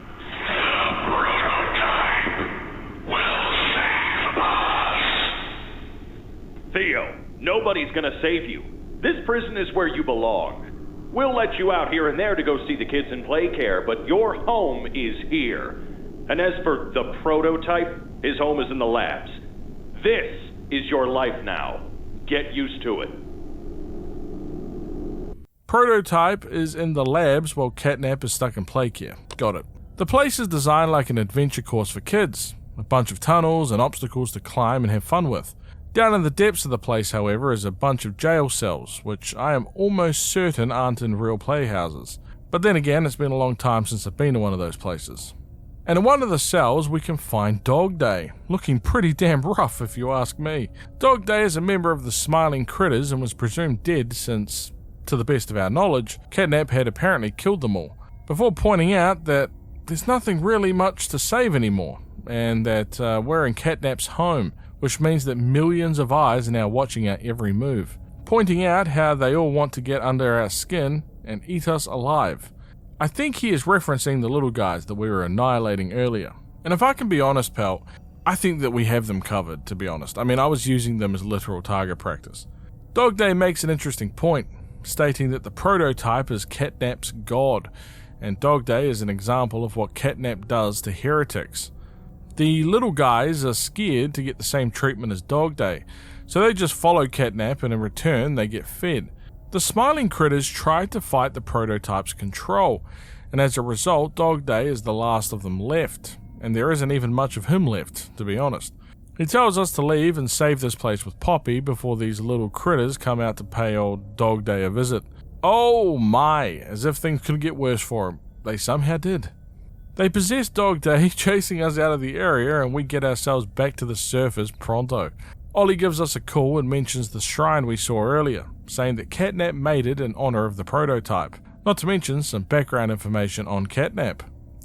Prototype will save us. Theo, nobody's gonna save you. This prison is where you belong. We'll let you out here and there to go see the kids in play care, but your home is here. And as for the prototype, his home is in the labs. This is your life now. Get used to it. Prototype is in the labs while Catnap is stuck in Playcare. Got it. The place is designed like an adventure course for kids. A bunch of tunnels and obstacles to climb and have fun with. Down in the depths of the place, however, is a bunch of jail cells, which I am almost certain aren't in real playhouses. But then again, it's been a long time since I've been to one of those places. And in one of the cells, we can find Dog Day, looking pretty damn rough if you ask me. Dog Day is a member of the Smiling Critters and was presumed dead since, to the best of our knowledge, Catnap had apparently killed them all, before pointing out that there's nothing really much to save anymore, and that we're in Catnap's home, which means that millions of eyes are now watching our every move, pointing out how they all want to get under our skin and eat us alive. I think he is referencing the little guys that we were annihilating earlier. And if I can be honest, pal, I think that we have them covered, to be honest. I mean, I was using them as literal target practice. Dog Day makes an interesting point, stating that the prototype is Catnap's god, and Dog Day is an example of what Catnap does to heretics. The little guys are scared to get the same treatment as Dog Day, so they just follow Catnap and in return they get fed. The Smiling Critters tried to fight the prototype's control, and as a result, Dog Day is the last of them left, and there isn't even much of him left, to be honest. He tells us to leave and save this place with Poppy before these little critters come out to pay old Dog Day a visit. Oh my, as if things could get worse for him. They somehow did. They possess Dog Day, chasing us out of the area, and we get ourselves back to the surface pronto. Ollie gives us a call and mentions the shrine we saw earlier, saying that Catnap made it in honor of the prototype, not to mention some background information on Catnap.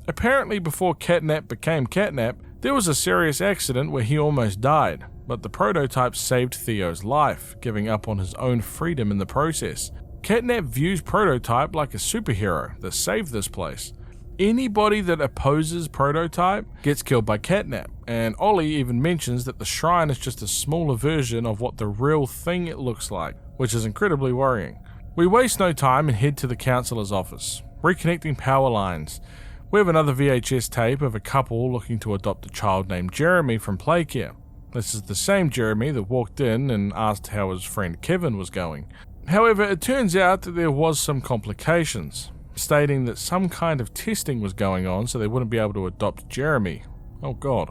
Apparently before Catnap became Catnap, there was a serious accident where he almost died, but the prototype saved Theo's life, giving up on his own freedom in the process. Catnap views Prototype like a superhero that saved this place. Anybody that opposes Prototype gets killed by Catnap, and Ollie even mentions that the shrine is just a smaller version of what the real thing it looks like. which is incredibly worrying. We waste no time and head to the counsellor's office, reconnecting power lines. We have another VHS tape of a couple looking to adopt a child named Jeremy from Playcare. This is the same Jeremy that walked in and asked how his friend Kevin was going. However, it turns out that there was some complications, stating that some kind of testing was going on so they wouldn't be able to adopt Jeremy. Oh god.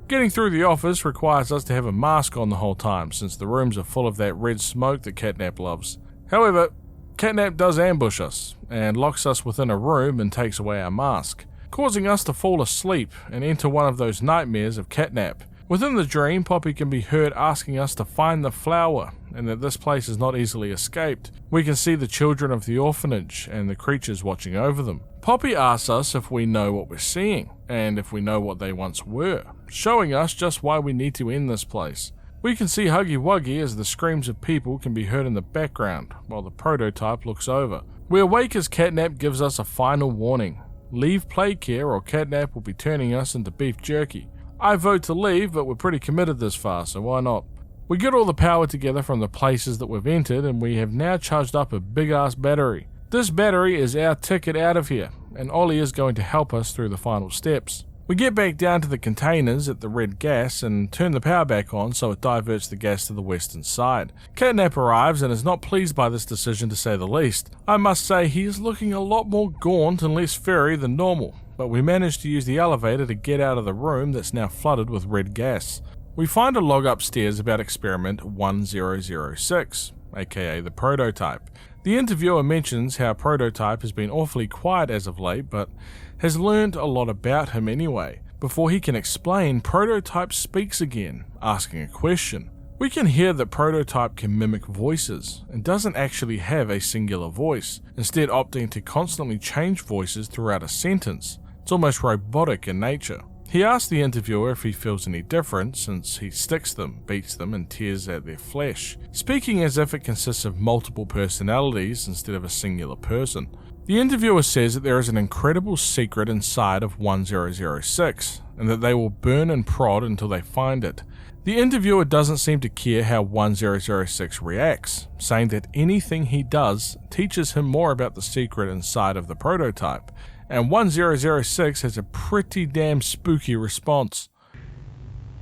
Getting through the office requires us to have a mask on the whole time, since the rooms are full of that red smoke that Catnap loves. However, Catnap does ambush us, and locks us within a room and takes away our mask, causing us to fall asleep and enter one of those nightmares of Catnap. Within the dream, Poppy can be heard asking us to find the flower, and that this place is not easily escaped. We can see the children of the orphanage and the creatures watching over them. Poppy asks us if we know what we're seeing, and if we know what they once were, showing us just why we need to end this place. We can see Huggy Wuggy as the screams of people can be heard in the background, while the prototype looks over. We awake as Catnap gives us a final warning. Leave Playcare or Catnap will be turning us into beef jerky. I vote to leave, but we're pretty committed this far, so why not? We get all the power together from the places that we've entered, and we have now charged up a big-ass battery. This battery is our ticket out of here, and Ollie is going to help us through the final steps. We get back down to the containers at the red gas and turn the power back on so it diverts the gas to the western side. Catnap arrives and is not pleased by this decision, to say the least. I must say he is looking a lot more gaunt and less furry than normal, but we manage to use the elevator to get out of the room that's now flooded with red gas. We find a log upstairs about experiment 1006, aka the prototype. The interviewer mentions how Prototype has been awfully quiet as of late, but has learned a lot about him anyway. Before he can explain, Prototype speaks again, asking a question. We can hear that Prototype can mimic voices, and doesn't actually have a singular voice, instead opting to constantly change voices throughout a sentence. It's almost robotic in nature. He asks the interviewer if he feels any different, since he sticks them, beats them, and tears at their flesh, speaking as if it consists of multiple personalities instead of a singular person. The interviewer says that there is an incredible secret inside of 1006, and that they will burn and prod until they find it. The interviewer doesn't seem to care how 1006 reacts, saying that anything he does teaches him more about the secret inside of the prototype, and 1006 has a pretty damn spooky response.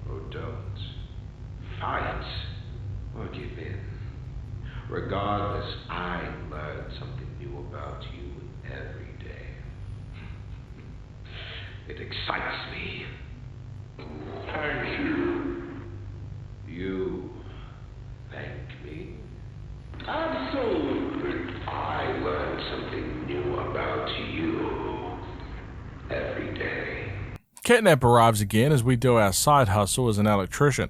Oh, don't fight or give in. Regardless, I learn something new about you every day. It excites me. Thank you. You thank me? Absolutely. I learn something new about you every day. Catnap arrives again as we do our side hustle as an electrician,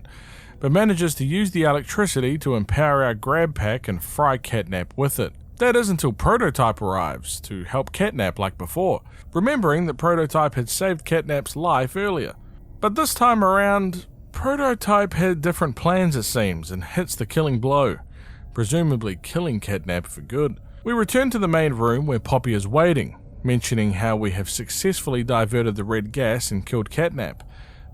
but manages to use the electricity to empower our grab pack and fry Catnap with it. That is until Prototype arrives to help Catnap like before, remembering that Prototype had saved Catnap's life earlier. But this time around, Prototype had different plans it seems, and hits the killing blow, presumably killing Catnap for good. We return to the main room where Poppy is waiting, mentioning how we have successfully diverted the red gas and killed Catnap,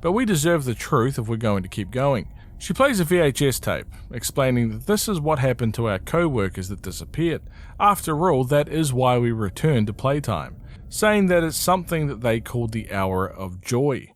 but we deserve the truth if we're going to keep going. She plays a VHS tape, explaining that this is what happened to our co-workers that disappeared. After all, that is why we returned to Playtime, saying that it's something that they called the Hour of Joy.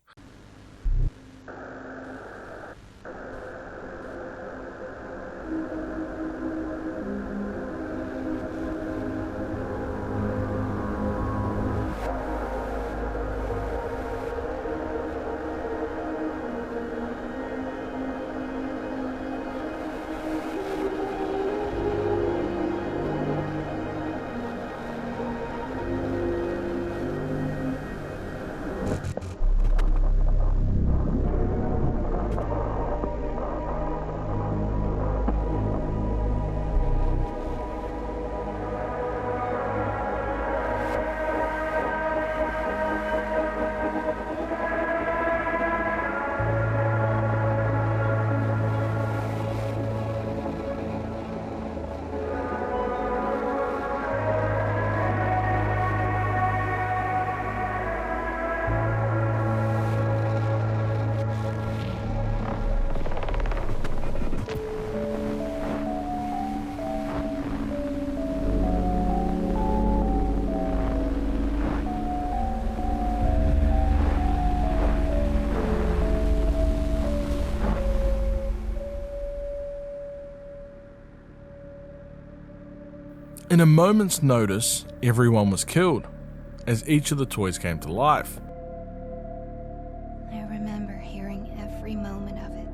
In a moment's notice, everyone was killed, as each of the toys came to life. I remember hearing every moment of it.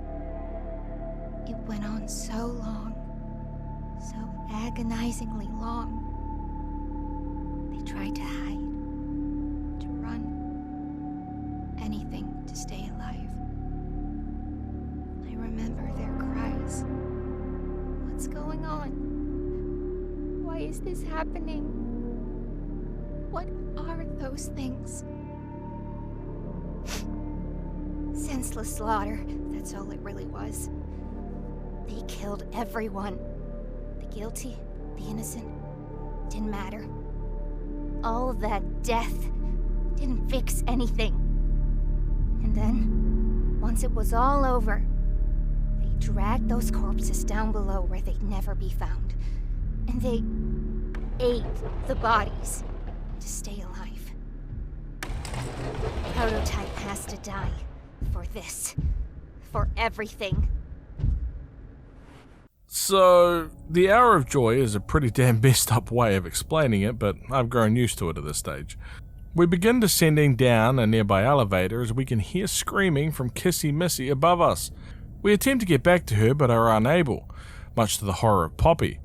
It went on so long, so agonizingly long. They tried to hide, to run, anything to stay alive. I remember their cries. What's going on? Why is this happening? What are those things? Senseless slaughter, that's all it really was. They killed everyone. The guilty, the innocent, didn't matter. All of that death didn't fix anything. And then, once it was all over, they dragged those corpses down below where they'd never be found. And they ate the bodies to stay alive. Prototype has to die for this, for everything. So, the Hour of Joy is a pretty damn messed up way of explaining it, but I've grown used to it at this stage. We begin descending down a nearby elevator as we can hear screaming from Kissy Missy above us. We attempt to get back to her but are unable, much to the horror of Poppy.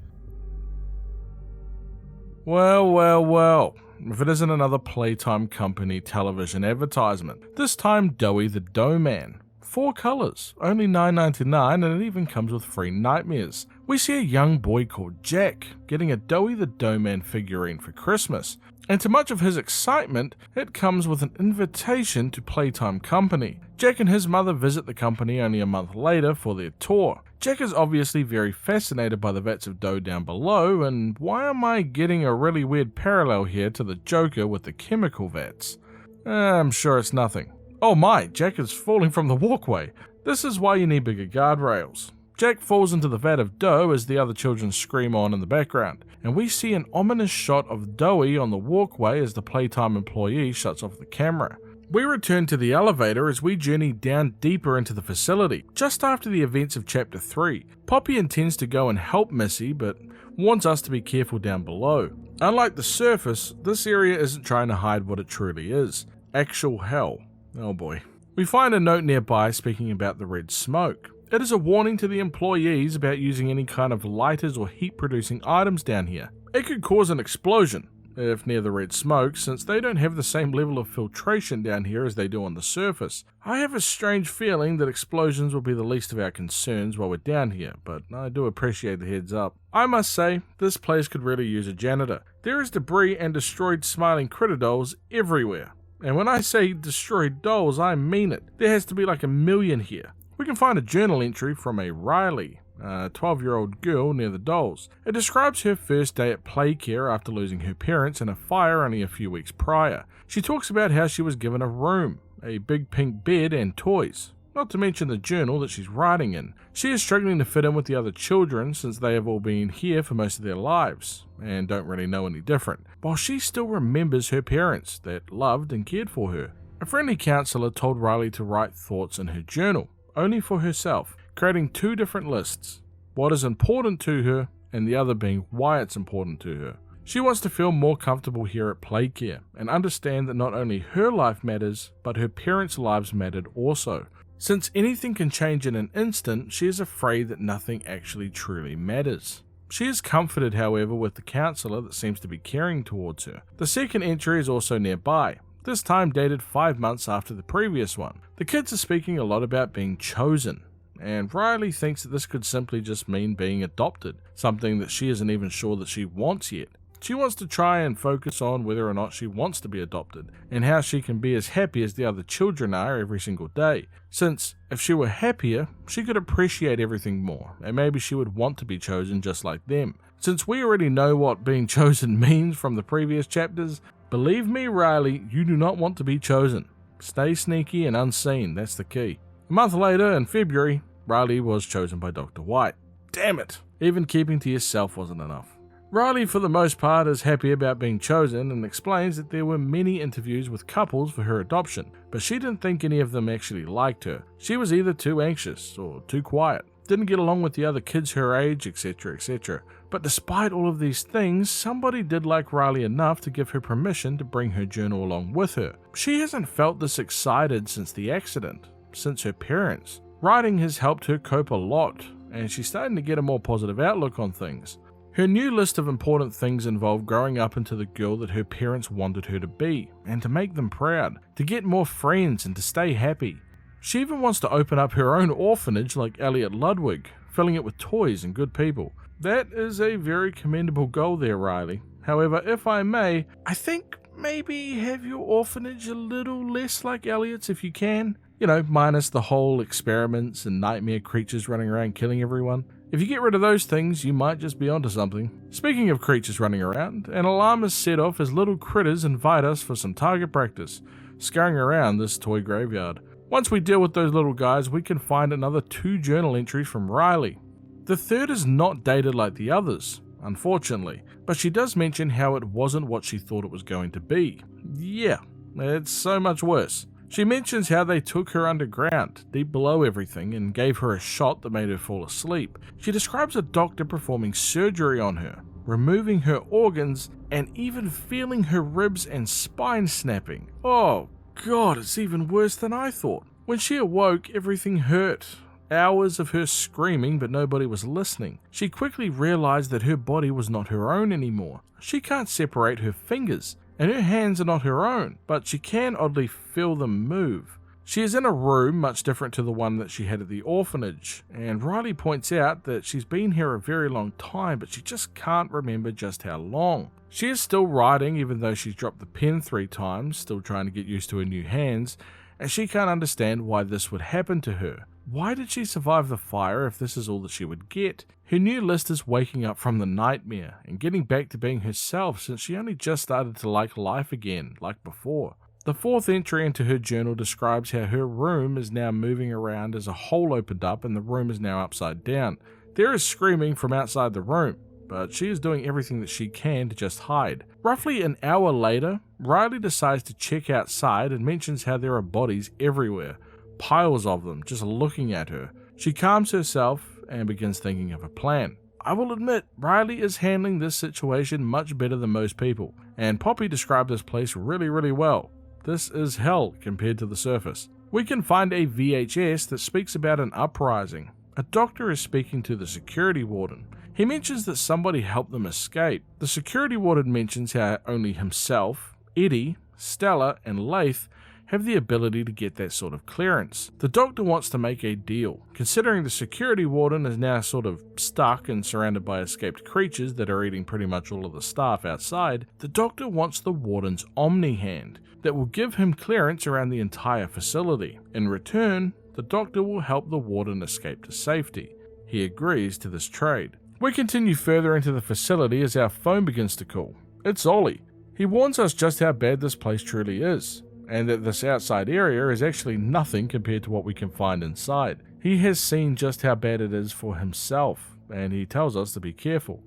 Well, if it isn't another Playtime Company television advertisement, this time Doughy the Dough Man. 4 colours, only $9.99, and it even comes with free nightmares. We see a young boy called Jack getting a Doughy the Dough Man figurine for Christmas, and to much of his excitement, it comes with an invitation to Playtime Company. Jack and his mother visit the company only a month later for their tour. Jack is obviously very fascinated by the vats of dough down below, and why am I getting a really weird parallel here to the Joker with the chemical vats? I'm sure it's nothing. Oh my, Jack is falling from the walkway. This is why you need bigger guardrails. Jack falls into the vat of dough as the other children scream on in the background, and we see an ominous shot of Doughy on the walkway as the Playtime employee shuts off the camera. We return to the elevator as we journey down deeper into the facility. Just after the events of Chapter 3, Poppy intends to go and help Missy, but warns us to be careful down below. Unlike the surface, this area isn't trying to hide what it truly is. Actual hell. Oh boy. We find a note nearby speaking about the red smoke. It is a warning to the employees about using any kind of lighters or heat-producing items down here. It could cause an explosion, if near the red smoke, since they don't have the same level of filtration down here as they do on the surface. I have a strange feeling that explosions will be the least of our concerns while we're down here, but I do appreciate the heads up. I must say, this place could really use a janitor. There is debris and destroyed smiling critter dolls everywhere. And when I say destroyed dolls, I mean it. There has to be like 1 million here. We can find a journal entry from a Riley, a 12-year-old girl near the dolls. It describes her first day at playcare after losing her parents in a fire only a few weeks prior. She talks about how she was given a room, a big pink bed and toys, not to mention the journal that she's writing in. She is struggling to fit in with the other children since they have all been here for most of their lives and don't really know any different, while she still remembers her parents that loved and cared for her. A friendly counsellor told Riley to write thoughts in her journal, only for herself, creating 2 different lists, what is important to her and the other being why it's important to her. She wants to feel more comfortable here at Playcare and understand that not only her life matters, but her parents' lives mattered also. Since anything can change in an instant, she is afraid that nothing actually truly matters. She is comforted, however, with the counsellor that seems to be caring towards her. The second entry is also nearby, this time dated 5 months after the previous one. The kids are speaking a lot about being chosen, and Riley thinks that this could simply just mean being adopted, something that she isn't even sure that she wants yet. She wants to try and focus on whether or not she wants to be adopted, and how she can be as happy as the other children are every single day. Since, if she were happier, she could appreciate everything more, and maybe she would want to be chosen just like them. Since we already know what being chosen means from the previous chapters, believe me, Riley, you do not want to be chosen. Stay sneaky and unseen, that's the key. A month later, in February, Riley was chosen by Dr. White. Damn it! Even keeping to yourself wasn't enough. Riley, for the most part, is happy about being chosen and explains that there were many interviews with couples for her adoption, but she didn't think any of them actually liked her. She was either too anxious or too quiet. didn't get along with the other kids her age, etc., etc. But despite all of these things, somebody did like Riley enough to give her permission to bring her journal along with her. She hasn't felt this excited since the accident, since her parents. Writing has helped her cope a lot, and she's starting to get a more positive outlook on things. Her new list of important things involve growing up into the girl that her parents wanted her to be, and to make them proud, to get more friends and to stay happy. She even wants to open up her own orphanage like Elliot Ludwig, filling it with toys and good people. That is a very commendable goal there, Riley. However, if I may, I think maybe have your orphanage a little less like Elliot's if you can. Minus the whole experiments and nightmare creatures running around killing everyone. If you get rid of those things, you might just be onto something. Speaking of creatures running around, an alarm is set off as little critters invite us for some target practice, scurrying around this toy graveyard. Once we deal with those little guys, we can find another 2 journal entries from Riley. The third is not dated like the others, unfortunately, but she does mention how it wasn't what she thought it was going to be. Yeah, it's so much worse. She mentions how they took her underground, deep below everything, and gave her a shot that made her fall asleep. She describes a doctor performing surgery on her, removing her organs, and even feeling her ribs and spine snapping. Oh God, it's even worse than I thought. When she awoke, everything hurt. Hours of her screaming, but nobody was listening. She quickly realized that her body was not her own anymore. She can't separate her fingers, and her hands are not her own, but she can oddly feel them move. She is in a room much different to the one that she had at the orphanage, and Riley points out that she's been here a very long time, but she just can't remember just how long. She is still writing, even though she's dropped the pen 3 times, still trying to get used to her new hands, and she can't understand why this would happen to her. Why did she survive the fire if this is all that she would get? Her new list is waking up from the nightmare and getting back to being herself since she only just started to like life again, like before. The 4th entry into her journal describes how her room is now moving around as a hole opened up and the room is now upside down. There is screaming from outside the room, but she is doing everything that she can to just hide. Roughly an hour later, Riley decides to check outside and mentions how there are bodies everywhere. Piles of them, just looking at her. She calms herself and begins thinking of a plan. I will admit, Riley is handling this situation much better than most people, and Poppy described this place really, really well. This is hell compared to the surface. We can find a VHS that speaks about an uprising. A doctor is speaking to the security warden. He mentions that somebody helped them escape. The security warden mentions how only himself, Eddie, Stella, and Laith have the ability to get that sort of clearance. The doctor wants to make a deal. Considering the security warden is now sort of stuck and surrounded by escaped creatures that are eating pretty much all of the staff outside, the doctor wants the warden's Omni hand that will give him clearance around the entire facility. In return, the doctor will help the warden escape to safety. He agrees to this trade. We continue further into the facility as our phone begins to call. It's Ollie. He warns us just how bad this place truly is, and that this outside area is actually nothing compared to what we can find inside. He has seen just how bad it is for himself, and he tells us to be careful.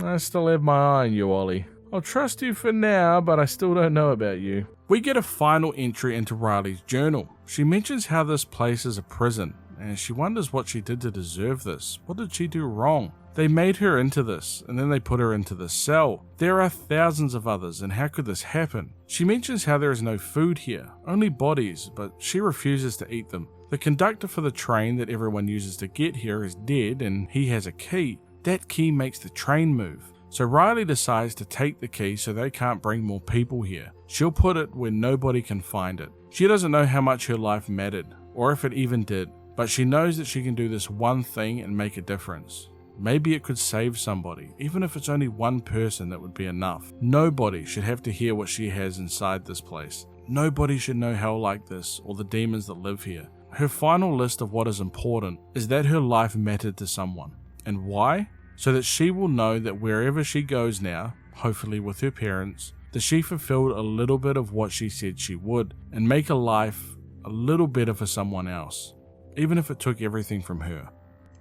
I still have my eye on you, Ollie. I'll trust you for now, but I still don't know about you. We get a final entry into Riley's journal. She mentions how this place is a prison, and she wonders what she did to deserve this. What did she do wrong? They made her into this, and then they put her into this cell. There are thousands of others, and how could this happen? She mentions how there is no food here, only bodies, but she refuses to eat them. The conductor for the train that everyone uses to get here is dead, and he has a key. That key makes the train move. So Riley decides to take the key so they can't bring more people here. She'll put it where nobody can find it. She doesn't know how much her life mattered, or if it even did, but she knows that she can do this one thing and make a difference. Maybe it could save somebody, even if it's only one person, that would be enough. Nobody should have to hear what she has inside this place. Nobody should know hell like this, or the demons that live here. Her final list of what is important is that her life mattered to someone. And why? So that she will know that wherever she goes now, hopefully with her parents, that she fulfilled a little bit of what she said she would, and make a life a little better for someone else, even if it took everything from her.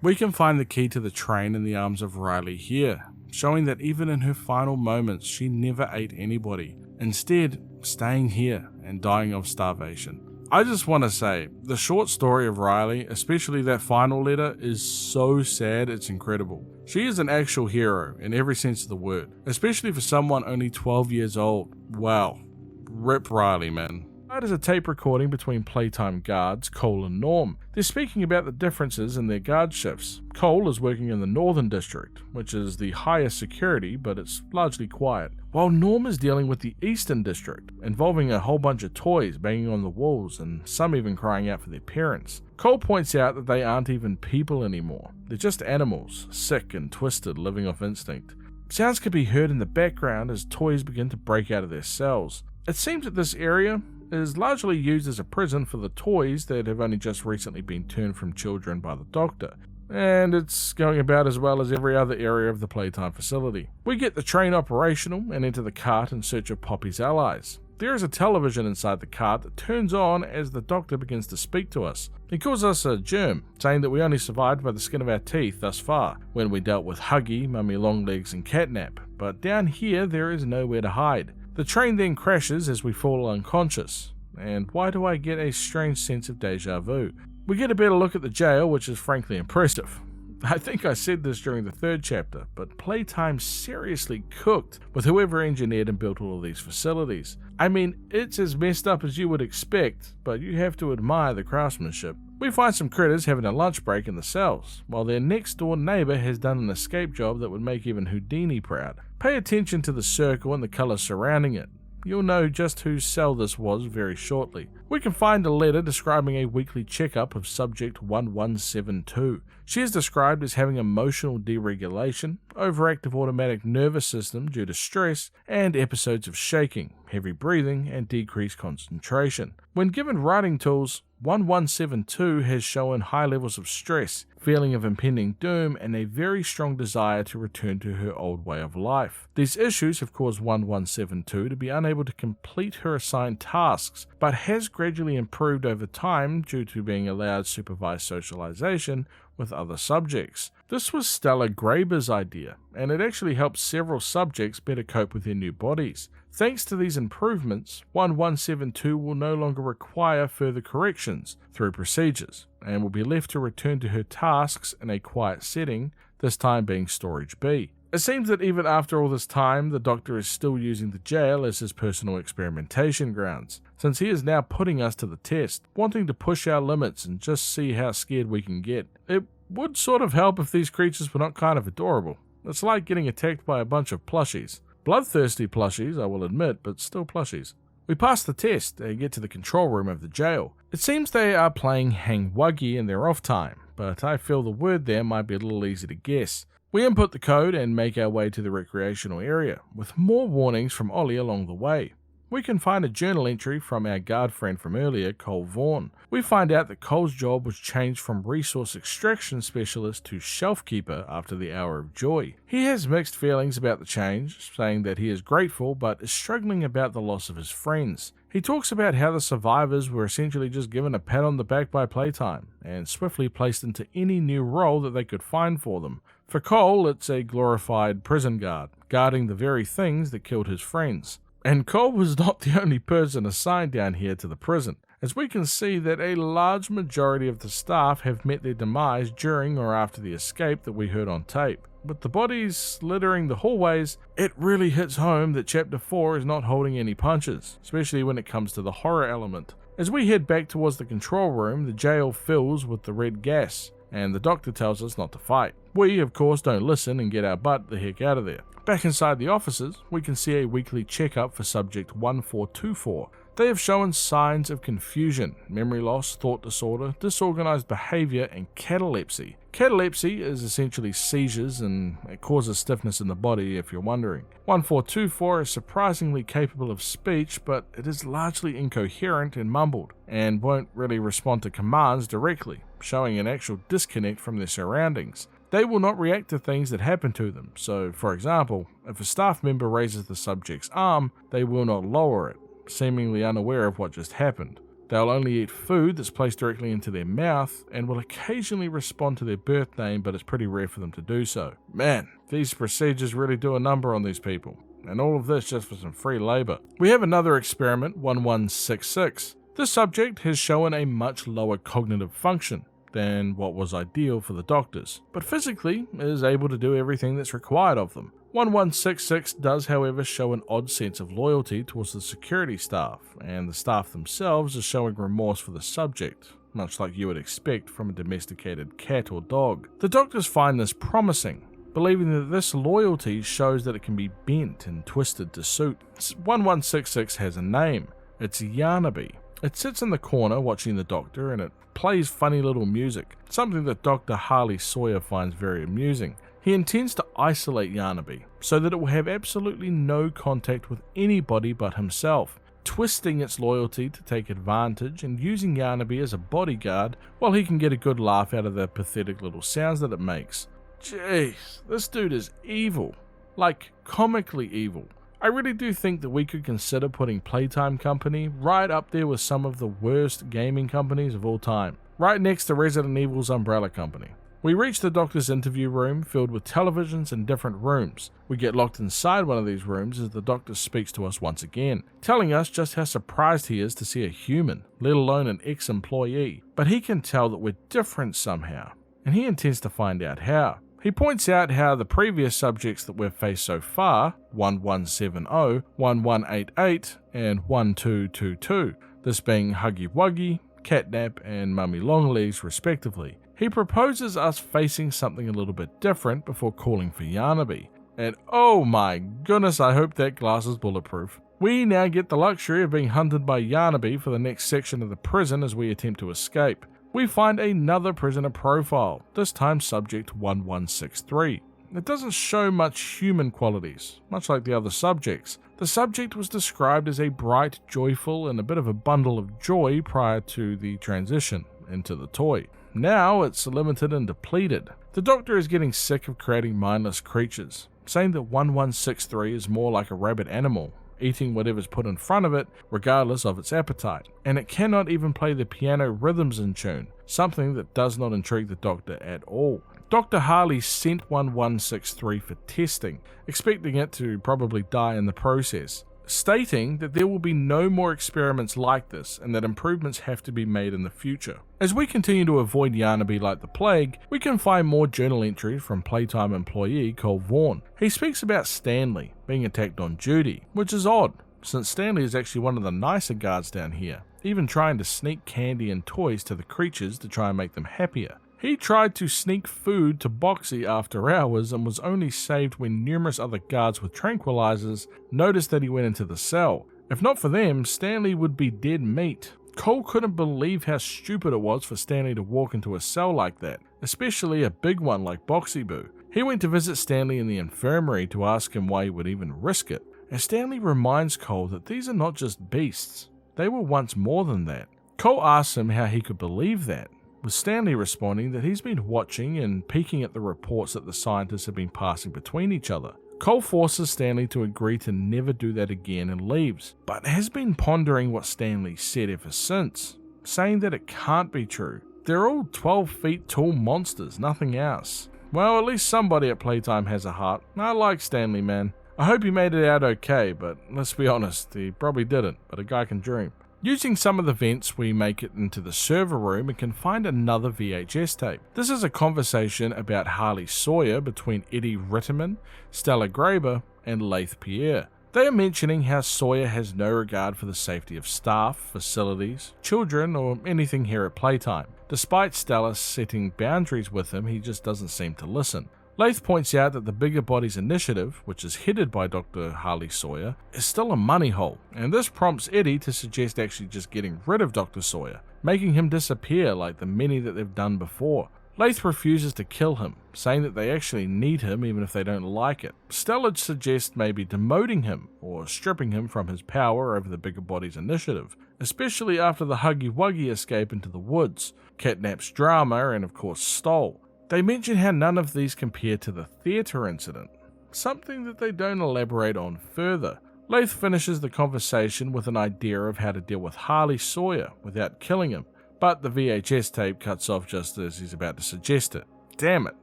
We can find the key to the train in the arms of Riley here, showing that even in her final moments she never ate anybody, instead staying here and dying of starvation. I just want to say, the short story of Riley, especially that final letter, is so sad it's incredible. She is an actual hero in every sense of the word, especially for someone only 12 years old. Wow. Rip Riley, man. That is a tape recording between Playtime guards Cole and Norm. They're speaking about the differences in their guard shifts. Cole is working in the Northern District, which is the highest security, but it's largely quiet, while Norm is dealing with the Eastern District, involving a whole bunch of toys banging on the walls and some even crying out for their parents. Cole points out that they aren't even people anymore. They're just animals, sick and twisted, living off instinct. Sounds can be heard in the background as toys begin to break out of their cells. It seems that this area is largely used as a prison for the toys that have only just recently been turned from children by the Doctor, and it's going about as well as every other area of the Playtime facility. We get the train operational and enter the cart in search of Poppy's allies. There is a television inside the cart that turns on as the Doctor begins to speak to us. He calls us a germ, saying that we only survived by the skin of our teeth thus far, when we dealt with Huggy, Mummy Longlegs and Catnap, but down here there is nowhere to hide. The train then crashes as we fall unconscious, and why do I get a strange sense of deja vu? We get a better look at the jail, which is frankly impressive. I think I said this during the third chapter, but Playtime seriously cooked with whoever engineered and built all of these facilities. I mean, it's as messed up as you would expect, but you have to admire the craftsmanship. We find some critters having a lunch break in the cells, while their next door neighbour has done an escape job that would make even Houdini proud. Pay attention to the circle and the colours surrounding it. You'll know just whose cell this was very shortly. We can find a letter describing a weekly checkup of subject 1172. She is described as having emotional deregulation, overactive automatic nervous system due to stress, and episodes of shaking, heavy breathing, and decreased concentration. When given writing tools, 1172 has shown high levels of stress, feeling of impending doom, and a very strong desire to return to her old way of life. These issues have caused 1172 to be unable to complete her assigned tasks, but has gradually improved over time due to being allowed supervised socialization with other subjects. This was Stella Graber's idea, and it actually helped several subjects better cope with their new bodies. Thanks to these improvements, 1172 will no longer require further corrections through procedures, and will be left to return to her tasks in a quiet setting, this time being Storage B. It seems that even after all this time, the Doctor is still using the jail as his personal experimentation grounds, since he is now putting us to the test, wanting to push our limits and just see how scared we can get. It would sort of help if these creatures were not kind of adorable. It's like getting attacked by a bunch of plushies. Bloodthirsty plushies, I will admit, but still plushies. We pass the test and get to the control room of the jail. It seems they are playing Hang Wuggy in their off time, but I feel the word there might be a little easy to guess. We input the code and make our way to the recreational area, with more warnings from Ollie along the way. We can find a journal entry from our guard friend from earlier, Cole Vaughan. We find out that Cole's job was changed from resource extraction specialist to shelf keeper after the Hour of Joy. He has mixed feelings about the change, saying that he is grateful but is struggling about the loss of his friends. He talks about how the survivors were essentially just given a pat on the back by Playtime and swiftly placed into any new role that they could find for them. For Cole, it's a glorified prison guard, guarding the very things that killed his friends. And Cole was not the only person assigned down here to the prison, as we can see that a large majority of the staff have met their demise during or after the escape that we heard on tape. With the bodies littering the hallways, it really hits home that Chapter 4 is not holding any punches, especially when it comes to the horror element. As we head back towards the control room, the jail fills with the red gas, and the Doctor tells us not to fight. We, of course, don't listen and get our butt the heck out of there. Back inside the offices, we can see a weekly checkup for subject 1424. They have shown signs of confusion, memory loss, thought disorder, disorganized behavior, and catalepsy. Catalepsy is essentially seizures, and it causes stiffness in the body, if you're wondering. 1424 is surprisingly capable of speech, but it is largely incoherent and mumbled, and won't really respond to commands directly, showing an actual disconnect from their surroundings. They will not react to things that happen to them, so, for example, if a staff member raises the subject's arm, they will not lower it, seemingly unaware of what just happened. They'll only eat food that's placed directly into their mouth, and will occasionally respond to their birth name, but it's pretty rare for them to do so. Man, these procedures really do a number on these people, and all of this just for some free labor. We have another experiment, 1166. This subject has shown a much lower cognitive function than what was ideal for the doctors, but physically is able to do everything that's required of them. 1166 does, however, show an odd sense of loyalty towards the security staff, and the staff themselves are showing remorse for the subject, much like you would expect from a domesticated cat or dog. The doctors find this promising, believing that this loyalty shows that it can be bent and twisted to suit. 1166 has a name. It's Yarnaby. It sits in the corner watching the doctor, and it plays funny little music, something that Dr. Harley Sawyer finds very amusing. He intends to isolate Yarnaby so that it will have absolutely no contact with anybody but himself, twisting its loyalty to take advantage and using Yarnaby as a bodyguard while he can get a good laugh out of the pathetic little sounds that it makes. Jeez, this dude is evil. Like, comically evil. I really do think that we could consider putting Playtime Company right up there with some of the worst gaming companies of all time, right next to Resident Evil's Umbrella Company. We reach the doctor's interview room filled with televisions in different rooms. We get locked inside one of these rooms as the doctor speaks to us once again, telling us just how surprised he is to see a human, let alone an ex-employee. But he can tell that we're different somehow, and he intends to find out how. He points out how the previous subjects that we've faced so far, 1170, 1188, and 1222, this being Huggy Wuggy, Catnap, and Mummy Longlegs respectively. He proposes us facing something a little bit different before calling for Yarnaby. And oh my goodness, I hope that glass is bulletproof. We now get the luxury of being hunted by Yarnaby for the next section of the prison as we attempt to escape. We find another prisoner profile, this time subject 1163. It doesn't show much human qualities, much like the other subjects. The subject was described as a bright, joyful, and a bit of a bundle of joy prior to the transition into the toy. Now it's limited and depleted. The doctor is getting sick of creating mindless creatures, saying that 1163 is more like a rabid animal, eating whatever's put in front of it, regardless of its appetite. And it cannot even play the piano rhythms in tune, something that does not intrigue the doctor at all. Dr. Harley sent 1163 for testing, expecting it to probably die in the process, stating that there will be no more experiments like this and that improvements have to be made in the future. As we continue to avoid Yarnaby like the plague, we can find more journal entries from Playtime employee Cole Vaughn. He speaks about Stanley being attacked on duty, which is odd, since Stanley is actually one of the nicer guards down here, even trying to sneak candy and toys to the creatures to try and make them happier. He tried to sneak food to Boxy after hours and was only saved when numerous other guards with tranquilizers noticed that he went into the cell. If not for them, Stanley would be dead meat. Cole couldn't believe how stupid it was for Stanley to walk into a cell like that, especially a big one like Boxy Boo. He went to visit Stanley in the infirmary to ask him why he would even risk it, and Stanley reminds Cole that these are not just beasts, they were once more than that. Cole asks him how he could believe that, with Stanley responding that he's been watching and peeking at the reports that the scientists have been passing between each other. Cole forces Stanley to agree to never do that again and leaves, but has been pondering what Stanley said ever since, saying that it can't be true. They're all 12 feet tall monsters, nothing else. Well, at least somebody at Playtime has a heart. I like Stanley, man. I hope he made it out okay, but let's be honest, he probably didn't, but a guy can dream. Using some of the vents, we make it into the server room and can find another VHS tape. This is a conversation about Harley Sawyer between Eddie Ritterman, Stella Graber, and Laith Pierre. They are mentioning how Sawyer has no regard for the safety of staff, facilities, children, or anything here at Playtime. Despite Stella setting boundaries with him, he just doesn't seem to listen. Laith points out that the Bigger Bodies Initiative, which is headed by Dr. Harley Sawyer, is still a money hole, and this prompts Eddie to suggest actually just getting rid of Dr. Sawyer, making him disappear like the many that they've done before. Laith refuses to kill him, saying that they actually need him even if they don't like it. Stella suggests maybe demoting him, or stripping him from his power over the Bigger Bodies Initiative, especially after the Huggy Wuggy escape into the woods, Catnap's drama, and of course Stoll. They mention how none of these compare to the theatre incident, something that they don't elaborate on further. Laith finishes the conversation with an idea of how to deal with Harley Sawyer without killing him, but the VHS tape cuts off just as he's about to suggest it. Damn it,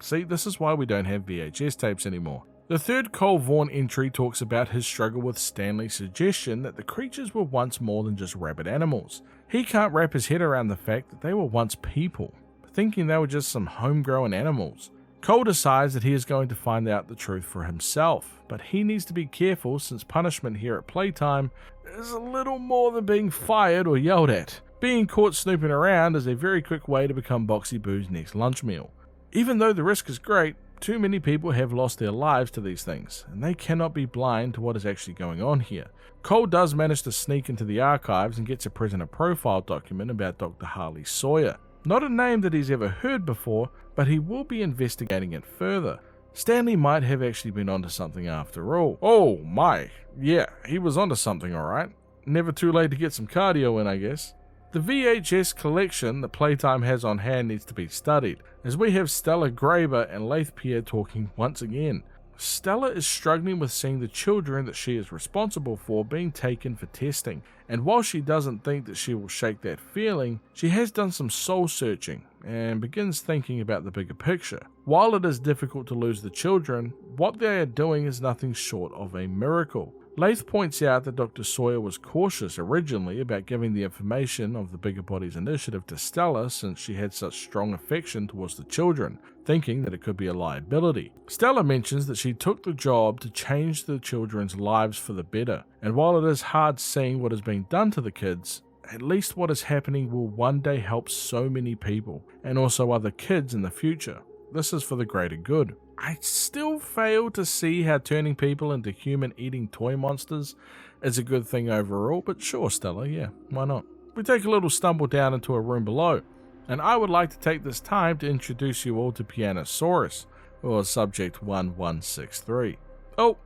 see, this is why we don't have VHS tapes anymore. The third Cole Vaughn entry talks about his struggle with Stanley's suggestion that the creatures were once more than just rabid animals, He can't wrap his head around the fact that they were once people, thinking they were just some homegrown animals. Cole decides that he is going to find out the truth for himself, but he needs to be careful since punishment here at Playtime is a little more than being fired or yelled at. Being caught snooping around is a very quick way to become Boxy Boo's next lunch meal. Even though the risk is great, too many people have lost their lives to these things, and they cannot be blind to what is actually going on here. Cole does manage to sneak into the archives and gets a prisoner profile document about Dr. Harley Sawyer. Not a name that he's ever heard before, but he will be investigating it further. Stanley might have actually been onto something after all. Oh my, yeah, he was onto something alright. Never too late to get some cardio in, I guess. The VHS collection that Playtime has on hand needs to be studied, as we have Stella Graber and Laith Pierre talking once again. Stella is struggling with seeing the children that she is responsible for being taken for testing, and while she doesn't think that she will shake that feeling, she has done some soul searching and begins thinking about the bigger picture. While it is difficult to lose the children, what they are doing is nothing short of a miracle. Laith points out that Dr. Sawyer was cautious originally about giving the information of the Bigger Bodies initiative to Stella since she had such strong affection towards the children, thinking that it could be a liability. Stella mentions that she took the job to change the children's lives for the better, and while it is hard seeing what is being done to the kids, at least what is happening will one day help so many people, and also other kids in the future. This is for the greater good. I still fail to see how turning people into human-eating toy monsters is a good thing overall, but sure, Stella, yeah, why not? We take a little stumble down into a room below, and I would like to take this time to introduce you all to Pianosaurus, or Subject 1163. Oh,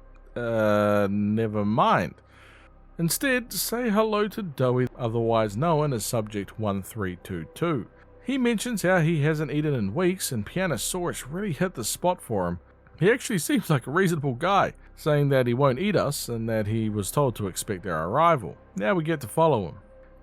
never mind. Instead, say hello to Dowie, otherwise known as Subject 1322. He mentions how he hasn't eaten in weeks, and Pianosaurus really hit the spot for him. He actually seems like a reasonable guy, saying that he won't eat us and that he was told to expect our arrival. Now we get to follow him.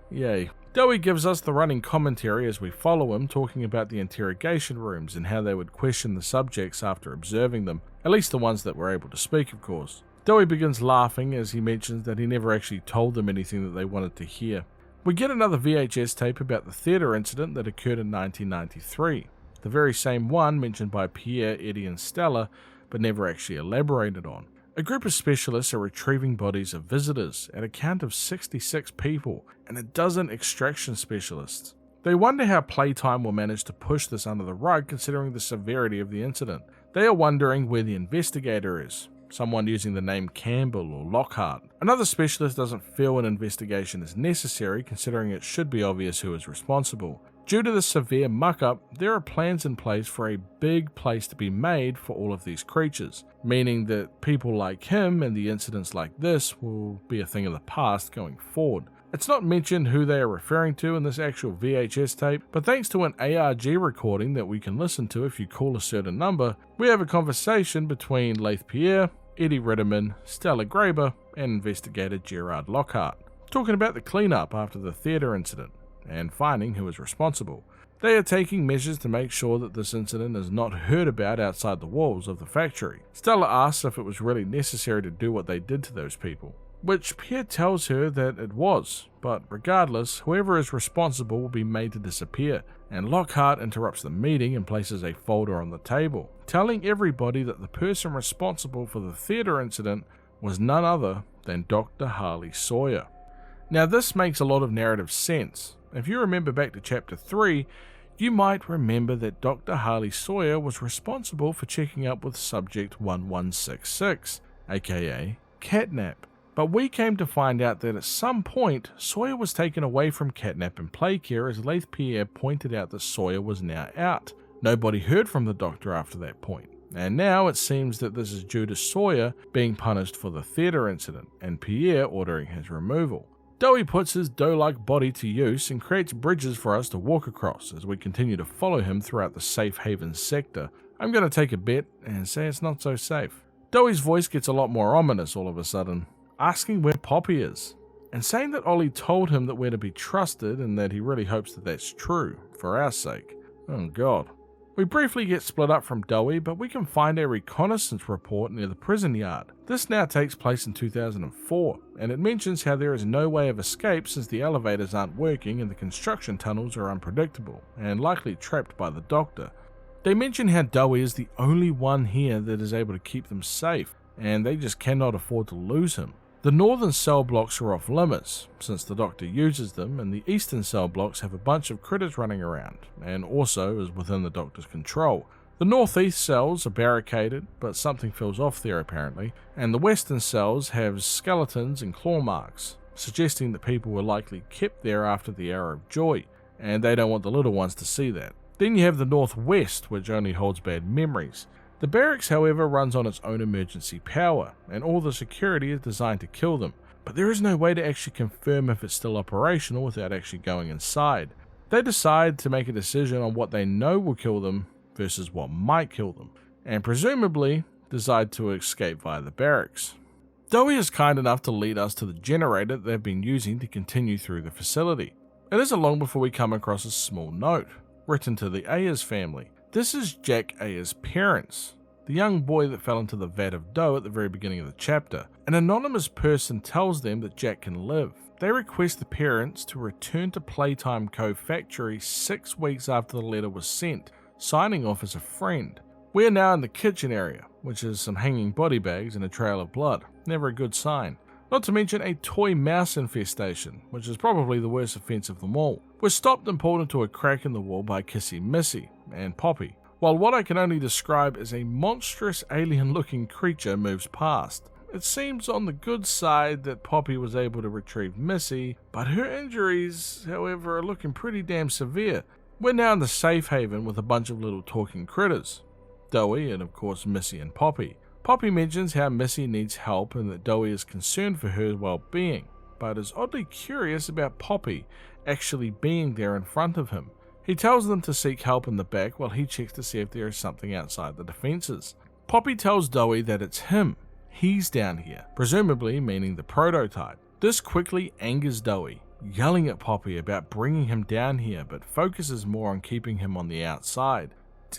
Yay. Dowie gives us the running commentary as we follow him, talking about the interrogation rooms and how they would question the subjects after observing them, at least the ones that were able to speak, of course. Dowie begins laughing as he mentions that he never actually told them anything that they wanted to hear. We get another VHS tape about the theatre incident that occurred in 1993, the very same one mentioned by Pierre, Eddie and Stella, but never actually elaborated on. A group of specialists are retrieving bodies of visitors, at a count of 66 people, and a dozen extraction specialists. They wonder how Playtime will manage to push this under the rug considering the severity of the incident. They are wondering where the investigator is. Someone using the name Campbell or Lockhart. Another specialist doesn't feel an investigation is necessary considering it should be obvious who is responsible. Due to the severe muck-up, there are plans in place for a big place to be made for all of these creatures, meaning that people like him and the incidents like this will be a thing of the past going forward. It's not mentioned who they are referring to in this actual VHS tape, but thanks to an ARG recording that we can listen to if you call a certain number, we have a conversation between Laith Pierre, Eddie Ritterman, Stella Graber, and investigator Gerard Lockhart, talking about the cleanup after the theatre incident, and finding who is responsible. They are taking measures to make sure that this incident is not heard about outside the walls of the factory. Stella asks if it was really necessary to do what they did to those people, which Pierre tells her that it was, but regardless, whoever is responsible will be made to disappear, and Lockhart interrupts the meeting and places a folder on the table, telling everybody that the person responsible for the theatre incident was none other than Dr. Harley Sawyer. Now this makes a lot of narrative sense. If you remember back to Chapter 3, you might remember that Dr. Harley Sawyer was responsible for checking up with Subject 1166, aka Catnap. But we came to find out that at some point, Sawyer was taken away from Catnap and play care as Laith Pierre pointed out that Sawyer was now out. Nobody heard from the doctor after that point. And now it seems that this is due to Sawyer being punished for the theatre incident and Pierre ordering his removal. Dowie puts his dough-like body to use and creates bridges for us to walk across as we continue to follow him throughout the safe haven sector. I'm going to take a bet and say it's not so safe. Dowie's voice gets a lot more ominous all of a sudden, asking where Poppy is, and saying that Ollie told him that we're to be trusted and that he really hopes that that's true, for our sake. Oh god. We briefly get split up from Dewey, but we can find a reconnaissance report near the prison yard. This now takes place in 2004, and it mentions how there is no way of escape since the elevators aren't working and the construction tunnels are unpredictable, and likely trapped by the Doctor. They mention how Dewey is the only one here that is able to keep them safe, and they just cannot afford to lose him. The northern cell blocks are off limits, since the Doctor uses them, and the eastern cell blocks have a bunch of critters running around, and also is within the Doctor's control. The northeast cells are barricaded, but something feels off there apparently, and the western cells have skeletons and claw marks, suggesting that people were likely kept there after the Hour of Joy, and they don't want the little ones to see that. Then you have the northwest, which only holds bad memories. The barracks, however, runs on its own emergency power, and all the security is designed to kill them, but there is no way to actually confirm if it's still operational without actually going inside. They decide to make a decision on what they know will kill them versus what might kill them, and presumably decide to escape via the barracks. Dewey is kind enough to lead us to the generator that they've been using to continue through the facility. It isn't long before we come across a small note, written to the Ayers family. This is Jack Ayers' parents, the young boy that fell into the vat of dough at the very beginning of the chapter. An anonymous person tells them that Jack can live. They request the parents to return to Playtime Co. factory 6 weeks after the letter was sent, signing off as a friend. We are now in the kitchen area, which is some hanging body bags and a trail of blood. Never a good sign. Not to mention a toy mouse infestation, which is probably the worst offence of them all. We're stopped and pulled into a crack in the wall by Kissy Missy and Poppy, while what I can only describe as a monstrous alien-looking creature moves past. It seems on the good side that Poppy was able to retrieve Missy, but her injuries, however, are looking pretty damn severe. We're now in the safe haven with a bunch of little talking critters. Dewey and of course Missy and Poppy. Poppy mentions how Missy needs help and that Dewey is concerned for her well-being, but is oddly curious about Poppy actually being there in front of him. He tells them to seek help in the back while he checks to see if there is something outside the defences. Poppy tells Dewey that it's him. He's down here, presumably meaning the prototype. This quickly angers Dewey, yelling at Poppy about bringing him down here, but focuses more on keeping him on the outside.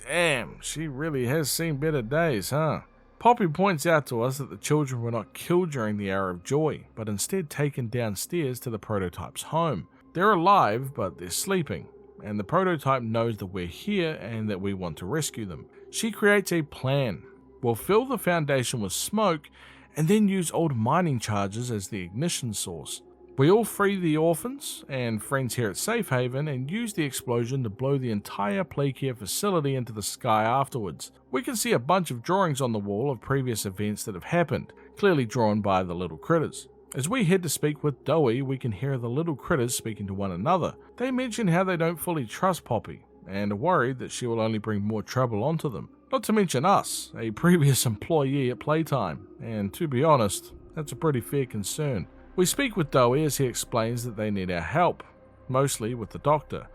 Damn, she really has seen better days, huh? Poppy points out to us that the children were not killed during the Hour of Joy, but instead taken downstairs to the prototype's home. They're alive, but they're sleeping, and the prototype knows that we're here and that we want to rescue them. She creates a plan. We'll fill the foundation with smoke, and then use old mining charges as the ignition source. We all free the orphans and friends here at Safe Haven and use the explosion to blow the entire Playcare facility into the sky afterwards. We can see a bunch of drawings on the wall of previous events that have happened, clearly drawn by the little critters. As we head to speak with Dewey, we can hear the little critters speaking to one another. They mention how they don't fully trust Poppy, and are worried that she will only bring more trouble onto them. Not to mention us, a previous employee at Playtime, and to be honest, that's a pretty fair concern. We speak with Dewey as he explains that they need our help, mostly with the Doctor,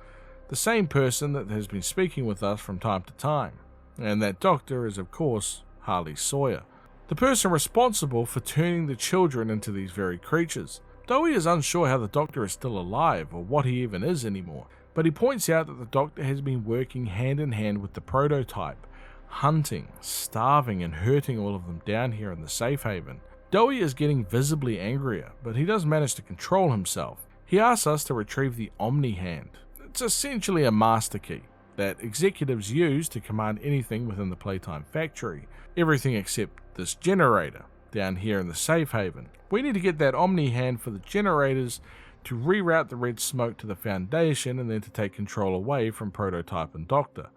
the same person that has been speaking with us from time to time, and that Doctor is of course Harley Sawyer, the person responsible for turning the children into these very creatures. Dewey is unsure how the Doctor is still alive or what he even is anymore, but he points out that the Doctor has been working hand in hand with the prototype, hunting, starving and hurting all of them down here in the safe haven. Dewey is getting visibly angrier, but he does manage to control himself. He asks us to retrieve the Omni Hand. It's essentially a master key that executives use to command anything within the Playtime factory. Everything except this generator down here in the safe haven. We need to get that Omni Hand for the generators to reroute the red smoke to the Foundation and then to take control away from Prototype and Doctor.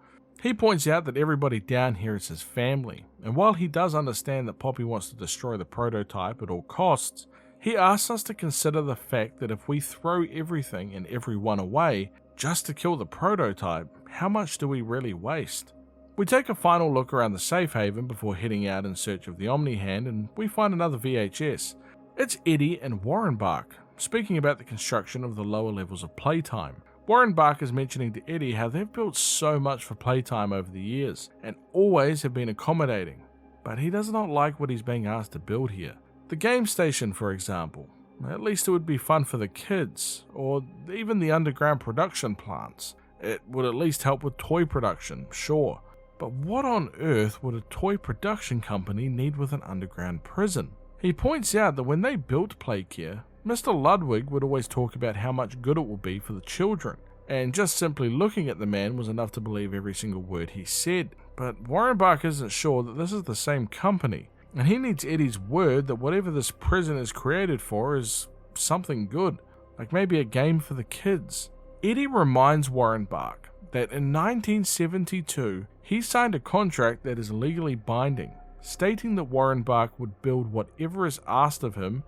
He points out that everybody down here is his family, and while he does understand that Poppy wants to destroy the Prototype at all costs, he asks us to consider the fact that if we throw everything and everyone away just to kill the Prototype, how much do we really waste? We take a final look around the safe haven before heading out in search of the Omni Hand, and we find another VHS. It's Eddie and Warren Bark speaking about the construction of the lower levels of Playtime. Warren Bark is mentioning to Eddie how they've built so much for Playtime over the years, and always have been accommodating, but he does not like what he's being asked to build here. The game station, for example. At least it would be fun for the kids, or even the underground production plants. It would at least help with toy production, sure. But what on earth would a toy production company need with an underground prison? He points out that when they built Playcare, Mr. Ludwig would always talk about how much good it will be for the children, and just simply looking at the man was enough to believe every single word he said. But Warren Bach isn't sure that this is the same company, and he needs Eddie's word that whatever this prison is created for is something good, like maybe a game for the kids. Eddie reminds Warren Bach that in 1972 he signed a contract that is legally binding, stating that Warren Bach would build whatever is asked of him,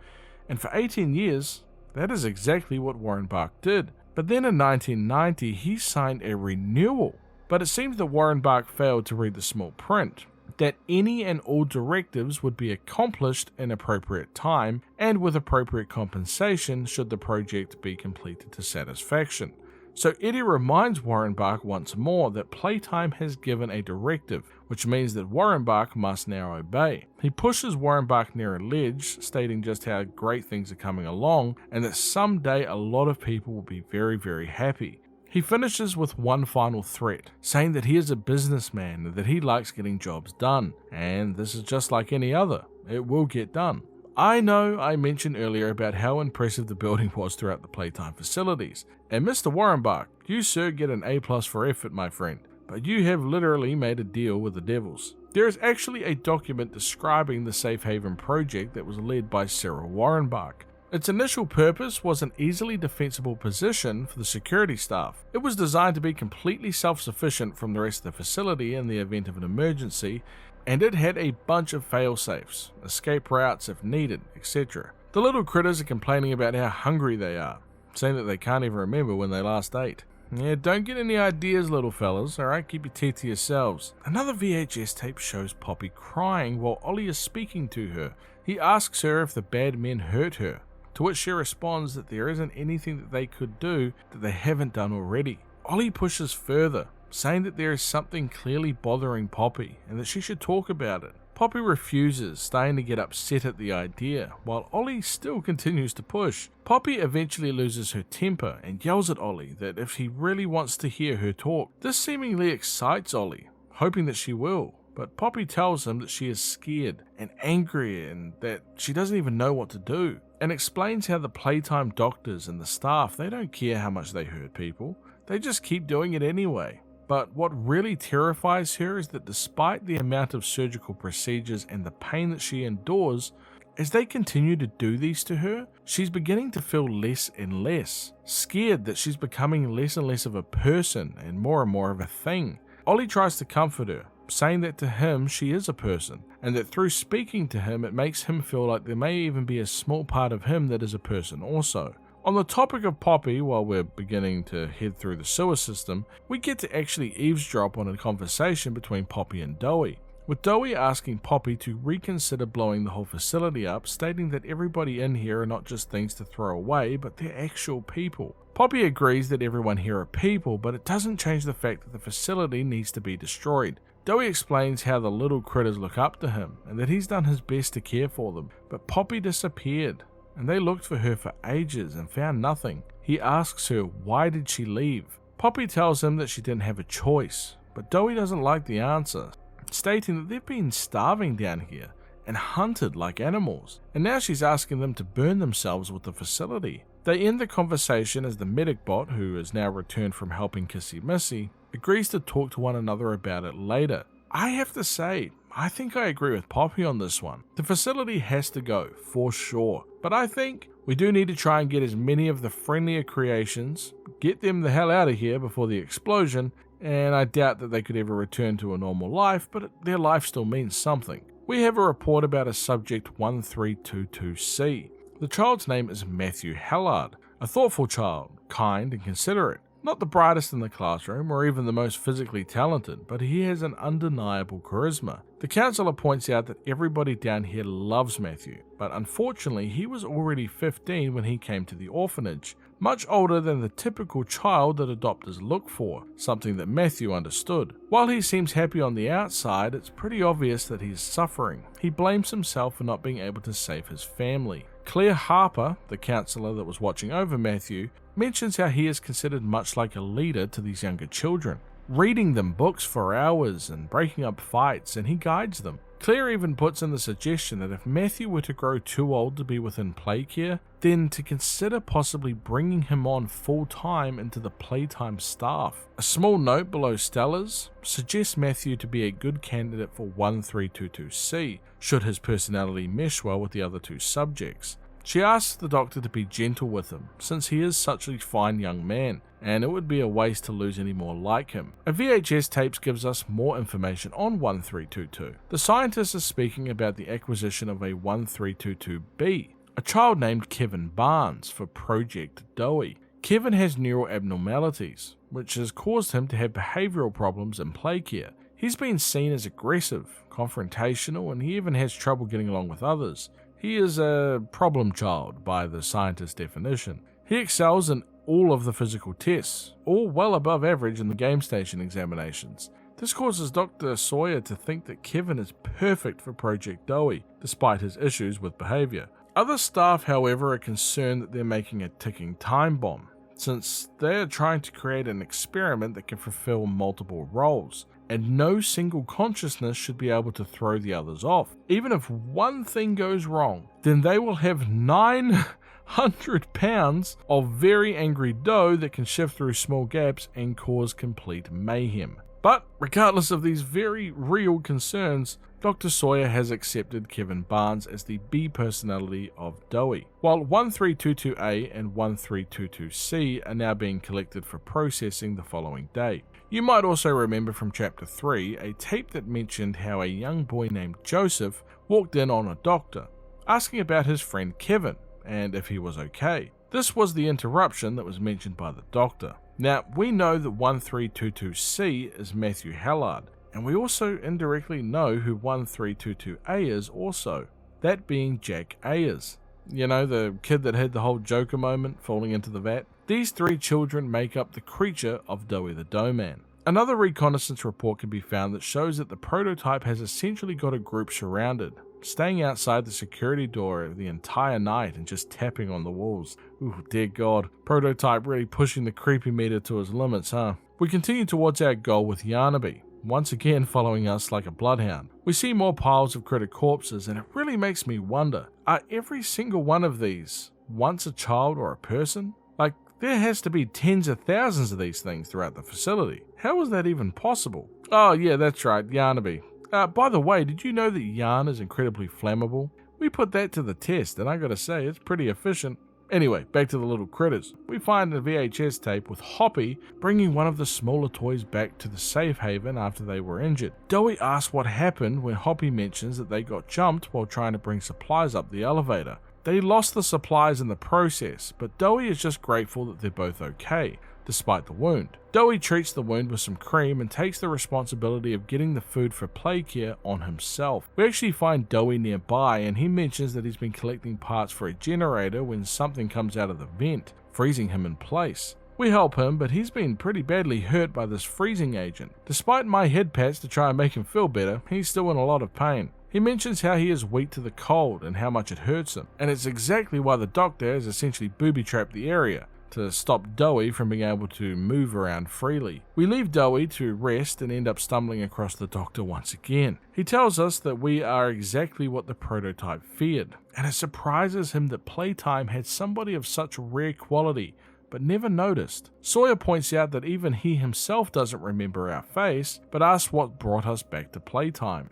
and for 18 years, that is exactly what Warren Bach did. But then in 1990, he signed a renewal. But it seems that Warren Bach failed to read the small print, that any and all directives would be accomplished in appropriate time and with appropriate compensation should the project be completed to satisfaction. So Eddie reminds Warren Bach once more that Playtime has given a directive, which means that Warren Bach must now obey. He pushes Warren Bach near a ledge, stating just how great things are coming along, and that someday a lot of people will be very, very happy. He finishes with one final threat, saying that he is a businessman and that he likes getting jobs done, and this is just like any other. It will get done. I know I mentioned earlier about how impressive the building was throughout the Playtime facilities, and Mr. Warren Bach, you sir get an A+ for effort, my friend, but you have literally made a deal with the devils. There is actually a document describing the Safe Haven project that was led by Cyril Warren Bach. Its initial purpose was an easily defensible position for the security staff. It was designed to be completely self-sufficient from the rest of the facility in the event of an emergency, and it had a bunch of fail-safes, escape routes if needed, etc. The little critters are complaining about how hungry they are, saying that they can't even remember when they last ate. Yeah, don't get any ideas, little fellas, alright? Keep your teeth to yourselves. Another VHS tape shows Poppy crying while Ollie is speaking to her. He asks her if the bad men hurt her, to which she responds that there isn't anything that they could do that they haven't done already. Ollie pushes further, saying that there is something clearly bothering Poppy and that she should talk about it. Poppy refuses, starting to get upset at the idea, while Ollie still continues to push. Poppy eventually loses her temper and yells at Ollie that if he really wants to hear her talk. This seemingly excites Ollie, hoping that she will, but Poppy tells him that she is scared and angry and that she doesn't even know what to do, and explains how the Playtime doctors and the staff, they don't care how much they hurt people, they just keep doing it anyway. But what really terrifies her is that despite the amount of surgical procedures and the pain that she endures, as they continue to do these to her, she's beginning to feel less and less, scared that she's becoming less and less of a person and more of a thing. Ollie tries to comfort her, saying that to him she is a person, and that through speaking to him it makes him feel like there may even be a small part of him that is a person also. On the topic of Poppy, while we're beginning to head through the sewer system, we get to actually eavesdrop on a conversation between Poppy and Dowie, with Dowie asking Poppy to reconsider blowing the whole facility up, stating that everybody in here are not just things to throw away, but they're actual people. Poppy agrees that everyone here are people, but it doesn't change the fact that the facility needs to be destroyed. Dowie explains how the little critters look up to him, and that he's done his best to care for them, but Poppy disappeared, and they looked for her for ages and found nothing. He asks her why did she leave. Poppy tells him that she didn't have a choice, but Dowie doesn't like the answer, stating that they've been starving down here and hunted like animals, and now she's asking them to burn themselves with the facility. They end the conversation as the medic bot, who has now returned from helping Kissy Missy, agrees to talk to one another about it later. I have to say, I think I agree with Poppy on this one. The facility has to go, for sure. But I think we do need to try and get as many of the friendlier creations, get them the hell out of here before the explosion, and I doubt that they could ever return to a normal life, but their life still means something. We have a report about a subject 1322C. The child's name is Matthew Hallard, a thoughtful child, kind and considerate. Not the brightest in the classroom or even the most physically talented, but he has an undeniable charisma. The counsellor points out that everybody down here loves Matthew, but unfortunately he was already 15 when he came to the orphanage, much older than the typical child that adopters look for, something that Matthew understood. While he seems happy on the outside, it's pretty obvious that he's suffering. He blames himself for not being able to save his family. Claire Harper, the counsellor that was watching over Matthew, mentions how he is considered much like a leader to these younger children, reading them books for hours and breaking up fights, and he guides them. Claire even puts in the suggestion that if Matthew were to grow too old to be within play care, then to consider possibly bringing him on full time into the Playtime staff. A small note below Stella's suggests Matthew to be a good candidate for 1322C, should his personality mesh well with the other two subjects. She asks the doctor to be gentle with him, since he is such a fine young man, and it would be a waste to lose any more like him. A VHS tape gives us more information on 1322. The scientist is speaking about the acquisition of a 1322B, a child named Kevin Barnes, for Project Doe. Kevin has neural abnormalities, which has caused him to have behavioural problems in play care. He's been seen as aggressive, confrontational, and he even has trouble getting along with others. He is a problem child by the scientist's definition. He excels in all of the physical tests, all well above average in the game station examinations. This causes Dr. Sawyer to think that Kevin is perfect for Project Doe, despite his issues with behaviour. Other staff, however, are concerned that they're making a ticking time bomb, since they are trying to create an experiment that can fulfill multiple roles, and no single consciousness should be able to throw the others off. Even if one thing goes wrong, then they will have 900 pounds of very angry dough that can shift through small gaps and cause complete mayhem. But regardless of these very real concerns, Dr. Sawyer has accepted Kevin Barnes as the B personality of Doe, while 1322A and 1322C are now being collected for processing the following day. You might also remember from Chapter 3 a tape that mentioned how a young boy named Joseph walked in on a doctor, asking about his friend Kevin and if he was okay. This was the interruption that was mentioned by the doctor. Now, we know that 1322C is Matthew Hallard, and we also indirectly know who 1322A is also, that being Jack Ayers. You know, the kid that had the whole Joker moment falling into the vat? These three children make up the creature of Doe the Doe Man. Another reconnaissance report can be found that shows that the prototype has essentially got a group surrounded, staying outside the security door the entire night and just tapping on the walls. Ooh, dear God. Prototype really pushing the creepy meter to its limits, huh? We continue towards our goal with Yarnaby, once again following us like a bloodhound. We see more piles of critter corpses, and it really makes me wonder, are every single one of these once a child or a person? Like, there has to be tens of thousands of these things throughout the facility. How is that even possible? Oh yeah, that's right, Yarnaby. By the way, did you know that yarn is incredibly flammable? We put that to the test, and I gotta say, it's pretty efficient. Anyway, back to the little critters. We find a VHS tape with Hoppy bringing one of the smaller toys back to the safe haven after they were injured. Doe asks what happened when Hoppy mentions that they got jumped while trying to bring supplies up the elevator. They lost the supplies in the process, but Doe is just grateful that they're both okay, despite the wound. Doe treats the wound with some cream and takes the responsibility of getting the food for play care on himself. We actually find Doe nearby, and he mentions that he's been collecting parts for a generator when something comes out of the vent, freezing him in place. We help him, but he's been pretty badly hurt by this freezing agent. Despite my head pats to try and make him feel better, he's still in a lot of pain. He mentions how he is weak to the cold and how much it hurts him, and it's exactly why the doctor has essentially booby-trapped the area, to stop Doe from being able to move around freely. We leave Doe to rest and end up stumbling across the doctor once again. He tells us that we are exactly what the prototype feared, and it surprises him that Playtime had somebody of such rare quality, but never noticed. Sawyer points out that even he himself doesn't remember our face, but asks what brought us back to Playtime.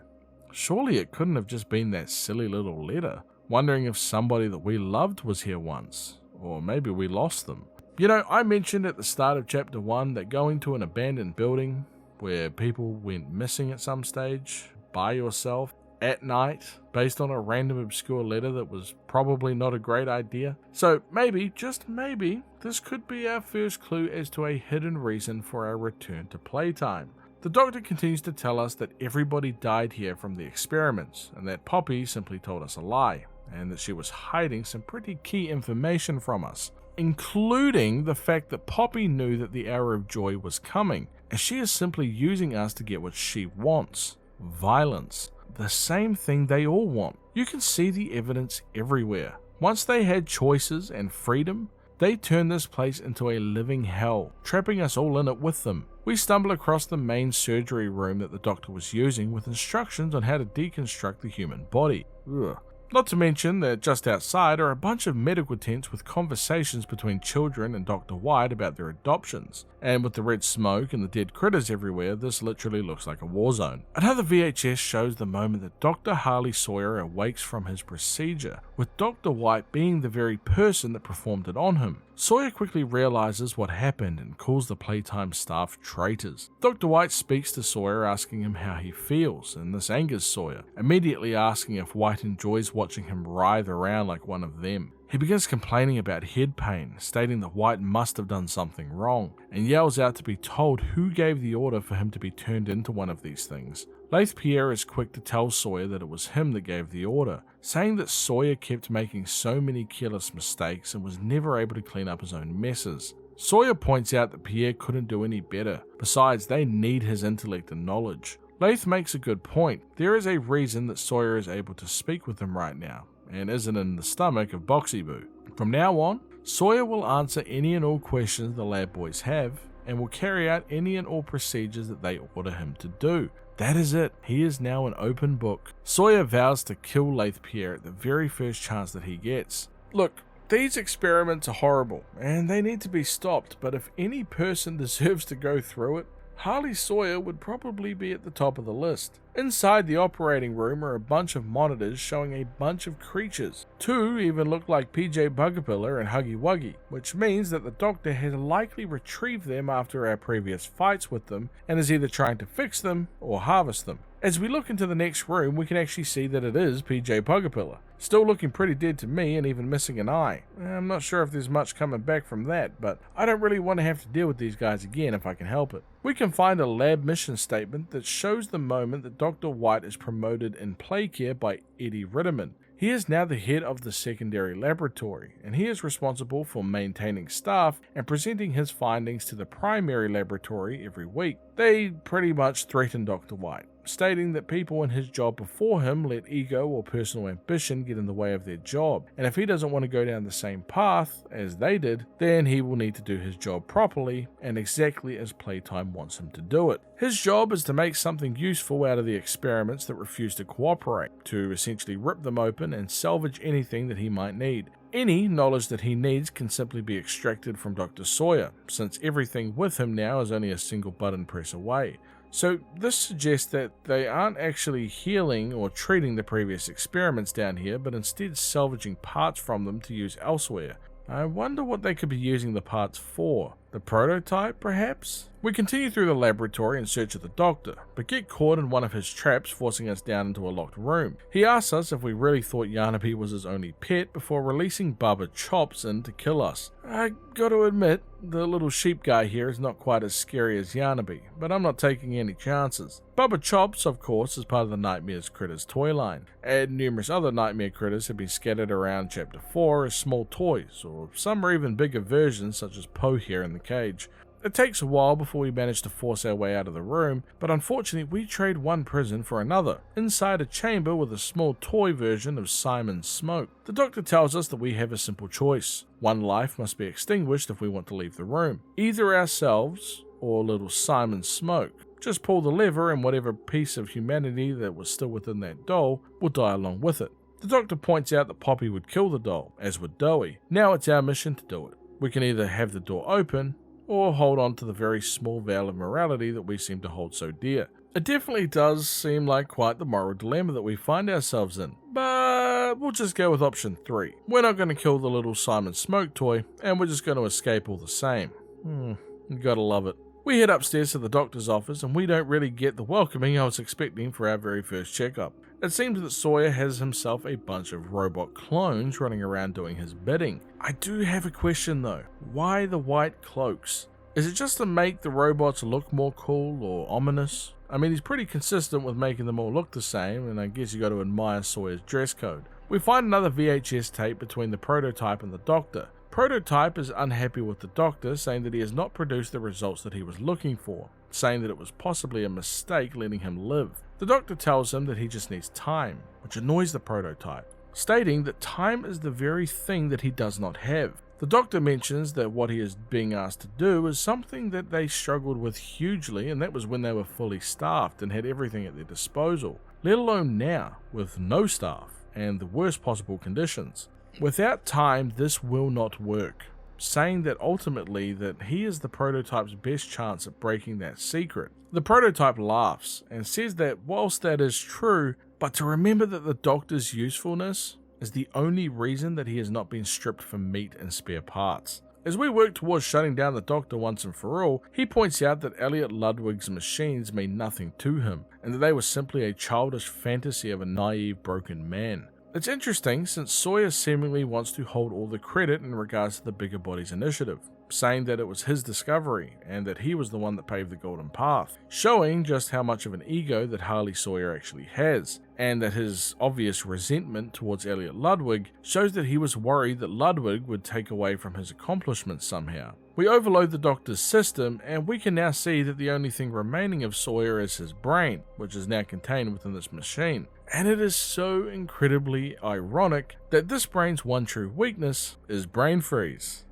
Surely it couldn't have just been that silly little letter, wondering if somebody that we loved was here once. Or maybe we lost them. You know, I mentioned at the start of Chapter 1 that going to an abandoned building where people went missing at some stage, by yourself, at night, based on a random obscure letter that was probably not a great idea. So maybe, just maybe, this could be our first clue as to a hidden reason for our return to Playtime. The doctor continues to tell us that everybody died here from the experiments, and that Poppy simply told us a lie, and that she was hiding some pretty key information from us, including the fact that Poppy knew that the hour of joy was coming, as she is simply using us to get what she wants: violence. The same thing they all want. You can see the evidence everywhere. Once they had choices and freedom, they turned this place into a living hell, trapping us all in it with them. We stumble across the main surgery room that the doctor was using with instructions on how to deconstruct the human body. Ugh. Not to mention that just outside are a bunch of medical tents with conversations between children and Dr. White about their adoptions. And with the red smoke and the dead critters everywhere, this literally looks like a war zone. Another VHS shows the moment that Dr. Harley Sawyer awakes from his procedure, with Dr. White being the very person that performed it on him. Sawyer quickly realizes what happened and calls the Playtime staff traitors. Dr. White speaks to Sawyer asking him how he feels, and this angers Sawyer, immediately asking if White enjoys watching him writhe around like one of them. He begins complaining about head pain, stating that White must have done something wrong, and yells out to be told who gave the order for him to be turned into one of these things. Laith Pierre is quick to tell Sawyer that it was him that gave the order, saying that Sawyer kept making so many careless mistakes and was never able to clean up his own messes. Sawyer points out that Pierre couldn't do any better, besides they need his intellect and knowledge. Laith makes a good point. There is a reason that Sawyer is able to speak with him right now, and isn't in the stomach of Boxy Boo. From now on, Sawyer will answer any and all questions the lab boys have, and will carry out any and all procedures that they order him to do. That is it. He is now an open book. Sawyer vows to kill Laith Pierre at the very first chance that he gets. Look, these experiments are horrible, and they need to be stopped, but if any person deserves to go through it, Harley Sawyer would probably be at the top of the list. Inside the operating room are a bunch of monitors showing a bunch of creatures. Two even look like PJ Bugapilla and Huggy Wuggy, which means that the doctor has likely retrieved them after our previous fights with them and is either trying to fix them or harvest them. As we look into the next room, we can actually see that it is PJ Bugapilla. Still looking pretty dead to me and even missing an eye. I'm not sure if there's much coming back from that, but I don't really want to have to deal with these guys again if I can help it. We can find a lab mission statement that shows the moment that Dr. White is promoted in play care by Eddie Ritterman. He is now the head of the secondary laboratory, and he is responsible for maintaining staff and presenting his findings to the primary laboratory every week. They pretty much threaten Dr. White, stating that people in his job before him let ego or personal ambition get in the way of their job, and if he doesn't want to go down the same path as they did, then he will need to do his job properly and exactly as Playtime wants him to do it. His job is to make something useful out of the experiments that refuse to cooperate, to essentially rip them open and salvage anything that he might need. Any knowledge that he needs can simply be extracted from Dr. Sawyer, since everything with him now is only a single button press away. So this suggests that they aren't actually healing or treating the previous experiments down here, but instead salvaging parts from them to use elsewhere. I wonder what they could be using the parts for. The prototype, perhaps? We continue through the laboratory in search of the doctor, but get caught in one of his traps, forcing us down into a locked room. He asks us if we really thought Yarnaby was his only pet before releasing Bubba Chops in to kill us. I gotta admit, the little sheep guy here is not quite as scary as Yarnaby, but I'm not taking any chances. Bubba Chops, of course, is part of the Nightmares Critters toy line, and numerous other Nightmare Critters have been scattered around Chapter 4 as small toys, or some are even bigger versions such as Poe here in the cage. It takes a while before we manage to force our way out of the room, but unfortunately we trade one prison for another, inside a chamber with a small toy version of Simon Smoke. The doctor tells us that we have a simple choice. One life must be extinguished if we want to leave the room. Either ourselves or little Simon Smoke. Just pull the lever and whatever piece of humanity that was still within that doll will die along with it. The doctor points out that Poppy would kill the doll, as would Doey. Now it's our mission to do it. We can either have the door open, or hold on to the very small veil of morality that we seem to hold so dear. It definitely does seem like quite the moral dilemma that we find ourselves in, but we'll just go with option 3. We're not going to kill the little Simon Smoke toy, and we're just going to escape all the same. You gotta love it. We head upstairs to the doctor's office, and we don't really get the welcoming I was expecting for our very first checkup. It seems that Sawyer has himself a bunch of robot clones running around doing his bidding. I do have a question though. Why the white cloaks? Is it just to make the robots look more cool or ominous? I mean, he's pretty consistent with making them all look the same, and I guess you got to admire Sawyer's dress code. We find another VHS tape between the prototype and the doctor. Prototype is unhappy with the doctor, saying that he has not produced the results that he was looking for, saying that it was possibly a mistake letting him live. The doctor tells him that he just needs time, which annoys the prototype. stating that time is the very thing that he does not have. The Doctor mentions that what he is being asked to do is something that they struggled with hugely, and that was when they were fully staffed and had everything at their disposal, let alone now, with no staff and the worst possible conditions. Without time, this will not work, saying that ultimately that he is the prototype's best chance at breaking that secret. The prototype laughs and says that whilst that is true, but to remember that the Doctor's usefulness is the only reason that he has not been stripped for meat and spare parts. As we work towards shutting down the Doctor once and for all, he points out that Elliot Ludwig's machines mean nothing to him, and that they were simply a childish fantasy of a naive, broken man. It's interesting since Sawyer seemingly wants to hold all the credit in regards to the Bigger Bodies initiative, saying that it was his discovery and that he was the one that paved the golden path, showing just how much of an ego that Harley Sawyer actually has, and that his obvious resentment towards Elliot Ludwig shows that he was worried that Ludwig would take away from his accomplishments somehow. We overload the Doctor's system, and we can now see that the only thing remaining of Sawyer is his brain, which is now contained within this machine. And it is so incredibly ironic that this brain's one true weakness is brain freeze.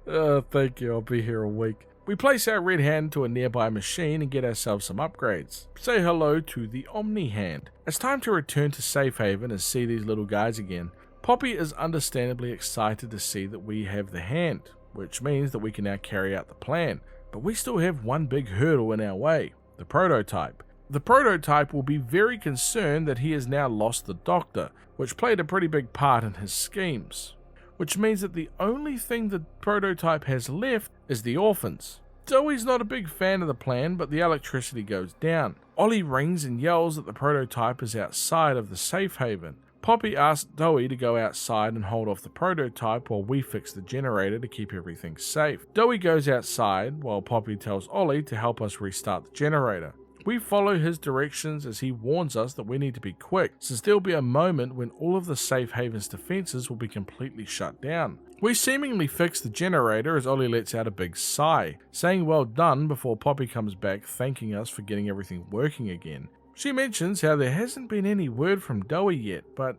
Thank you, I'll be here a week. We place our red hand to a nearby machine and get ourselves some upgrades. Say hello to the Omni Hand. It's time to return to Safe Haven and see these little guys again. Poppy is understandably excited to see that we have the hand, which means that we can now carry out the plan. But we still have one big hurdle in our way, the prototype. The prototype will be very concerned that he has now lost the Doctor, which played a pretty big part in his schemes. Which means that the only thing the prototype has left is the orphans. Dewey's not a big fan of the plan, but the electricity goes down. Ollie rings and yells that the prototype is outside of the safe haven. Poppy asks Dewey to go outside and hold off the prototype while we fix the generator to keep everything safe. Dewey goes outside while Poppy tells Ollie to help us restart the generator. We follow his directions as he warns us that we need to be quick, since there will be a moment when all of the safe haven's defenses will be completely shut down. We seemingly fix the generator as Ollie lets out a big sigh, saying well done before Poppy comes back thanking us for getting everything working again. She mentions how there hasn't been any word from Dewey yet, but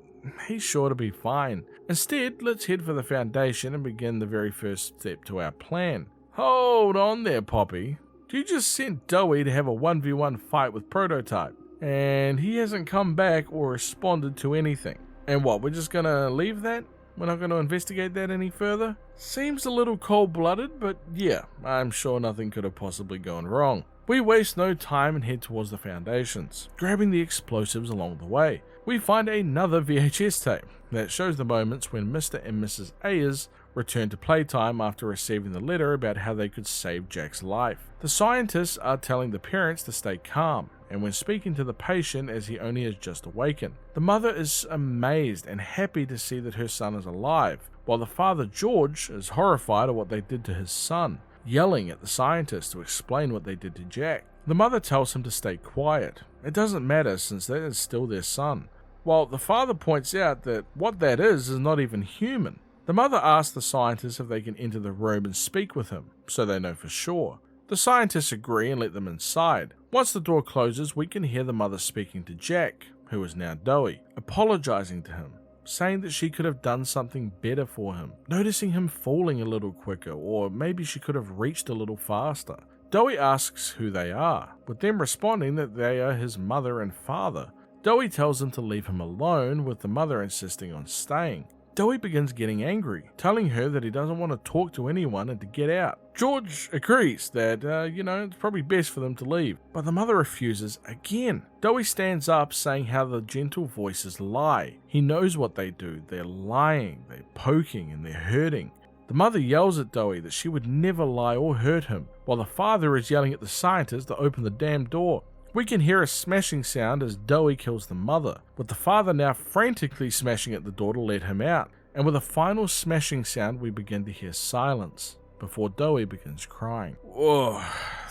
he's sure to be fine. Instead, let's head for the Foundation and begin the very first step to our plan. Hold on there, Poppy. You just sent Dewey to have a 1v1 fight with Prototype, and he hasn't come back or responded to anything. And what, we're just gonna leave that? We're not gonna investigate that any further? Seems a little cold-blooded, but yeah, I'm sure nothing could have possibly gone wrong. We waste no time and head towards the Foundations, grabbing the explosives along the way. We find another VHS tape that shows the moments when Mr. and Mrs. Ayers return to Playtime after receiving the letter about how they could save Jack's life. The scientists are telling the parents to stay calm, and when speaking to the patient as he only has just awakened, the mother is amazed and happy to see that her son is alive, while the father George is horrified at what they did to his son, yelling at the scientists to explain what they did to Jack. The mother tells him to stay quiet. It doesn't matter since that is still their son, while the father points out that what that is not even human. The mother asks the scientists if they can enter the room and speak with him, so they know for sure. The scientists agree and let them inside. Once the door closes, we can hear the mother speaking to Jack, who is now Dewey, apologizing to him, saying that she could have done something better for him, noticing him falling a little quicker, or maybe she could have reached a little faster. Dewey asks who they are, with them responding that they are his mother and father. Dewey tells them to leave him alone, with the mother insisting on staying. Dewey begins getting angry, telling her that he doesn't want to talk to anyone and to get out. George agrees that, it's probably best for them to leave, but the mother refuses again. Dewey stands up saying how the gentle voices lie. He knows what they do. They're lying, they're poking, and they're hurting. The mother yells at Dewey that she would never lie or hurt him, while the father is yelling at the scientists to open the damn door. We can hear a smashing sound as Dewey kills the mother, with the father now frantically smashing at the door to let him out. And with a final smashing sound, we begin to hear silence, before Dewey begins crying. Oh,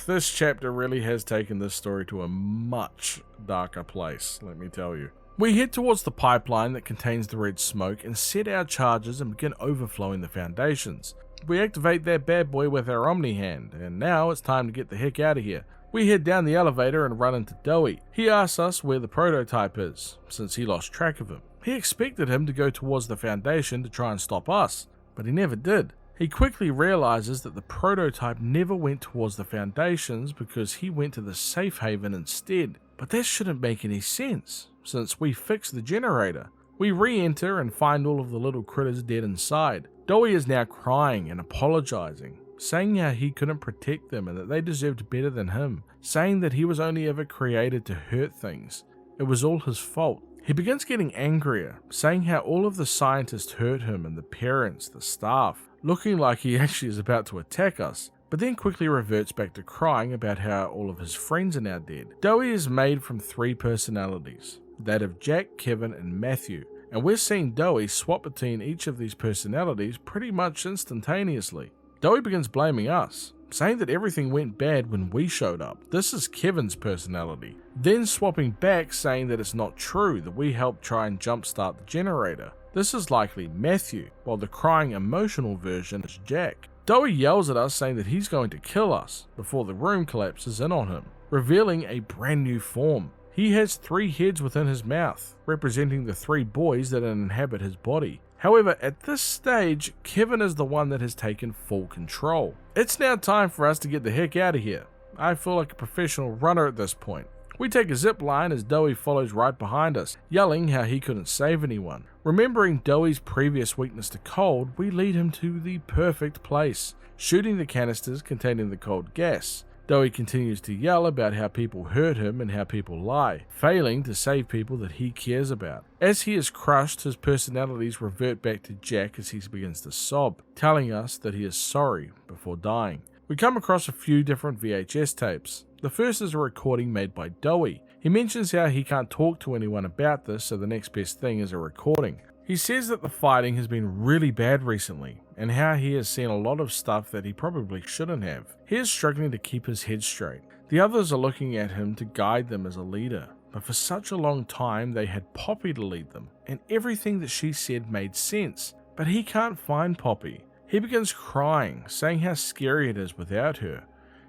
this chapter really has taken this story to a much darker place, let me tell you. We head towards the pipeline that contains the red smoke and set our charges and begin overflowing the Foundations. We activate that bad boy with our Omni Hand, and now it's time to get the heck out of here. We head down the elevator and run into Dowie. He asks us where the prototype is, since he lost track of him. He expected him to go towards the Foundation to try and stop us, but he never did. He quickly realizes that the prototype never went towards the Foundations because he went to the safe haven instead. But that shouldn't make any sense, since we fixed the generator. We re-enter and find all of the little critters dead inside. Dowie is now crying and apologizing, saying how he couldn't protect them and that they deserved better than him, saying that he was only ever created to hurt things. It was all his fault. He begins getting angrier, saying how all of the scientists hurt him and the parents, the staff, looking like he actually is about to attack us, but then quickly reverts back to crying about how all of his friends are now dead. Dowie is made from 3 personalities, that of Jack, Kevin, and Matthew, and we're seeing Dowie swap between each of these personalities pretty much instantaneously. Dowie begins blaming us, saying that everything went bad when we showed up. This is Kevin's personality. Then swapping back, saying that it's not true, that we helped try and jumpstart the generator. This is likely Matthew, while the crying emotional version is Jack. Dowie yells at us saying that he's going to kill us before the room collapses in on him, revealing a brand new form. He has 3 heads within his mouth, representing the 3 boys that inhabit his body. However, at this stage, Kevin is the one that has taken full control. It's now time for us to get the heck out of here. I feel like a professional runner at this point. We take a zip line as Dowie follows right behind us, yelling how he couldn't save anyone. Remembering Dowie's previous weakness to cold, we lead him to the perfect place, shooting the canisters containing the cold gas. Dowie continues to yell about how people hurt him and how people lie, failing to save people that he cares about. As he is crushed, his personalities revert back to Jack as he begins to sob, telling us that he is sorry before dying. We come across a few different VHS tapes. The first is a recording made by Dowie. He mentions how he can't talk to anyone about this, so the next best thing is a recording. He says that the fighting has been really bad recently, and how he has seen a lot of stuff that he probably shouldn't have. He is struggling to keep his head straight. The others are looking at him to guide them as a leader, but for such a long time they had Poppy to lead them, and everything that she said made sense, but he can't find Poppy. He begins crying, saying how scary it is without her.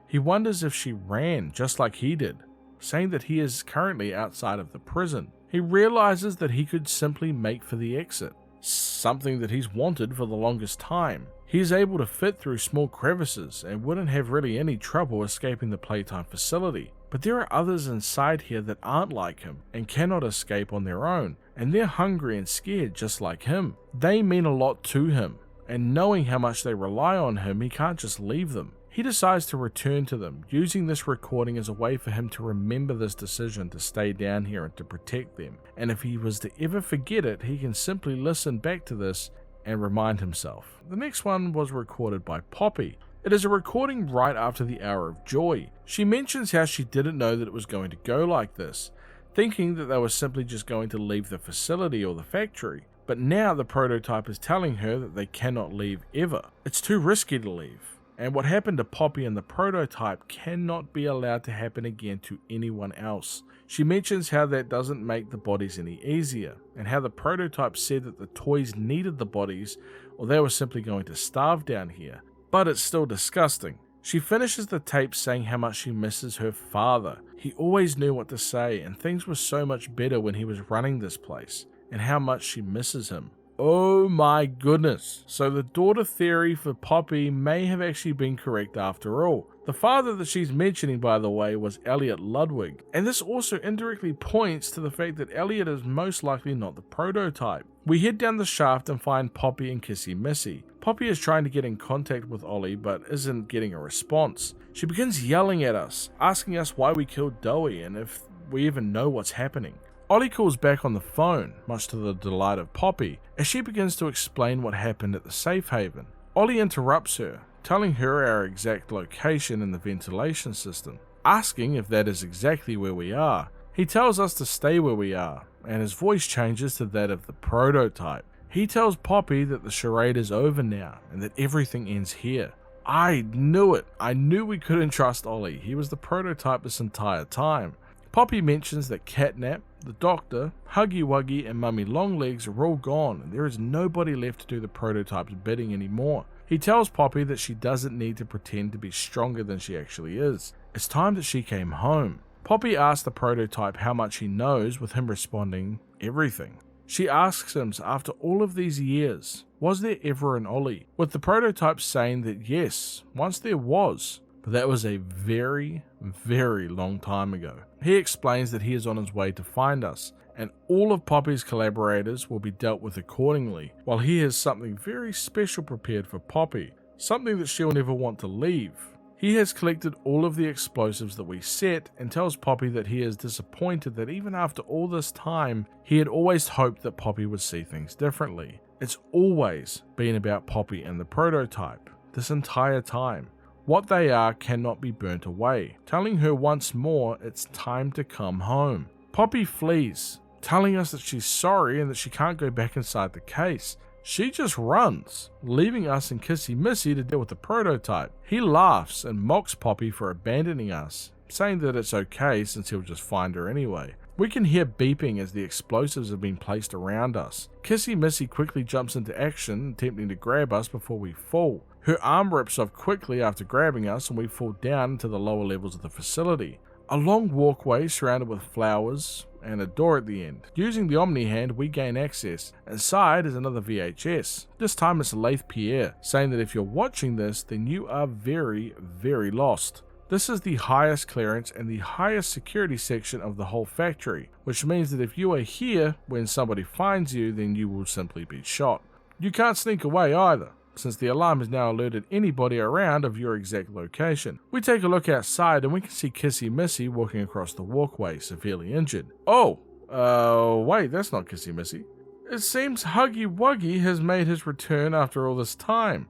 He wonders if she ran just like he did, saying that he is currently outside of the prison. He realizes that he could simply make for the exit, something that he's wanted for the longest time. He is able to fit through small crevices and wouldn't have really any trouble escaping the Playtime facility. But there are others inside here that aren't like him and cannot escape on their own, and they're hungry and scared just like him. They mean a lot to him, and knowing how much they rely on him, he can't just leave them. He decides to return to them, using this recording as a way for him to remember this decision to stay down here and to protect them. And if he was to ever forget it, he can simply listen back to this and remind himself. The next one was recorded by Poppy. It is a recording right after the Hour of Joy. She mentions how she didn't know that it was going to go like this, thinking that they were simply just going to leave the facility or the factory. But now the prototype is telling her that they cannot leave ever. It's too risky to leave. And what happened to Poppy and the prototype cannot be allowed to happen again to anyone else. She mentions how that doesn't make the bodies any easier, and how the prototype said that the toys needed the bodies or they were simply going to starve down here. But it's still disgusting. She finishes the tape saying how much she misses her father. He always knew what to say, and things were so much better when he was running this place, and how much she misses him. Oh my goodness. So the daughter theory for Poppy may have actually been correct after all. The father that she's mentioning, by the way, was Elliot Ludwig. And this also indirectly points to the fact that Elliot is most likely not the prototype. We head down the shaft and find Poppy and Kissy Missy. Poppy is trying to get in contact with Ollie but isn't getting a response. She begins yelling at us, asking us why we killed Dowie and if we even know what's happening. Ollie calls back on the phone, much to the delight of Poppy, as she begins to explain what happened at the safe haven. Ollie interrupts her, telling her our exact location in the ventilation system, asking if that is exactly where we are. He tells us to stay where we are, and his voice changes to that of the prototype. He tells Poppy that the charade is over now, and that everything ends here. I knew it. I knew we couldn't trust Ollie. He was the prototype this entire time. Poppy mentions that Catnap, the Doctor, Huggy Wuggy, and Mummy Longlegs are all gone, and there is nobody left to do the prototype's bidding anymore. He tells Poppy that she doesn't need to pretend to be stronger than she actually is, It's time that she came home. Poppy asks the prototype how much he knows, with him responding, everything. She asks him, after all of these years, was there ever an Ollie? With the prototype saying that yes, once there was, but that was a very, very long time ago. He explains that he is on his way to find us, and all of Poppy's collaborators will be dealt with accordingly, while he has something very special prepared for Poppy, something that she'll never want to leave. He has collected all of the explosives that we set and tells Poppy that he is disappointed that even after all this time, he had always hoped that Poppy would see things differently. It's always been about Poppy and the prototype, this entire time. What they are cannot be burnt away, telling her once more it's time to come home. Poppy flees, telling us that she's sorry and that she can't go back inside the case. She just runs, leaving us and Kissy Missy to deal with the prototype. He laughs and mocks Poppy for abandoning us, saying that it's okay since he'll just find her anyway. We can hear beeping as the explosives have been placed around us. Kissy Missy quickly jumps into action, attempting to grab us before we fall. Her arm rips off quickly after grabbing us and we fall down into the lower levels of the facility. A long walkway surrounded with flowers and a door at the end. Using the Omni Hand, we gain access. Inside is another VHS. This time it's Laith Pierre, saying that if you're watching this, then you are very, very lost. This is the highest clearance and the highest security section of the whole factory, which means that if you are here when somebody finds you, then you will simply be shot. You can't sneak away either, since the alarm has now alerted anybody around of your exact location. We take a look outside and we can see Kissy Missy walking across the walkway, severely injured. Wait, that's not Kissy Missy. It seems Huggy Wuggy has made his return after all this time.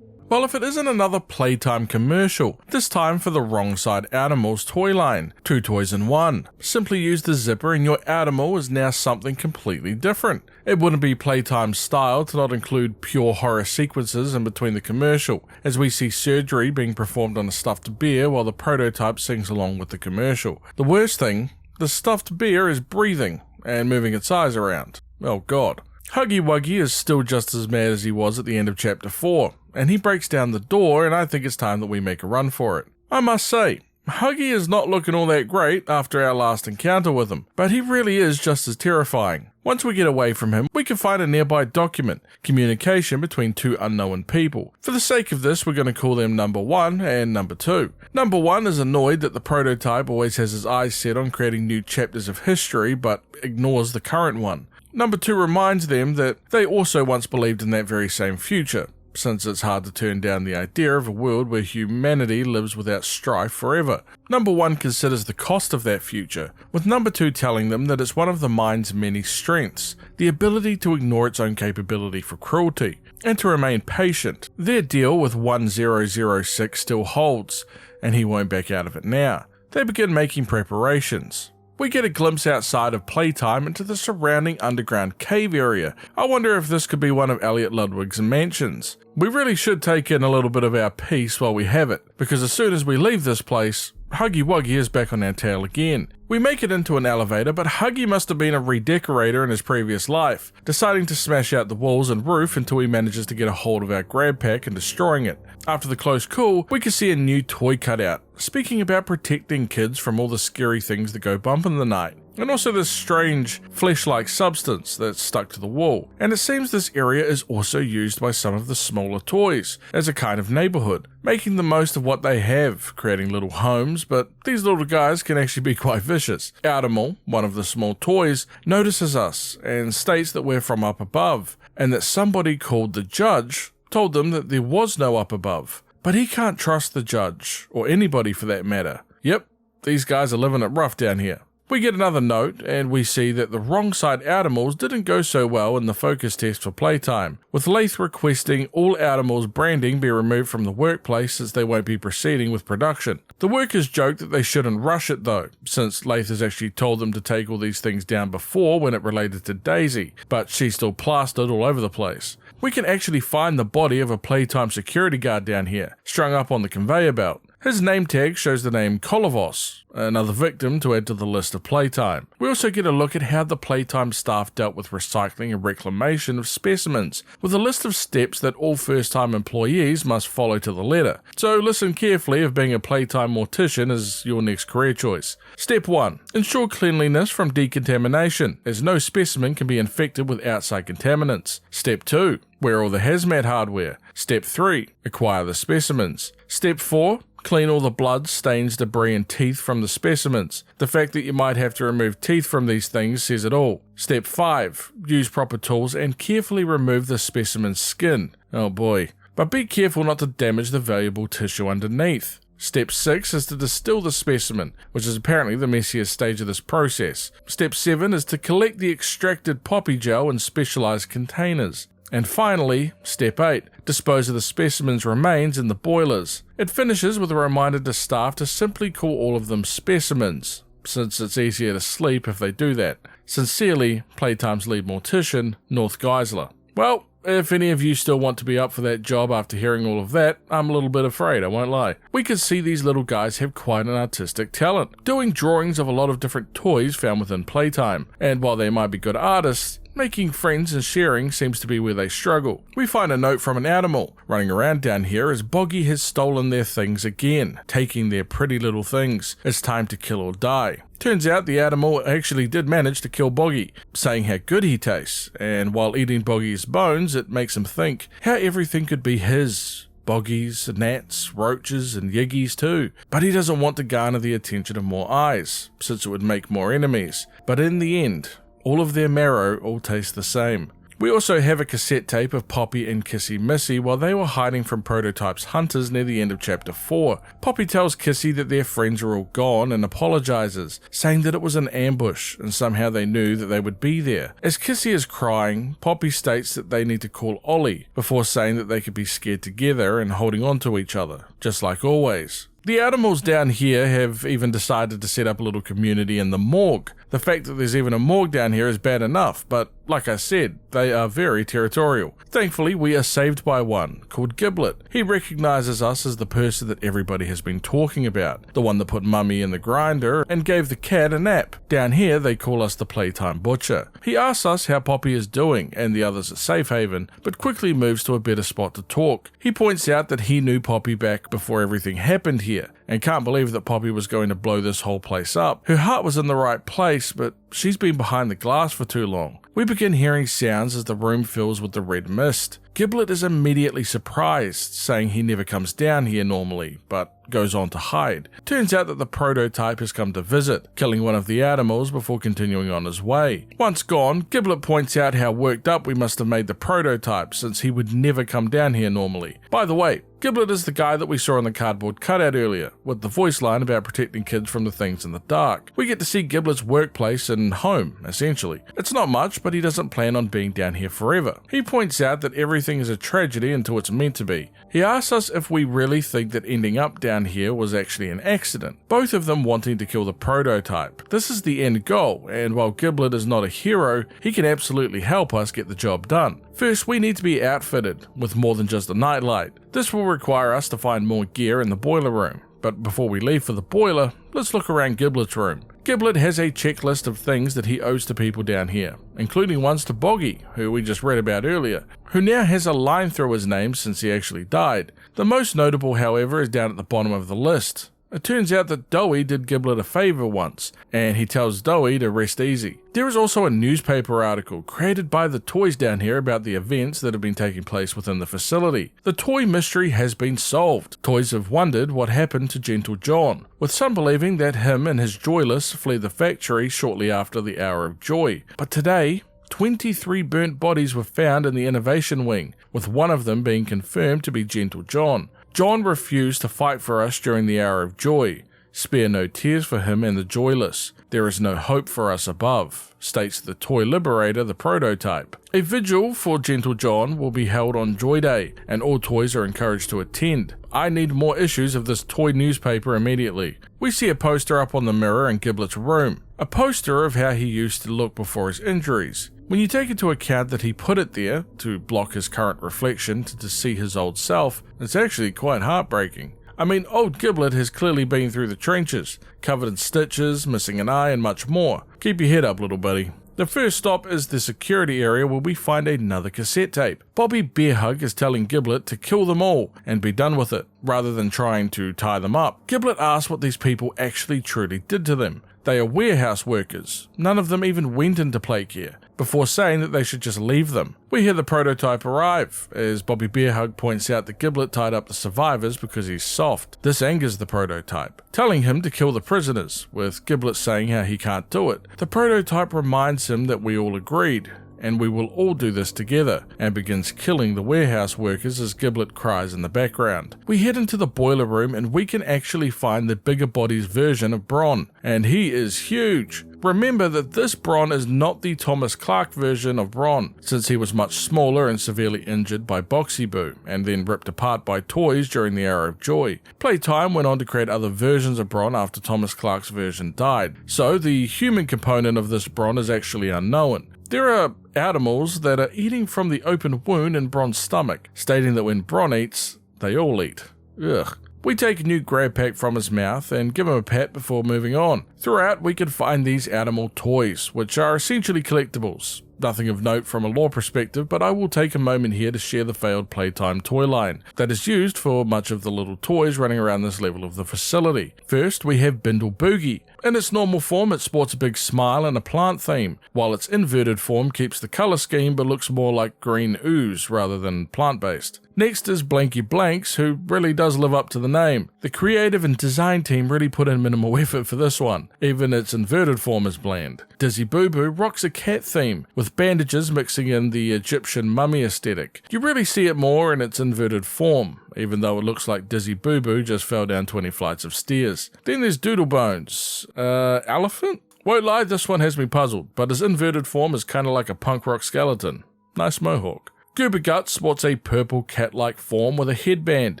Well, if it isn't another Playtime commercial, this time for the Wrong Side Animals toy line. 2 toys in 1. Simply use the zipper and your animal is now something completely different. It wouldn't be Playtime style to not include pure horror sequences in between the commercial, as we see surgery being performed on a stuffed bear while the prototype sings along with the commercial. The worst thing, the stuffed bear is breathing and moving its eyes around. Oh god. Huggy Wuggy is still just as mad as he was at the end of chapter 4, and he breaks down the door and I think it's time that we make a run for it. I must say, Huggy is not looking all that great after our last encounter with him, but he really is just as terrifying. Once we get away from him, we can find a nearby document, communication between 2 unknown people. For the sake of this, we're going to call them number 1 and number 2. Number 1 is annoyed that the prototype always has his eyes set on creating new chapters of history, but ignores the current one. Number 2 reminds them that they also once believed in that very same future, since it's hard to turn down the idea of a world where humanity lives without strife forever. Number 1 considers the cost of that future, with number 2 telling them that it's one of the mind's many strengths, the ability to ignore its own capability for cruelty, and to remain patient. Their deal with 1006 still holds, and he won't back out of it now. They begin making preparations. We get a glimpse outside of Playtime into the surrounding underground cave area. I wonder if this could be one of Elliot Ludwig's mansions. We really should take in a little bit of our peace while we have it, because as soon as we leave this place, Huggy Wuggy is back on our tail again. We make it into an elevator, but Huggy must have been a redecorator in his previous life, deciding to smash out the walls and roof until he manages to get a hold of our grab pack and destroying it. After the close call, we can see a new toy cutout, speaking about protecting kids from all the scary things that go bump in the night. And also this strange flesh-like substance that's stuck to the wall. And it seems this area is also used by some of the smaller toys as a kind of neighborhood, making the most of what they have, creating little homes, but these little guys can actually be quite vicious. Outermal, one of the small toys, notices us and states that we're from up above, and that somebody called the judge told them that there was no up above. But he can't trust the judge, or anybody for that matter. Yep, these guys are living it rough down here. We get another note, and we see that the Wrong Side Outermals didn't go so well in the focus test for Playtime, with Laith requesting all Outermals branding be removed from the workplace since they won't be proceeding with production. The workers joke that they shouldn't rush it though, since Laith has actually told them to take all these things down before when it related to Daisy, but she's still plastered all over the place. We can actually find the body of a Playtime security guard down here, strung up on the conveyor belt. His name tag shows the name Kolovos, another victim to add to the list of Playtime. We also get a look at how the Playtime staff dealt with recycling and reclamation of specimens, with a list of steps that all first-time employees must follow to the letter. So listen carefully if being a Playtime mortician is your next career choice. Step 1. Ensure cleanliness from decontamination, as no specimen can be infected with outside contaminants. Step 2. Wear all the hazmat hardware. Step 3. Acquire the specimens. Step 4. Clean all the blood, stains, debris and teeth from the specimens. The fact that you might have to remove teeth from these things says it all. Step 5. Use proper tools and carefully remove the specimen's skin. Oh boy. But be careful not to damage the valuable tissue underneath. Step 6 is to distill the specimen, which is apparently the messiest stage of this process. Step 7 is to collect the extracted poppy gel in specialized containers. And finally, Step 8, dispose of the specimen's remains in the boilers. It finishes with a reminder to staff to simply call all of them specimens, since it's easier to sleep if they do that. Sincerely, Playtime's lead mortician, North Geisler. Well, if any of you still want to be up for that job after hearing all of that, I'm a little bit afraid, I won't lie. We could see these little guys have quite an artistic talent, doing drawings of a lot of different toys found within Playtime, and while they might be good artists, making friends and sharing seems to be where they struggle. We find a note from an animal running around down here as Boggy has stolen their things again, taking their pretty little things. It's time to kill or die. Turns out the animal actually did manage to kill Boggy, saying how good he tastes, and while eating Boggy's bones, it makes him think how everything could be his. Boggies, gnats, roaches, and yiggies too. But he doesn't want to garner the attention of more eyes, since it would make more enemies. But in the end, all of their marrow all taste the same. We also have a cassette tape of Poppy and Kissy Missy while they were hiding from Prototype's hunters near the end of Chapter 4. Poppy tells Kissy that their friends are all gone and apologizes, saying that it was an ambush and somehow they knew that they would be there. As Kissy is crying, Poppy states that they need to call Ollie, before saying that they could be scared together and holding on to each other, just like always. The animals down here have even decided to set up a little community in the morgue. The fact that there's even a morgue down here is bad enough, but like I said, they are very territorial. Thankfully, we are saved by one, called Giblet. He recognizes us as the person that everybody has been talking about, the one that put Mummy in the grinder and gave the cat a nap. Down here, they call us the Playtime Butcher. He asks us how Poppy is doing and the others at Safe Haven, but quickly moves to a better spot to talk. He points out that he knew Poppy back before everything happened here, and can't believe that Poppy was going to blow this whole place up. Her heart was in the right place, but she's been behind the glass for too long. We begin hearing sounds as the room fills with the red mist. Giblet is immediately surprised, saying he never comes down here normally, but goes on to hide. Turns out that the Prototype has come to visit, killing one of the animals before continuing on his way. Once gone, Giblet points out how worked up we must have made the Prototype, since he would never come down here normally. By the way, Giblet is the guy that we saw in the cardboard cutout earlier, with the voice line about protecting kids from the things in the dark. We get to see Giblet's workplace and home, essentially. It's not much, but he doesn't plan on being down here forever. He points out that everything is a tragedy until it's meant to be. He asks us if we really think that ending up down here was actually an accident, both of them wanting to kill the Prototype. This is the end goal, and while Giblet is not a hero, he can absolutely help us get the job done. First, we need to be outfitted with more than just a nightlight. This will require us to find more gear in the boiler room. But before we leave for the boiler, let's look around Giblet's room. Giblet has a checklist of things that he owes to people down here, including ones to Boggy, who we just read about earlier, who now has a line through his name since he actually died. The most notable, however, is down at the bottom of the list. It turns out that Dowie did Giblet a favor once, and he tells Dowie to rest easy. There is also a newspaper article created by the toys down here about the events that have been taking place within the facility. The toy mystery has been solved. Toys have wondered what happened to Gentle John, with some believing that him and his Joyless fled the factory shortly after the Hour of Joy. But today, 23 burnt bodies were found in the Innovation Wing, with one of them being confirmed to be Gentle John. John refused to fight for us during the Hour of Joy. Spare no tears for him and the Joyless. There is no hope for us above, states the toy liberator, the Prototype. A vigil for Gentle John will be held on Joy Day, and all toys are encouraged to attend. I need more issues of this toy newspaper immediately. We see a poster up on the mirror in Giblet's room, a poster of how he used to look before his injuries. When you take into account that he put it there to block his current reflection to see his old self, it's actually quite heartbreaking. I mean, old Giblet has clearly been through the trenches, covered in stitches, missing an eye, and much more. Keep your head up, little buddy. The first stop is the security area where we find another cassette tape. Bobby Bearhug is telling Giblet to kill them all and be done with it, rather than trying to tie them up. Giblet asks what these people actually truly did to them. They are warehouse workers. None of them even went into play care, before saying that they should just leave them. We hear the prototype arrive, as Bobby Bearhug points out that Giblet tied up the survivors because he's soft. This angers the prototype, telling him to kill the prisoners, with Giblet saying how he can't do it. The prototype reminds him that we all agreed, and we will all do this together, and begins killing the warehouse workers as Giblet cries in the background. We head into the boiler room and we can actually find the bigger body's version of Bron, and he is huge. Remember that this Bron is not the Thomas Clark version of Bron, since he was much smaller and severely injured by Boxy Boo, and then ripped apart by toys during the Hour of Joy. Playtime went on to create other versions of Bron after Thomas Clark's version died, so the human component of this Bron is actually unknown. There are animals that are eating from the open wound in Bron's stomach, stating that when Bron eats, they all eat. Ugh. We take a new grab pack from his mouth and give him a pat before moving on. Throughout, we can find these animal toys, which are essentially collectibles. Nothing of note from a lore perspective, but I will take a moment here to share the failed Playtime toy line that is used for much of the little toys running around this level of the facility. First, we have Bindle Boogie. In its normal form, it sports a big smile and a plant theme, while its inverted form keeps the colour scheme but looks more like green ooze rather than plant-based. Next is Blanky Blanks, who really does live up to the name. The creative and design team really put in minimal effort for this one. Even its inverted form is bland. Dizzy Boo Boo rocks a cat theme, with bandages mixing in the Egyptian mummy aesthetic. You really see it more in its inverted form, even though it looks like Dizzy Boo Boo just fell down 20 flights of stairs. Then there's Doodle Bones. Elephant? Won't lie, this one has me puzzled, but his inverted form is kinda like a punk rock skeleton. Nice mohawk. Goober Guts sports a purple cat-like form with a headband,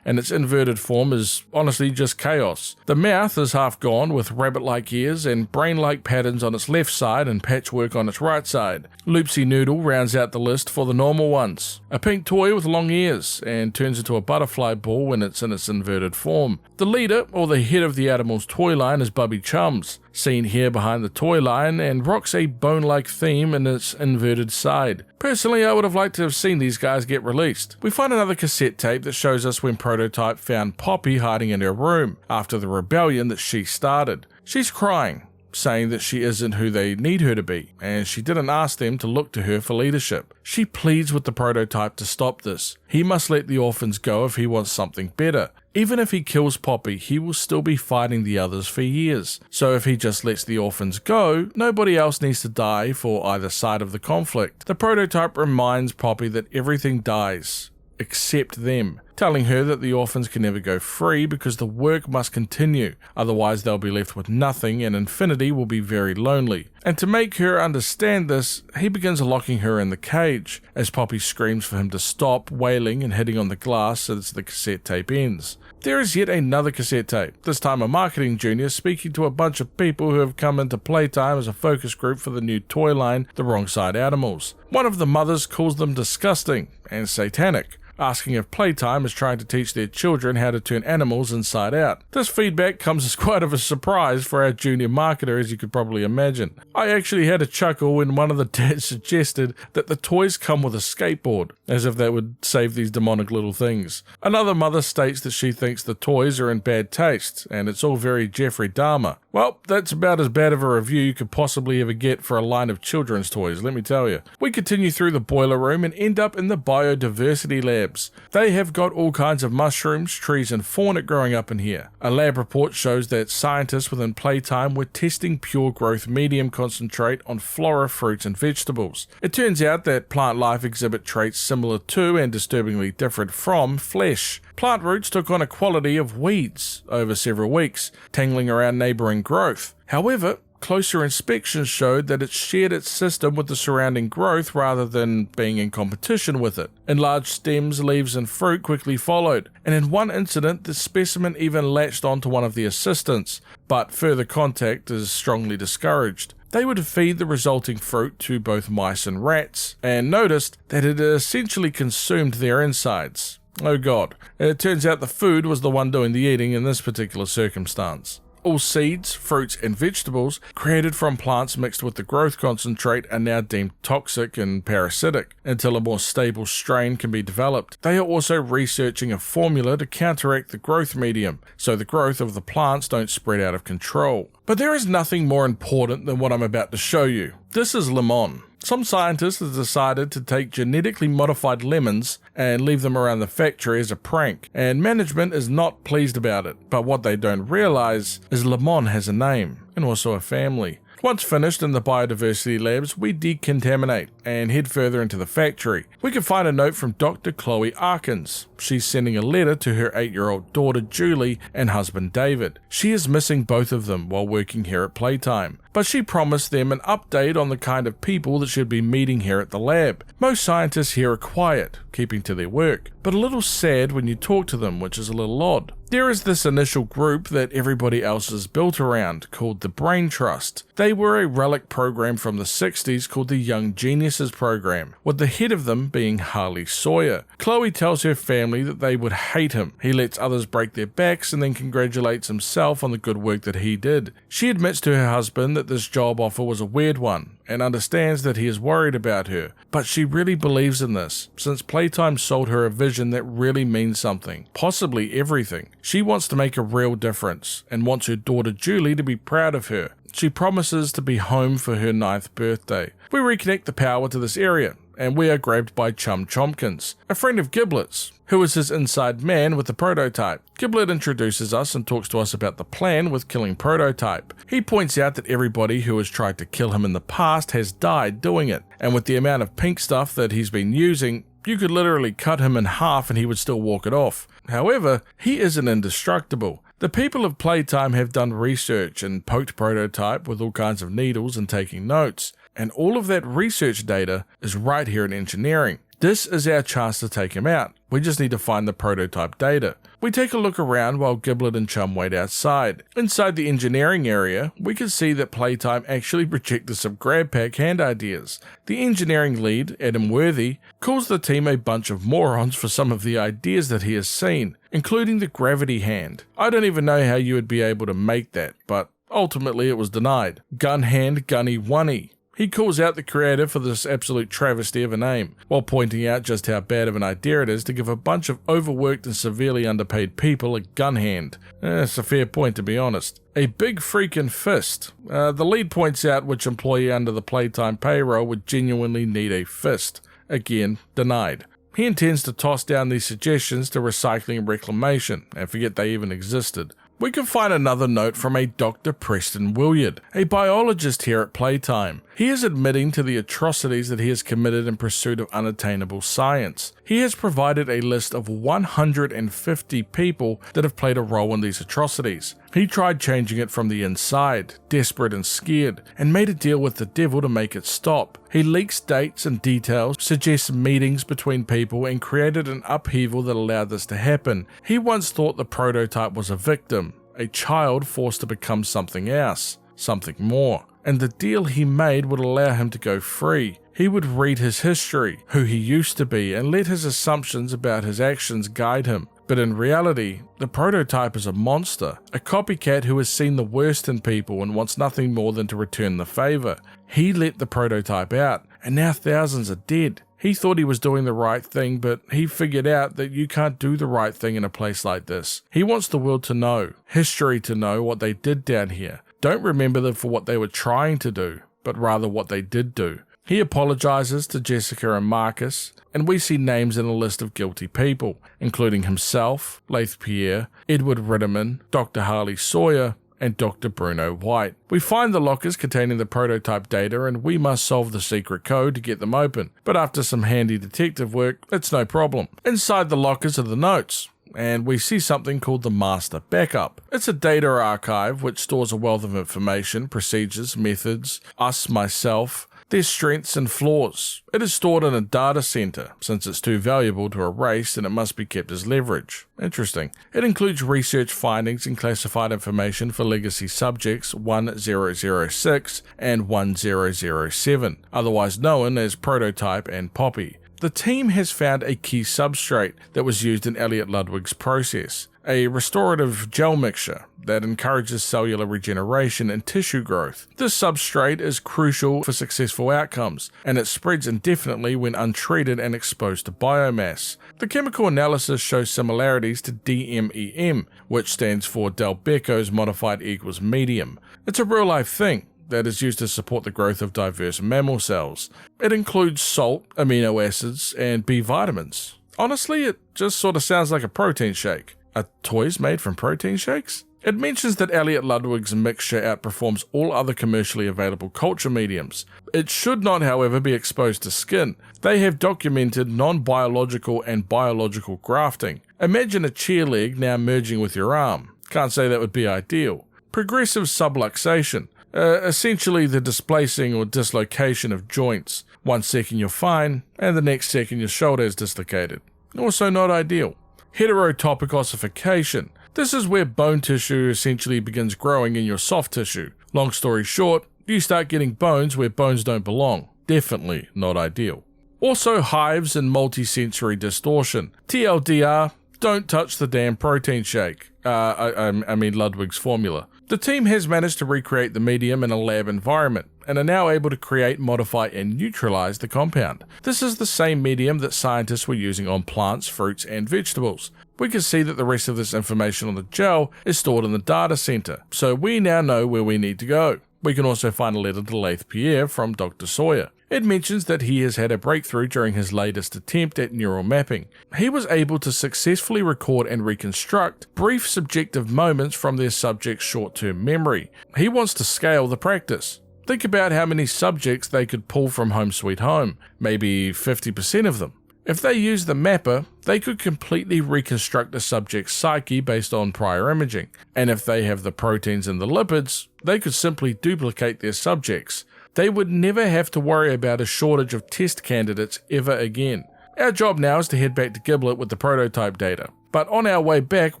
and its inverted form is honestly just chaos. The mouth is half gone with rabbit-like ears and brain-like patterns on its left side and patchwork on its right side. Loopsy Noodle rounds out the list for the normal ones. A pink toy with long ears and turns into a butterfly ball when it's in its inverted form. The leader, or the head of the animal's toy line, is Bubby Chums, seen here behind the toy line, and rocks a bone-like theme in its inverted side. Personally, I would have liked to have seen these guys get released. We find another cassette tape that shows us when Prototype found Poppy hiding in her room after the rebellion that she started. She's crying, saying that she isn't who they need her to be, and she didn't ask them to look to her for leadership. She pleads with the Prototype to stop this. He must let the orphans go if he wants something better. Even if he kills Poppy, he will still be fighting the others for years. So if he just lets the orphans go, nobody else needs to die for either side of the conflict. The Prototype reminds Poppy that everything dies, except them, telling her that the orphans can never go free because the work must continue, otherwise they'll be left with nothing and Infinity will be very lonely. And to make her understand this, he begins locking her in the cage, as Poppy screams for him to stop wailing and hitting on the glass as the cassette tape ends. There is yet another cassette tape, this time a marketing junior speaking to a bunch of people who have come into Playtime as a focus group for the new toy line, The Wrong Side Animals. One of the mothers calls them disgusting and satanic, asking if Playtime is trying to teach their children how to turn animals inside out. This feedback comes as quite of a surprise for our junior marketer, as you could probably imagine. I actually had a chuckle when one of the dads suggested that the toys come with a skateboard, as if that would save these demonic little things. Another mother states that she thinks the toys are in bad taste, and it's all very Jeffrey Dahmer. Well, that's about as bad of a review you could possibly ever get for a line of children's toys, let me tell you. We continue through the boiler room and end up in the biodiversity labs. They have got all kinds of mushrooms, trees and fauna growing up in here. A lab report shows that scientists within Playtime were testing pure growth medium concentrate on flora, fruits and vegetables. It turns out that plant life exhibit traits similar to and disturbingly different from flesh. Plant roots took on a quality of weeds over several weeks, tangling around neighbouring growth. However, closer inspection showed that it shared its system with the surrounding growth rather than being in competition with it. Enlarged stems, leaves and fruit quickly followed, and in one incident the specimen even latched onto one of the assistants, but further contact is strongly discouraged. They would feed the resulting fruit to both mice and rats, and noticed that it essentially consumed their insides. Oh god, it turns out the food was the one doing the eating in this particular circumstance. All seeds, fruits, and vegetables created from plants mixed with the growth concentrate are now deemed toxic and parasitic until a more stable strain can be developed. They are also researching a formula to counteract the growth medium, so the growth of the plants don't spread out of control. But there is nothing more important than what I'm about to show you. This is lemon. Some scientists have decided to take genetically modified lemons and leave them around the factory as a prank, and management is not pleased about it. But what they don't realize is lemon has a name, and also a family. Once finished in the biodiversity labs, we decontaminate and head further into the factory. We can find a note from Dr. Chloe Arkins. She's sending a letter to her 8-year-old daughter Julie and husband David. She is missing both of them while working here at Playtime, but she promised them an update on the kind of people that should be meeting here at the lab. Most scientists here are quiet, keeping to their work, but a little sad when you talk to them, which is a little odd. There is this initial group that everybody else is built around, called the Brain Trust. They were a relic program from the 60s called the Young Geniuses program, with the head of them being Harley Sawyer. Chloe tells her family that they would hate him. He lets others break their backs and then congratulates himself on the good work that he did. She admits to her husband that this job offer was a weird one, and understands that he is worried about her, but she really believes in this, since Playtime sold her a vision that really means something, possibly everything. She wants to make a real difference, and wants her daughter Julie to be proud of her. She promises to be home for her 9th birthday. We reconnect the power to this area, and we are grabbed by Chum Chompkins, a friend of Giblet's, who is his inside man with the prototype. Giblet introduces us and talks to us about the plan with killing Prototype. He points out that everybody who has tried to kill him in the past has died doing it, and with the amount of pink stuff that he's been using, you could literally cut him in half and he would still walk it off. However, he isn't indestructible. The people of Playtime have done research and poked Prototype with all kinds of needles and taking notes, and all of that research data is right here in engineering. This is our chance to take him out. We just need to find the prototype data. We take a look around while Giblet and Chum wait outside. Inside the engineering area, we can see that Playtime actually rejected some grab pack hand ideas. The engineering lead, Adam Worthy, calls the team a bunch of morons for some of the ideas that he has seen, including the gravity hand. I don't even know how you would be able to make that, but ultimately it was denied. Gun hand gunny oney. He calls out the creator for this absolute travesty of a name, while pointing out just how bad of an idea it is to give a bunch of overworked and severely underpaid people a gun hand. It's a fair point, to be honest. A big freaking fist. The lead points out which employee under the Playtime payroll would genuinely need a fist. Again, denied. He intends to toss down these suggestions to recycling and reclamation, and forget they even existed. We can find another note from a Dr. Preston Williard, a biologist here at Playtime. He is admitting to the atrocities that he has committed in pursuit of unattainable science. He has provided a list of 150 people that have played a role in these atrocities. He tried changing it from the inside, desperate and scared, and made a deal with the devil to make it stop. He leaks dates and details, suggests meetings between people, and created an upheaval that allowed this to happen. He once thought the prototype was a victim, a child forced to become something else, something more. And the deal he made would allow him to go free. He would read his history, who he used to be, and let his assumptions about his actions guide him. But in reality, the prototype is a monster, a copycat who has seen the worst in people and wants nothing more than to return the favor. He let the prototype out, and now thousands are dead. He thought he was doing the right thing, but he figured out that you can't do the right thing in a place like this. He wants the world to know, history to know what they did down here. Don't remember them for what they were trying to do, but rather what they did do. He apologizes to Jessica and Marcus, and we see names in a list of guilty people, including himself, Laith Pierre, Edward Ritterman, Dr. Harley Sawyer, and Dr. Bruno White. We find the lockers containing the prototype data, and we must solve the secret code to get them open. But after some handy detective work, it's no problem. Inside the lockers are the notes, and we see something called the Master Backup. It's a data archive which stores a wealth of information, procedures, methods, myself, their strengths and flaws. It is stored in a data center, since it's too valuable to erase and it must be kept as leverage. Interesting. It includes research findings and classified information for legacy subjects 1006 and 1007, otherwise known as Prototype and Poppy. the team has found a key substrate that was used in Elliot Ludwig's process, a restorative gel mixture that encourages cellular regeneration and tissue growth. This substrate is crucial for successful outcomes, and it spreads indefinitely when untreated and exposed to biomass. The chemical analysis shows similarities to DMEM, which stands for Delbecco's modified equals medium. It's a real-life thing that is used to support the growth of diverse mammal cells. It includes salt, amino acids, and B vitamins. Honestly, it just sort of sounds like a protein shake. Are toys made from protein shakes? It mentions that Elliot Ludwig's mixture outperforms all other commercially available culture mediums. It should not, however, be exposed to skin. They have documented non-biological and biological grafting. Imagine a chair leg now merging with your arm. Can't say that would be ideal. Progressive subluxation, essentially the displacing or dislocation of joints. 1 second you're fine, and the next second your shoulder is dislocated. Also not ideal. Heterotopic ossification. This is where bone tissue essentially begins growing in your soft tissue. Long story short, you start getting bones where bones don't belong. Definitely not ideal. Also hives and multisensory distortion. TLDR, don't touch the damn protein shake. I mean Ludwig's formula. The team has managed to recreate the medium in a lab environment, and are now able to create, modify, and neutralize the compound. This is the same medium that scientists were using on plants, fruits, and vegetables. We can see that the rest of this information on the gel is stored in the data center, so we now know where we need to go. We can also find a letter to Laith Pierre from Dr. Sawyer. It mentions that he has had a breakthrough during his latest attempt at neural mapping. He was able to successfully record and reconstruct brief subjective moments from their subject's short-term memory. He wants to scale the practice. Think about how many subjects they could pull from Home Sweet Home, maybe 50% of them. If they use the mapper, they could completely reconstruct a subject's psyche based on prior imaging. And if they have the proteins and the lipids, they could simply duplicate their subjects. They would never have to worry about a shortage of test candidates ever again. Our job now is to head back to Giblet with the prototype data. But on our way back,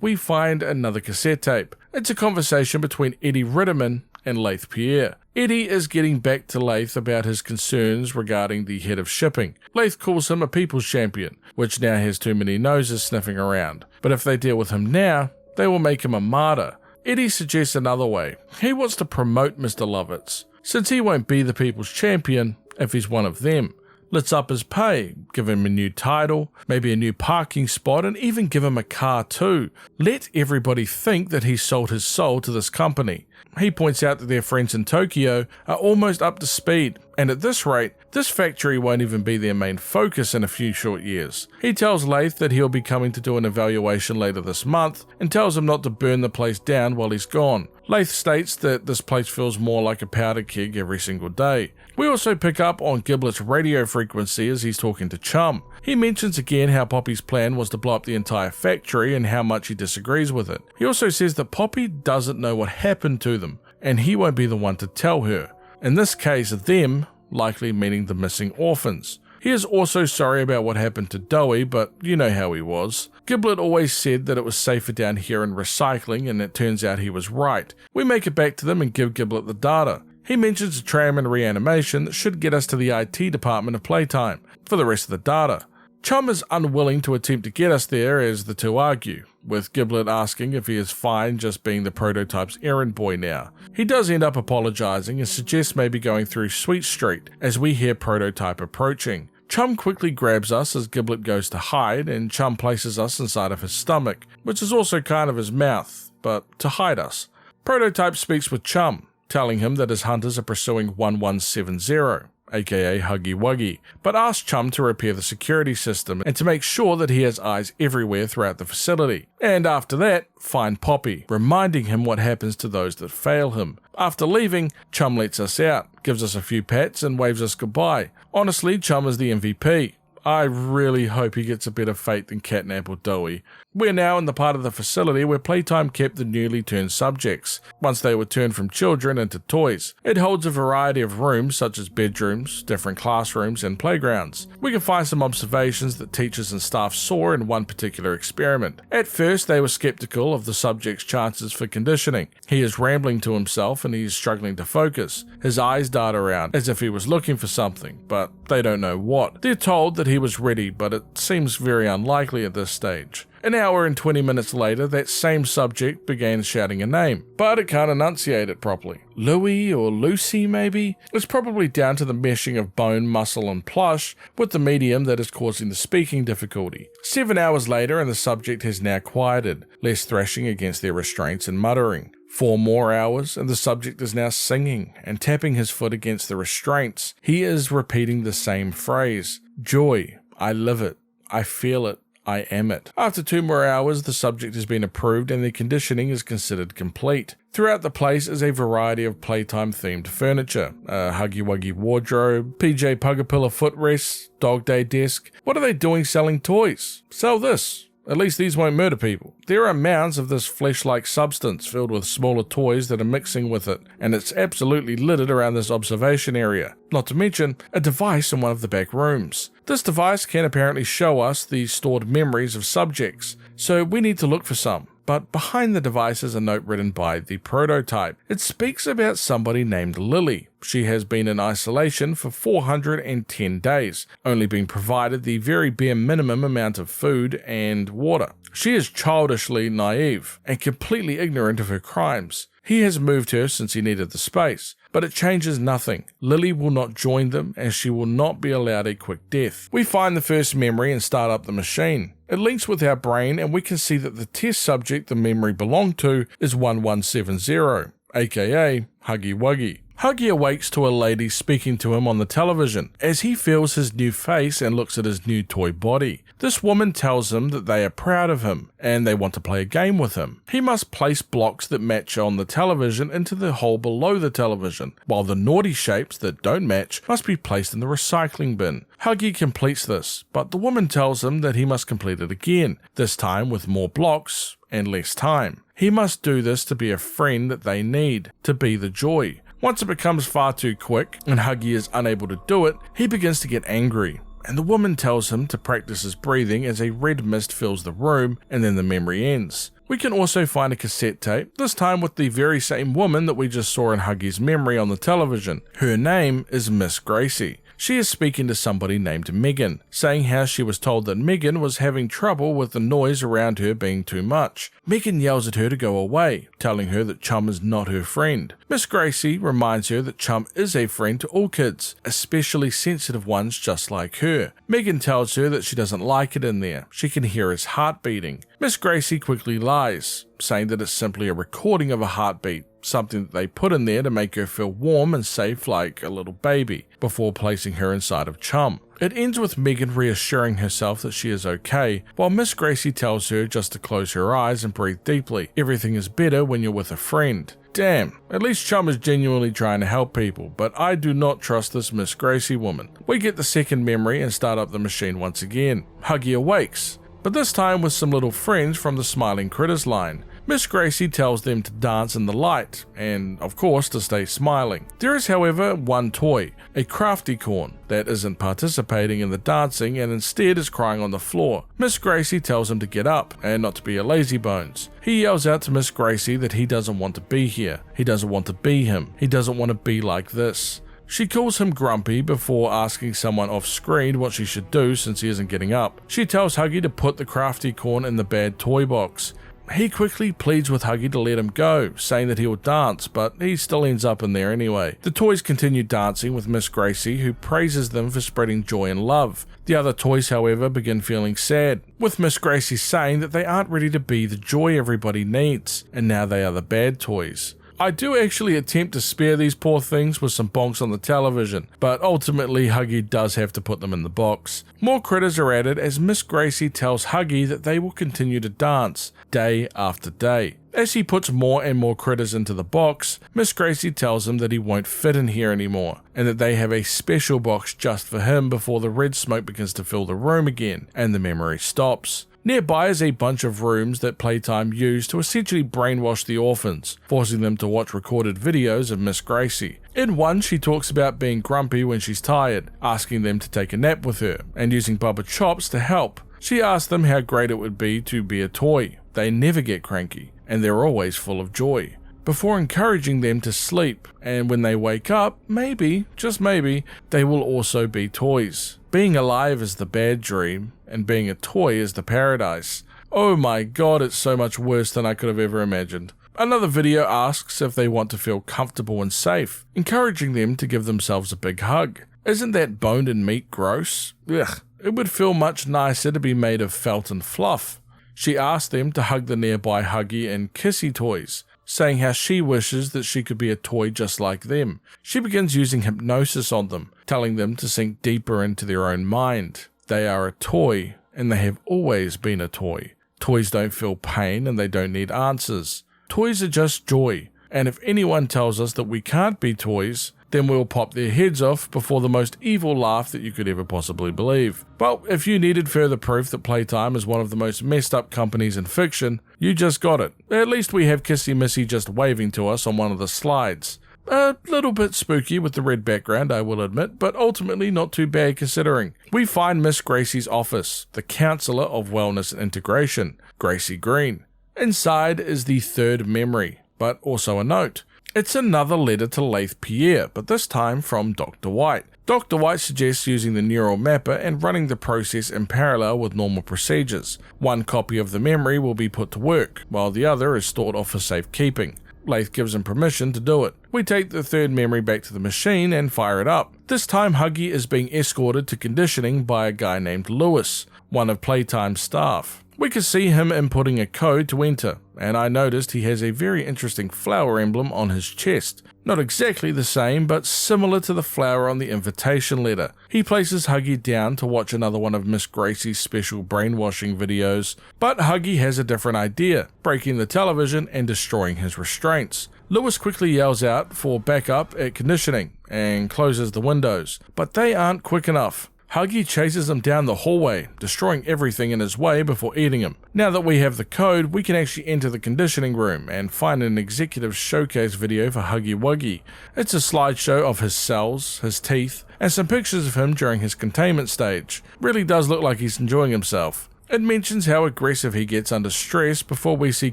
we find another cassette tape. It's a conversation between Eddie Ritterman and Laith Pierre. Eddie is getting back to Laith about his concerns regarding the head of shipping. Laith calls him a people's champion, which now has too many noses sniffing around. But if they deal with him now, they will make him a martyr. Eddie suggests another way. He wants to promote Mr. Lovitz, since he won't be the people's champion if he's one of them. Let's up his pay, give him a new title, maybe a new parking spot, and even give him a car too. Let everybody think that he sold his soul to this company. He points out that their friends in Tokyo are almost up to speed, and at this rate, this factory won't even be their main focus in a few short years. He tells Laith that he'll be coming to do an evaluation later this month, and tells him not to burn the place down while he's gone. Laith states that this place feels more like a powder keg every single day. We also pick up on Giblet's radio frequency as he's talking to Chum. He mentions again how Poppy's plan was to blow up the entire factory and how much he disagrees with it. He also says that Poppy doesn't know what happened to them, and he won't be the one to tell her. In this case, them likely meaning the missing orphans. He is also sorry about what happened to Dowie, but you know how he was. Giblet always said that it was safer down here in recycling, and it turns out he was right. We make it back to them and give Giblet the data. He mentions a tram and reanimation that should get us to the IT department of Playtime for the rest of the data. Chum is unwilling to attempt to get us there as the two argue, with Giblet asking if he is fine just being the prototype's errand boy now. He does end up apologising and suggests maybe going through Sweet Street as we hear Prototype approaching. Chum quickly grabs us as Giblet goes to hide, and Chum places us inside of his stomach, which is also kind of his mouth, but to hide us. Prototype speaks with Chum, telling him that his hunters are pursuing 1170, aka Huggy Wuggy, but asks Chum to repair the security system and to make sure that he has eyes everywhere throughout the facility. And after that, find Poppy, reminding him what happens to those that fail him. After leaving, Chum lets us out, gives us a few pats and waves us goodbye. Honestly, Chum is the MVP. I really hope he gets a better fate than Catnap or Dowie. We're now in the part of the facility where Playtime kept the newly turned subjects, once they were turned from children into toys. It holds a variety of rooms such as bedrooms, different classrooms, and playgrounds. We can find some observations that teachers and staff saw in one particular experiment. At first, they were skeptical of the subject's chances for conditioning. He is rambling to himself and he is struggling to focus. His eyes dart around as if he was looking for something, but they don't know what. They're told that he was ready, but it seems very unlikely at this stage. An hour and 20 minutes later, that same subject began shouting a name, but it can't enunciate it properly. Louis or Lucy, maybe? It's probably down to the meshing of bone, muscle, and plush with the medium that is causing the speaking difficulty. 7 hours later, and the subject has now quieted, less thrashing against their restraints and muttering. 4 more hours, and the subject is now singing and tapping his foot against the restraints. He is repeating the same phrase. Joy. I live it. I feel it. I am it. After 2 more hours, the subject has been approved and the conditioning is considered complete. Throughout the place is a variety of Playtime themed furniture, a Huggy Wuggy wardrobe, PJ Pugapilla footrests, Dog Day desk. What are they doing selling toys? Sell this. At least these won't murder people. There are mounds of this flesh-like substance filled with smaller toys that are mixing with it, and it's absolutely littered around this observation area. Not to mention a device in one of the back rooms. This device can apparently show us the stored memories of subjects, so we need to look for some. But behind the device is a note written by the prototype. It speaks about somebody named Lily. She has been in isolation for 410 days, only being provided the very bare minimum amount of food and water. She is childishly naive and completely ignorant of her crimes. He has moved her since he needed the space, but it changes nothing. Lily will not join them as she will not be allowed a quick death. We find the first memory and start up the machine. It links with our brain and we can see that the test subject the memory belonged to is 1170, aka Huggy Wuggy. Huggy awakes to a lady speaking to him on the television as he feels his new face and looks at his new toy body. This woman tells him that they are proud of him and they want to play a game with him. He must place blocks that match on the television into the hole below the television, while the naughty shapes that don't match must be placed in the recycling bin. Huggy completes this, but the woman tells him that he must complete it again, this time with more blocks and less time. He must do this to be a friend that they need, to be the joy. Once it becomes far too quick and Huggy is unable to do it, he begins to get angry, and the woman tells him to practice his breathing as a red mist fills the room and then the memory ends. We can also find a cassette tape, this time with the very same woman that we just saw in Huggy's memory on the television. Her name is Miss Gracie. She is speaking to somebody named Megan, saying how she was told that Megan was having trouble with the noise around her being too much. Megan yells at her to go away, telling her that Chum is not her friend. Miss Gracie reminds her that Chum is a friend to all kids, especially sensitive ones just like her. Megan tells her that she doesn't like it in there. She can hear his heart beating. Miss Gracie quickly lies, saying that it's simply a recording of a heartbeat, something that they put in there to make her feel warm and safe like a little baby, before placing her inside of Chum. It ends with Megan reassuring herself that she is okay, while Miss Gracie tells her just to close her eyes and breathe deeply. Everything is better when you're with a friend. Damn, at least Chum is genuinely trying to help people, but I do not trust this Miss Gracie woman. We get the second memory and start up the machine once again. Huggy awakes, but this time with some little friends from the Smiling Critters line. Miss Gracie tells them to dance in the light, and of course to stay smiling. There is however one toy, a crafty corn, that isn't participating in the dancing and instead is crying on the floor. Miss Gracie tells him to get up and not to be a lazybones. He yells out to Miss Gracie that he doesn't want to be here, he doesn't want to be him, he doesn't want to be like this. She calls him grumpy before asking someone off screen what she should do since he isn't getting up. She tells Huggy to put the crafty corn in the bad toy box. He quickly pleads with Huggy to let him go, saying that he will dance, but he still ends up in there anyway. The toys continue dancing with Miss Gracie, who praises them for spreading joy and love. The other toys, however, begin feeling sad, with Miss Gracie saying that they aren't ready to be the joy everybody needs, and now they are the bad toys. I do actually attempt to spare these poor things with some bonks on the television, but ultimately Huggy does have to put them in the box. More critters are added as Miss Gracie tells Huggy that they will continue to dance, day after day. As he puts more and more critters into the box, Miss Gracie tells him that he won't fit in here anymore, and that they have a special box just for him before the red smoke begins to fill the room again, and the memory stops. Nearby is a bunch of rooms that Playtime used to essentially brainwash the orphans, forcing them to watch recorded videos of Miss Gracie. In one, she talks about being grumpy when she's tired, asking them to take a nap with her, and using Bubba Chops to help. She asks them how great it would be to be a toy. They never get cranky, and they're always full of joy. Before encouraging them to sleep, and when they wake up, maybe, just maybe, they will also be toys. Being alive is the bad dream, and being a toy is the paradise. Oh my god, it's so much worse than I could have ever imagined. Another video asks if they want to feel comfortable and safe, encouraging them to give themselves a big hug. Isn't that bone and meat gross? Ugh, it would feel much nicer to be made of felt and fluff. She asked them to hug the nearby Huggy and Kissy toys, saying how she wishes that she could be a toy just like them. She begins using hypnosis on them, telling them to sink deeper into their own mind. They are a toy, and they have always been a toy. Toys don't feel pain, and they don't need answers. Toys are just joy, and if anyone tells us that we can't be toys, then we'll pop their heads off before the most evil laugh that you could ever possibly believe. Well, if you needed further proof that Playtime is one of the most messed up companies in fiction, you just got it. At least we have Kissy Missy just waving to us on one of the slides. A little bit spooky with the red background, I will admit, but ultimately not too bad considering. We find Miss Gracie's office, the Counselor of Wellness and Integration, Gracie Green. Inside is the third memory, but also a note. It's another letter to Laith Pierre, but this time from Dr. White. Dr. White suggests using the neural mapper and running the process in parallel with normal procedures. One copy of the memory will be put to work, while the other is stored off for safekeeping. Laith gives him permission to do it. We take the third memory back to the machine and fire it up. This time Huggy is being escorted to conditioning by a guy named Lewis, one of Playtime's staff. We can see him inputting a code to enter, and I noticed he has a very interesting flower emblem on his chest. Not exactly the same, but similar to the flower on the invitation letter. He places Huggy down to watch another one of Miss Gracie's special brainwashing videos, but Huggy has a different idea, breaking the television and destroying his restraints. Lewis quickly yells out for backup at conditioning and closes the windows, but they aren't quick enough. Huggy chases him down the hallway, destroying everything in his way before eating him. Now that we have the code, we can actually enter the conditioning room and find an executive showcase video for Huggy Wuggy. It's a slideshow of his cells, his teeth, and some pictures of him during his containment stage. Really does look like he's enjoying himself. It mentions how aggressive he gets under stress before we see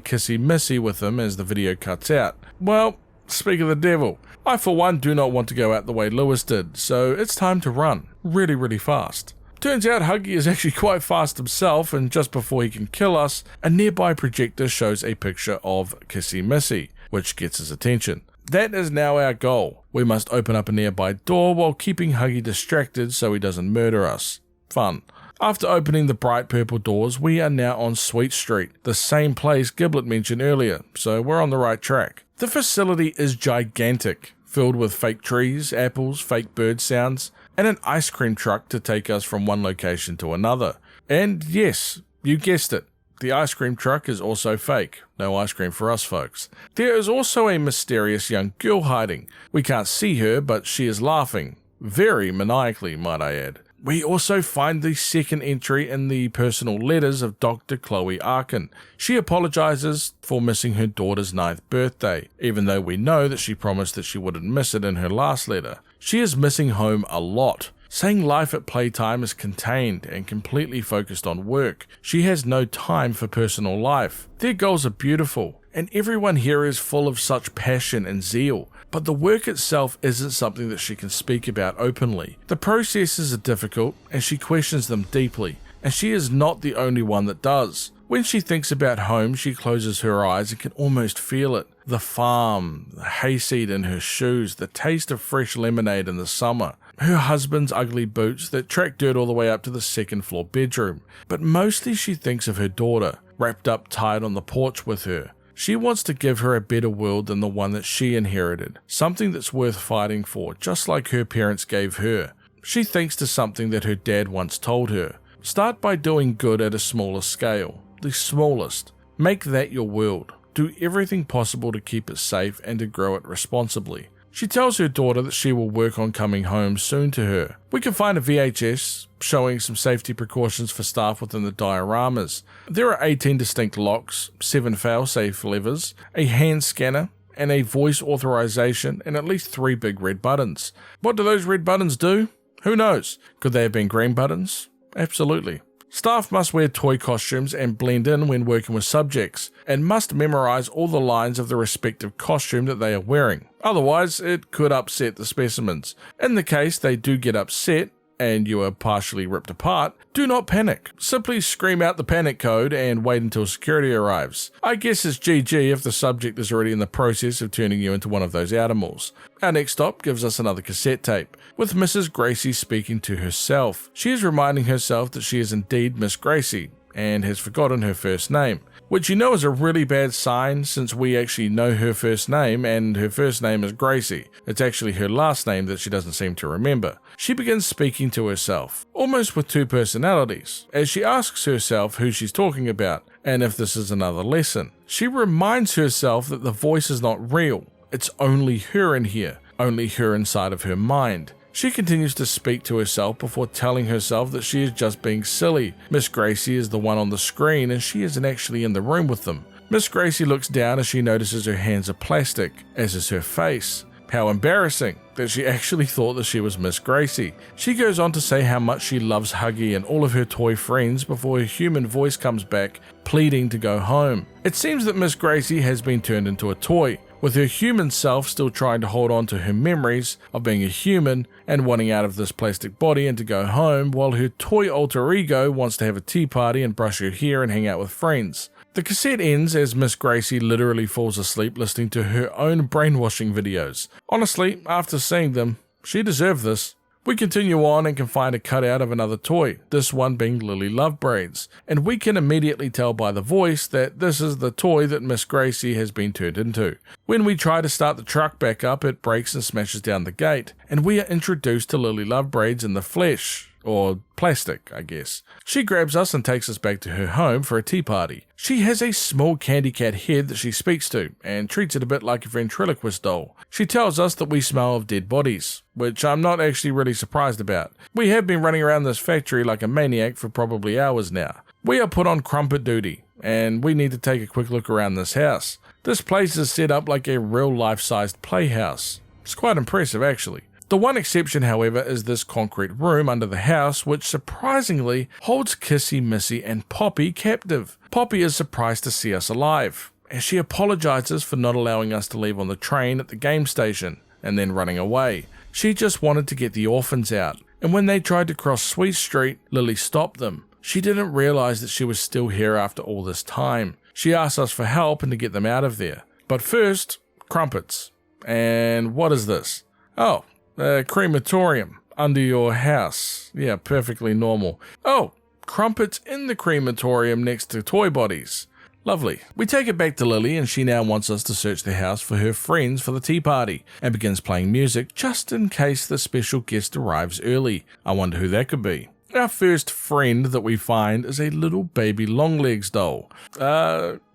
Kissy Missy with him as the video cuts out. Well, speak of the devil, I for one do not want to go out the way Lewis did, so it's time to run. Really fast. Turns out Huggy is actually quite fast himself, and just before he can kill us, a nearby projector shows a picture of Kissy Missy, which gets his attention. That is now our goal. We must open up a nearby door while keeping Huggy distracted so he doesn't murder us. Fun. After opening the bright purple doors, we are now on Sweet Street, the same place Giblet mentioned earlier, so we're on the right track. The facility is gigantic, filled with fake trees, apples, fake bird sounds, and an ice cream truck to take us from one location to another. And yes, you guessed it, the ice cream truck is also fake. No ice cream for us folks. There is also a mysterious young girl hiding. We can't see her, but she is laughing. Very maniacally, might I add. We also find the second entry in the personal letters of Dr. Chloe Arkin. She apologizes for missing her daughter's 9th birthday, even though we know that she promised that she wouldn't miss it in her last letter. She is missing home a lot, saying life at Playtime is contained and completely focused on work. She has no time for personal life. Their goals are beautiful, and everyone here is full of such passion and zeal. But the work itself isn't something that she can speak about openly. The processes are difficult, and she questions them deeply, and she is not the only one that does. When she thinks about home, she closes her eyes and can almost feel it. The farm, the hayseed in her shoes, the taste of fresh lemonade in the summer, her husband's ugly boots that track dirt all the way up to the second floor bedroom. But mostly she thinks of her daughter, wrapped up tight on the porch with her. She wants to give her a better world than the one that she inherited, something that's worth fighting for, just like her parents gave her. She thinks to something that her dad once told her. Start by doing good at a smaller scale, the smallest. Make that your world. Do everything possible to keep it safe and to grow it responsibly. She tells her daughter that she will work on coming home soon to her. We can find a VHS showing some safety precautions for staff within the dioramas. There are 18 distinct locks, 7 fail-safe levers, a hand scanner, and a voice authorization, and at least 3 big red buttons. What do those red buttons do? Who knows? Could they have been green buttons? Absolutely. Staff must wear toy costumes and blend in when working with subjects, and must memorize all the lines of the respective costume that they are wearing. Otherwise, it could upset the specimens. In the case they do get upset, and you are partially ripped apart, do not panic. Simply scream out the panic code and wait until security arrives. I guess it's GG if the subject is already in the process of turning you into one of those animals. Our next stop gives us another cassette tape, with Mrs. Gracie speaking to herself. She is reminding herself that she is indeed Miss Gracie, and has forgotten her first name, which you know is a really bad sign since we actually know her first name, and her first name is Gracie. It's actually her last name that she doesn't seem to remember. She begins speaking to herself, almost with 2 personalities, as she asks herself who she's talking about, and if this is another lesson. She reminds herself that the voice is not real. It's only her in here, only her inside of her mind. She continues to speak to herself before telling herself that she is just being silly. Miss Gracie is the one on the screen and she isn't actually in the room with them. Miss Gracie looks down as she notices her hands are plastic, as is her face. How embarrassing that she actually thought that she was Miss Gracie. She goes on to say how much she loves Huggy and all of her toy friends before her human voice comes back, pleading to go home. It seems that Miss Gracie has been turned into a toy, with her human self still trying to hold on to her memories of being a human and wanting out of this plastic body and to go home, while her toy alter ego wants to have a tea party and brush her hair and hang out with friends. The cassette ends as Miss Gracie literally falls asleep listening to her own brainwashing videos. Honestly, after seeing them, she deserved this. We continue on and can find a cutout of another toy, this one being Lily Lovebraids, and we can immediately tell by the voice that this is the toy that Miss Gracie has been turned into. When we try to start the truck back up, it breaks and smashes down the gate, and we are introduced to Lily Lovebraids in the flesh. Or plastic, I guess. She grabs us and takes us back to her home for a tea party. She has a small candy cat head that she speaks to, and treats it a bit like a ventriloquist doll. She tells us that we smell of dead bodies, which I'm not actually really surprised about. We have been running around this factory like a maniac for probably hours now. We are put on crumpet duty, and we need to take a quick look around this house. This place is set up like a real life-sized playhouse. It's quite impressive actually. The one exception, however, is this concrete room under the house, which surprisingly holds Kissy, Missy, and Poppy captive. Poppy is surprised to see us alive, as she apologizes for not allowing us to leave on the train at the game station, and then running away. She just wanted to get the orphans out, and when they tried to cross Sweet Street, Lily stopped them. She didn't realize that she was still here after all this time. She asked us for help and to get them out of there. But first, crumpets. And what is this? Oh, a crematorium under your house. Yeah, perfectly normal. Oh, crumpets in the crematorium next to toy bodies. Lovely. We take it back to Lily and she now wants us to search the house for her friends for the tea party and begins playing music just in case the special guest arrives early. I wonder who that could be. Our first friend that we find is a little baby Longlegs doll.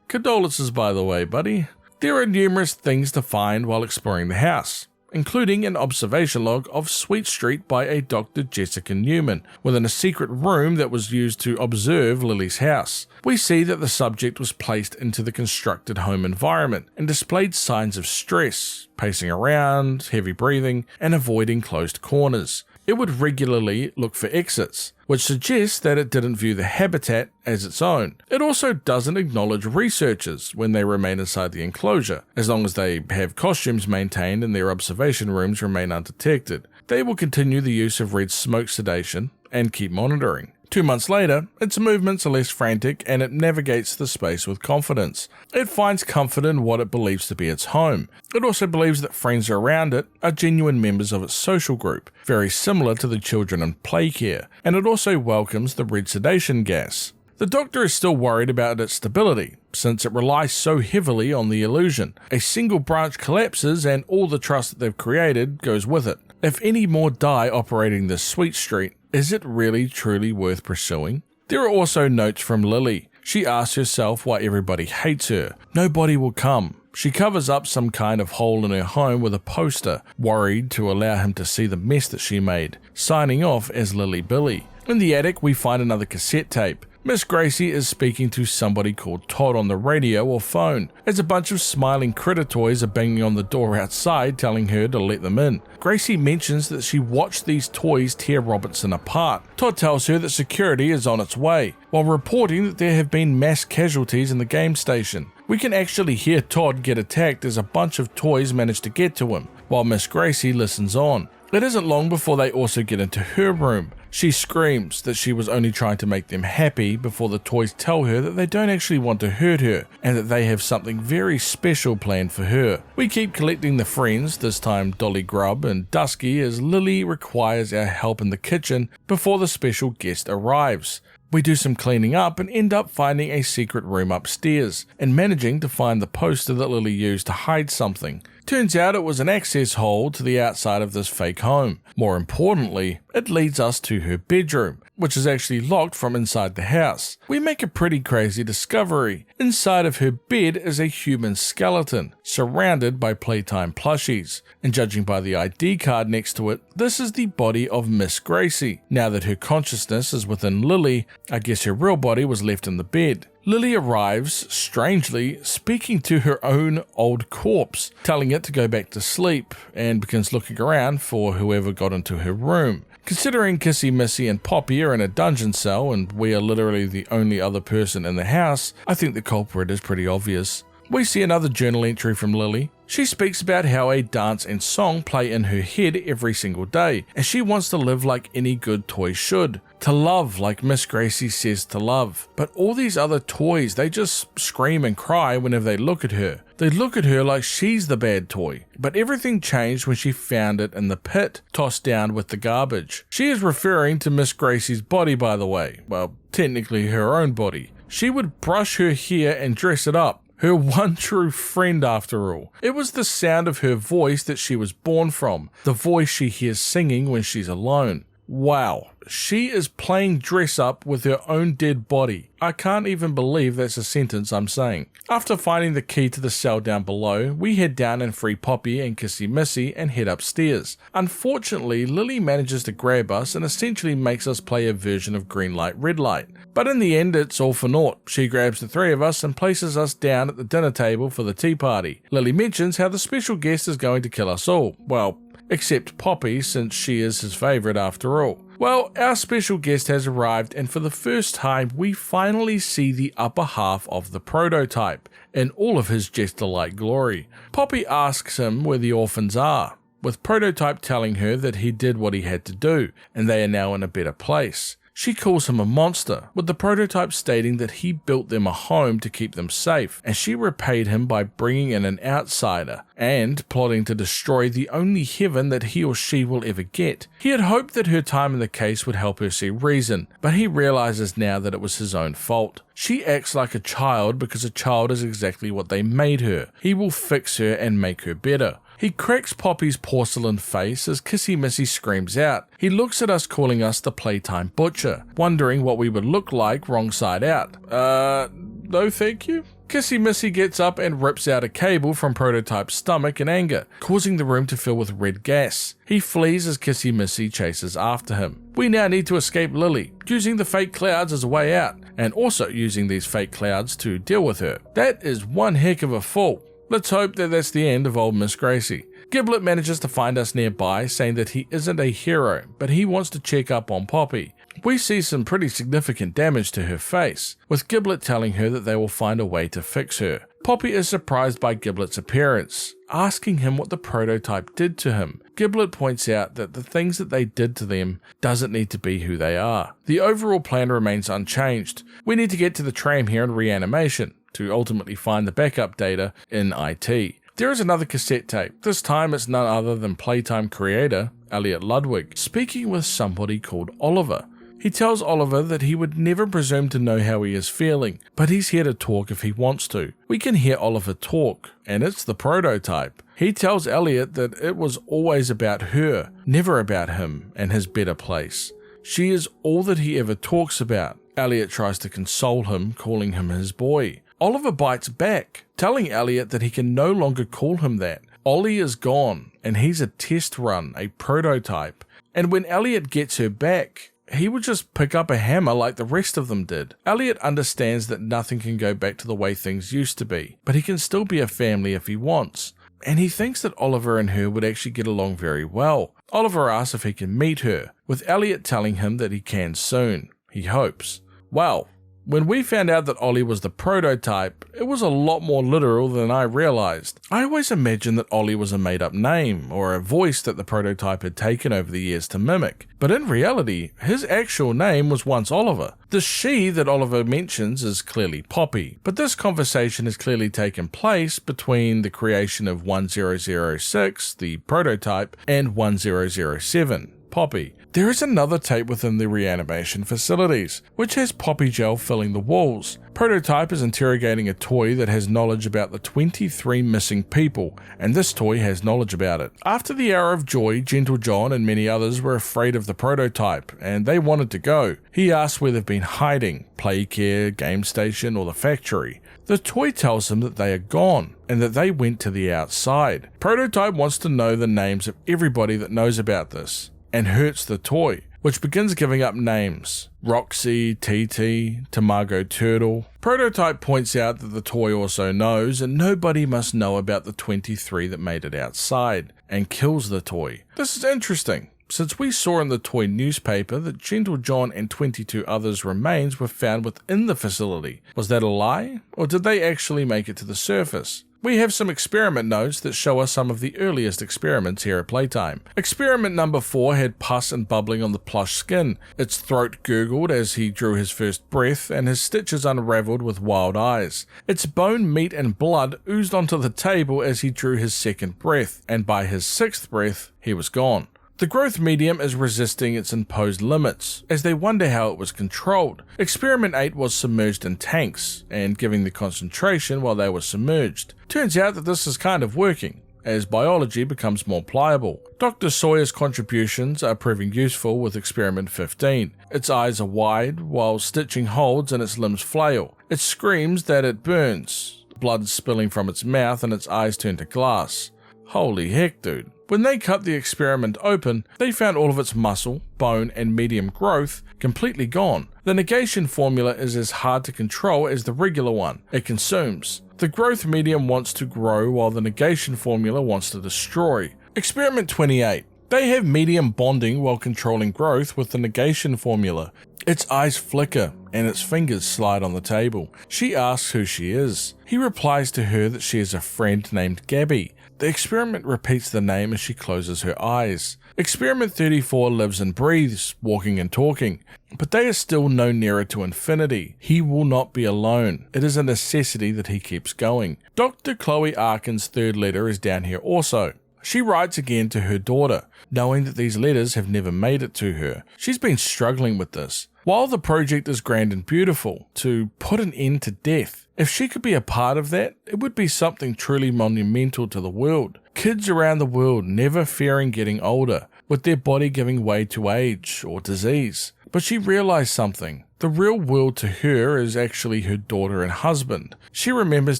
Condolences by the way, buddy. There are numerous things to find while exploring the house, including an observation log of Sweet Street by a Dr. Jessica Newman, within a secret room that was used to observe Lily's house. We see that the subject was placed into the constructed home environment and displayed signs of stress, pacing around, heavy breathing, and avoiding closed corners. It would regularly look for exits, which suggests that it didn't view the habitat as its own. It also doesn't acknowledge researchers when they remain inside the enclosure, as long as they have costumes maintained and their observation rooms remain undetected. They will continue the use of red smoke sedation and keep monitoring. 2 months later, its movements are less frantic and it navigates the space with confidence. It finds comfort in what it believes to be its home. It also believes that friends around it are genuine members of its social group, very similar to the children in play care, and it also welcomes the red sedation gas. The Doctor is still worried about its stability, since it relies so heavily on the illusion. A single branch collapses and all the trust that they've created goes with it. If any more die operating this Sweet Street, is it really truly worth pursuing? There are also notes from Lily. She asks herself why everybody hates her. Nobody will come. She covers up some kind of hole in her home with a poster, worried to allow him to see the mess that she made, signing off as Lily Billy. In the attic, we find another cassette tape. Miss Gracie is speaking to somebody called Todd on the radio or phone, as a bunch of smiling critter toys are banging on the door outside telling her to let them in. Gracie mentions that she watched these toys tear Robinson apart. Todd tells her that security is on its way, while reporting that there have been mass casualties in the game station. We can actually hear Todd get attacked as a bunch of toys manage to get to him, while Miss Gracie listens on. It isn't long before they also get into her room. She screams that she was only trying to make them happy before the toys tell her that they don't actually want to hurt her and that they have something very special planned for her. We keep collecting the friends, this time Dolly Grubb and Dusky, as Lily requires our help in the kitchen before the special guest arrives. We do some cleaning up and end up finding a secret room upstairs and managing to find the poster that Lily used to hide something. Turns out it was an access hole to the outside of this fake home. More importantly, it leads us to her bedroom, which is actually locked from inside the house. We make a pretty crazy discovery. Inside of her bed is a human skeleton, surrounded by Playtime plushies, and judging by the ID card next to it, this is the body of Miss Gracie. Now that her consciousness is within Lily, I guess her real body was left in the bed. Lily arrives, strangely, speaking to her own old corpse, telling it to go back to sleep, and begins looking around for whoever got into her room. Considering Kissy, Missy and Poppy are in a dungeon cell and we are literally the only other person in the house, I think the culprit is pretty obvious. We see another journal entry from Lily. She speaks about how a dance and song play in her head every single day, and she wants to live like any good toy should. To love like Miss Gracie says to love. But all these other toys, they just scream and cry whenever they look at her. They look at her like she's the bad toy. But everything changed when she found it in the pit, tossed down with the garbage. She is referring to Miss Gracie's body, by the way. Well, technically her own body. She would brush her hair and dress it up. Her one true friend, after all. It was the sound of her voice that she was born from, the voice she hears singing when she's alone. Wow, she is playing dress up with her own dead body. I can't even believe that's a sentence I'm saying. After finding the key to the cell down below, we head down and free Poppy and Kissy Missy and head upstairs. Unfortunately, Lily manages to grab us and essentially makes us play a version of green light, red light. But in the end, it's all for naught. She grabs the three of us and places us down at the dinner table for the tea party. Lily mentions how the special guest is going to kill us all. Well, except Poppy, since she is his favourite after all. Well, our special guest has arrived, and for the first time we finally see the upper half of the prototype in all of his jester-like glory. Poppy asks him where the orphans are, with Prototype telling her that he did what he had to do and they are now in a better place. She calls him a monster, with the Prototype stating that he built them a home to keep them safe, and she repaid him by bringing in an outsider, and plotting to destroy the only heaven that he or she will ever get. He had hoped that her time in the case would help her see reason, but he realizes now that it was his own fault. She acts like a child because a child is exactly what they made her. He will fix her and make her better. He cracks Poppy's porcelain face as Kissy Missy screams out. He looks at us calling us the Playtime Butcher, wondering what we would look like wrong side out. No thank you? Kissy Missy gets up and rips out a cable from Prototype's stomach in anger, causing the room to fill with red gas. He flees as Kissy Missy chases after him. We now need to escape Lily, using the fake clouds as a way out, and also using these fake clouds to deal with her. That is one heck of a fall. Let's hope that that's the end of old Miss Gracie. Giblet manages to find us nearby, saying that he isn't a hero, but he wants to check up on Poppy. We see some pretty significant damage to her face, with Giblet telling her that they will find a way to fix her. Poppy is surprised by Giblet's appearance, asking him what the Prototype did to him. Giblet points out that the things that they did to them doesn't need to be who they are. The overall plan remains unchanged. We need to get to the tram here in reanimation to ultimately find the backup data in IT. There is another cassette tape. This time it's none other than Playtime creator Elliot Ludwig speaking with somebody called Oliver. He tells Oliver that he would never presume to know how he is feeling, but he's here to talk if he wants to. We can hear Oliver talk, and it's the Prototype. He tells Elliot that it was always about her, never about him and his better place. She is all that he ever talks about. Elliot tries to console him, calling him his boy. Oliver bites back, telling Elliot that he can no longer call him that. Ollie is gone, and he's a test run, a prototype. And when Elliot gets her back, he would just pick up a hammer like the rest of them did. Elliot understands that nothing can go back to the way things used to be, but he can still be a family if he wants. And he thinks that Oliver and her would actually get along very well. Oliver asks if he can meet her, with Elliot telling him that he can soon. He hopes. Well, when we found out that Ollie was the prototype, it was a lot more literal than I realized. I always imagined that Ollie was a made-up name, or a voice that the prototype had taken over the years to mimic. But in reality, his actual name was once Oliver. The she that Oliver mentions is clearly Poppy, but this conversation has clearly taken place between the creation of 1006, the prototype, and 1007. Poppy. There is another tape within the reanimation facilities, which has Poppy gel filling the walls. Prototype is interrogating a toy that has knowledge about the 23 missing people, and this toy has knowledge about it. After the hour of joy, Gentle John and many others were afraid of the prototype, and they wanted to go. He asks where they've been hiding, Playcare, Game Station, or the factory. The toy tells him that they are gone, and that they went to the outside. Prototype wants to know the names of everybody that knows about this, and hurts the toy, which begins giving up names. Roxy, TT, Tamago Turtle. Prototype points out that the toy also knows, and nobody must know about the 23 that made it outside, and kills the toy. This is interesting, since we saw in the toy newspaper that Gentle John and 22 others' remains were found within the facility. Was that a lie, or did they actually make it to the surface? We have some experiment notes that show us some of the earliest experiments here at Playtime. Experiment number 4 had pus and bubbling on the plush skin. Its throat gurgled as he drew his first breath, and his stitches unraveled with wild eyes. Its bone, meat, and blood oozed onto the table as he drew his second breath, and by his 6th breath, he was gone. The growth medium is resisting its imposed limits, as they wonder how it was controlled. Experiment 8 was submerged in tanks, and giving the concentration while they were submerged. Turns out that this is kind of working, as biology becomes more pliable. Dr. Sawyer's contributions are proving useful with experiment 15. Its eyes are wide, while stitching holds and its limbs flail. It screams that it burns, blood spilling from its mouth and its eyes turn to glass. Holy heck, dude. When they cut the experiment open, they found all of its muscle, bone, and medium growth completely gone. The negation formula is as hard to control as the regular one. It consumes. The growth medium wants to grow while the negation formula wants to destroy. Experiment 28. They have medium bonding while controlling growth with the negation formula. Its eyes flicker and its fingers slide on the table. She asks who she is. He replies to her that she is a friend named Gabby. The experiment repeats the name as she closes her eyes. Experiment 34 lives and breathes, walking and talking, but they are still no nearer to infinity. He will not be alone. It is a necessity that he keeps going. Dr. Chloe Arkin's 3rd letter is down here also. She writes again to her daughter, knowing that these letters have never made it to her. She's been struggling with this. While the project is grand and beautiful, to put an end to death, if she could be a part of that, it would be something truly monumental to the world. Kids around the world never fearing getting older, with their body giving way to age or disease. But she realized something. The real world to her is actually her daughter and husband. She remembers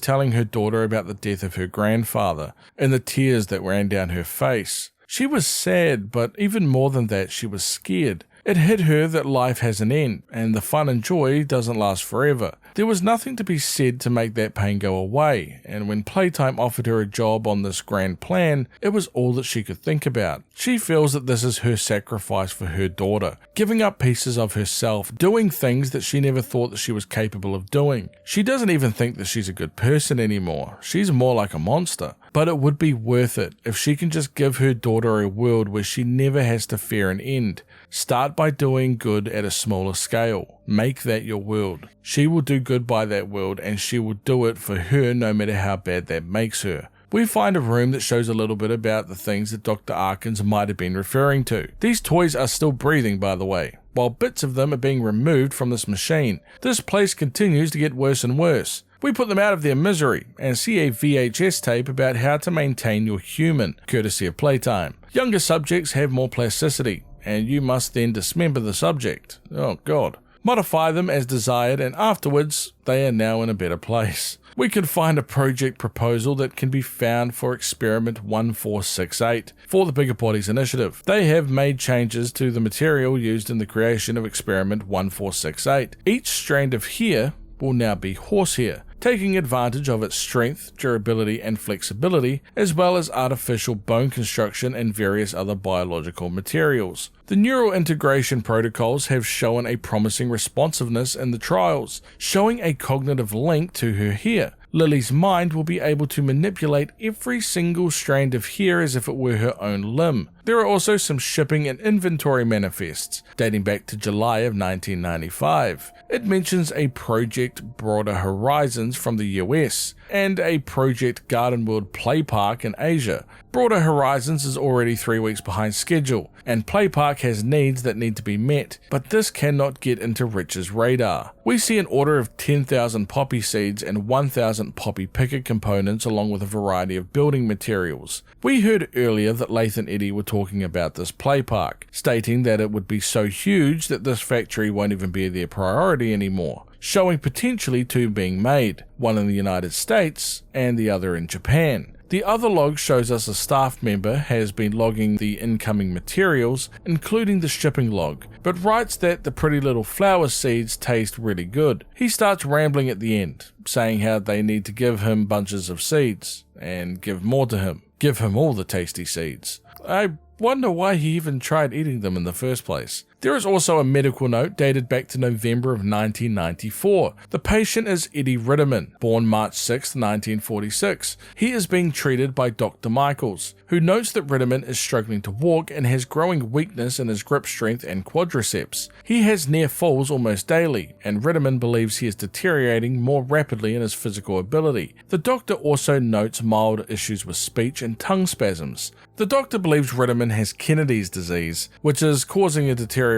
telling her daughter about the death of her grandfather, and the tears that ran down her face. She was sad, but even more than that, she was scared. It hit her that life has an end, and the fun and joy doesn't last forever. There was nothing to be said to make that pain go away, and when Playtime offered her a job on this grand plan, it was all that she could think about. She feels that this is her sacrifice for her daughter, giving up pieces of herself, doing things that she never thought that she was capable of doing. She doesn't even think that she's a good person anymore. She's more like a monster. But it would be worth it if she can just give her daughter a world where she never has to fear an end. Start by doing good at a smaller scale. Make that your world. She will do good by that world, and she will do it for her no matter how bad that makes her. We find a room that shows a little bit about the things that Dr. Arkins might have been referring to. These toys are still breathing, by the way, while bits of them are being removed from this machine. This place continues to get worse and worse. We put them out of their misery and see a VHS tape about how to maintain your human, courtesy of Playtime. Younger subjects have more plasticity, and you must then dismember the subject. Oh god. modify them as desired, and afterwards they are now in a better place. We can find a project proposal that can be found for Experiment 1468 for the Bigger Bodies Initiative. They have made changes to the material used in the creation of Experiment 1468. Each strand of hair will now be horsehair, taking advantage of its strength, durability, and flexibility, as well as artificial bone construction and various other biological materials. The neural integration protocols have shown a promising responsiveness in the trials, showing a cognitive link to her hair. Lily's mind will be able to manipulate every single strand of hair as if it were her own limb. There are also some shipping and inventory manifests, dating back to July of 1995. It mentions a Project Broader Horizons from the US, and a Project Garden World Play Park in Asia. Broader Horizons is already 3 weeks behind schedule, and Play Park has needs that need to be met, but this cannot get into Rich's radar. We see an order of 10,000 poppy seeds and 1,000 poppy picker components along with a variety of building materials. We heard earlier that Lath and Eddie were talking about this play park, stating that it would be so huge that this factory won't even be their priority anymore, showing potentially two being made, one in the United States and the other in Japan. The other log shows us a staff member has been logging the incoming materials, including the shipping log, but writes that the pretty little flower seeds taste really good. He starts rambling at the end, saying how they need to give him bunches of seeds, and give more to him. Give him all the tasty seeds. I wonder why he even tried eating them in the first place. There is also a medical note dated back to November of 1994. The patient is Eddie Ritterman, born March 6, 1946. He is being treated by Dr. Michaels, who notes that Ritterman is struggling to walk and has growing weakness in his grip strength and quadriceps. He has near falls almost daily, and Ritterman believes he is deteriorating more rapidly in his physical ability. The doctor also notes mild issues with speech and tongue spasms. The doctor believes Ritterman has Kennedy's disease, which is causing a deterioration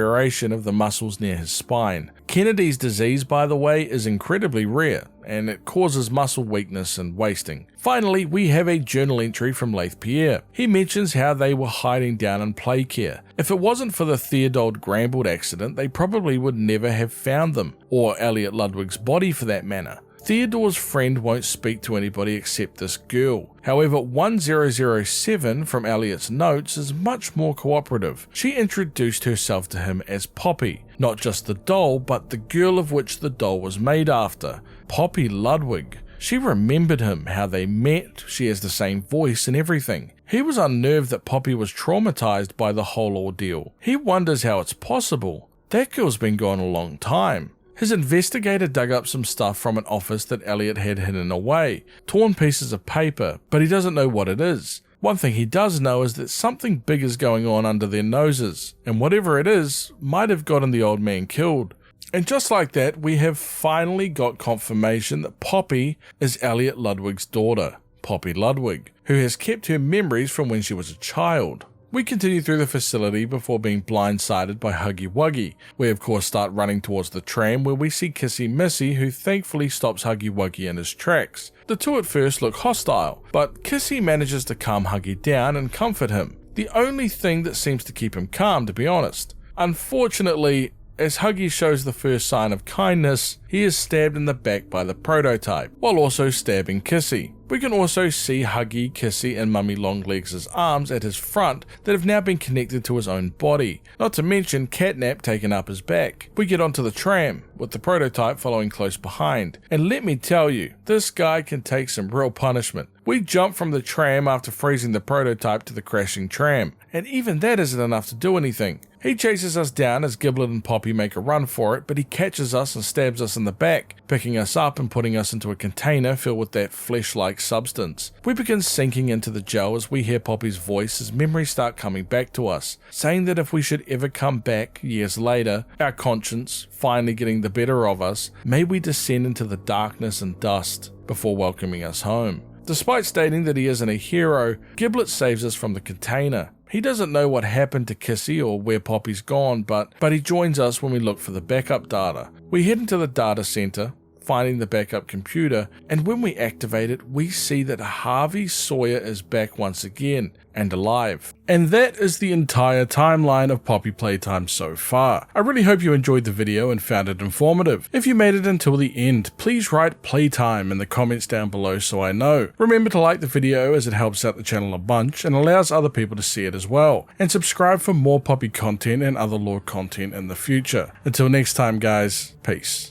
of the muscles near his spine. Kennedy's disease, by the way, is incredibly rare, and it causes muscle weakness and wasting. Finally, we have a journal entry from Lath Pierre. He mentions how they were hiding down in play care. If it wasn't for the Theodold Grambold accident, they probably would never have found them, or Elliot Ludwig's body for that matter. Theodore's friend won't speak to anybody except this girl. However, 1007 from Elliot's notes is much more cooperative. She introduced herself to him as Poppy, not just the doll, but the girl of which the doll was made after, Poppy Ludwig. She remembered him, how they met, she has the same voice and everything. He was unnerved that Poppy was traumatized by the whole ordeal. He wonders how it's possible. That girl's been gone a long time. His investigator dug up some stuff from an office that Elliot had hidden away, torn pieces of paper, but he doesn't know what it is. One thing he does know is that something big is going on under their noses, and whatever it is might have gotten the old man killed. And just like that, we have finally got confirmation that Poppy is Elliot Ludwig's daughter, Poppy Ludwig, who has kept her memories from when she was a child. We continue through the facility before being blindsided by Huggy Wuggy. We of course start running towards the tram where we see Kissy Missy, who thankfully stops Huggy Wuggy in his tracks. The two at first look hostile, but Kissy manages to calm Huggy down and comfort him. The only thing that seems to keep him calm, to be honest. Unfortunately, as Huggy shows the first sign of kindness, he is stabbed in the back by the prototype, while also stabbing Kissy. We can also see Huggy, Kissy, and Mummy Longlegs' arms at his front that have now been connected to his own body, not to mention Catnap taken up his back. We get onto the tram, with the prototype following close behind, and let me tell you, this guy can take some real punishment. We jump from the tram after freezing the prototype to the crashing tram, and even that isn't enough to do anything. He chases us down as Giblet and Poppy make a run for it, but he catches us and stabs us in the back, picking us up and putting us into a container filled with that flesh-like substance. We begin sinking into the gel as we hear Poppy's voice as memories start coming back to us, saying that if we should ever come back, years later, our conscience finally getting the better of us, may we descend into the darkness and dust before welcoming us home. Despite stating that he isn't a hero, Giblet saves us from the container. He doesn't know what happened to Kissy or where Poppy's gone, but he joins us when we look for the backup data. We head into the data center, finding the backup computer, and when we activate it, we see that Harvey Sawyer is back once again, and alive. And that is the entire timeline of Poppy Playtime so far. I really hope you enjoyed the video and found it informative. If you made it until the end, please write Playtime in the comments down below so I know. Remember to like the video as it helps out the channel a bunch and allows other people to see it as well. And subscribe for more Poppy content and other lore content in the future. Until next time guys, peace.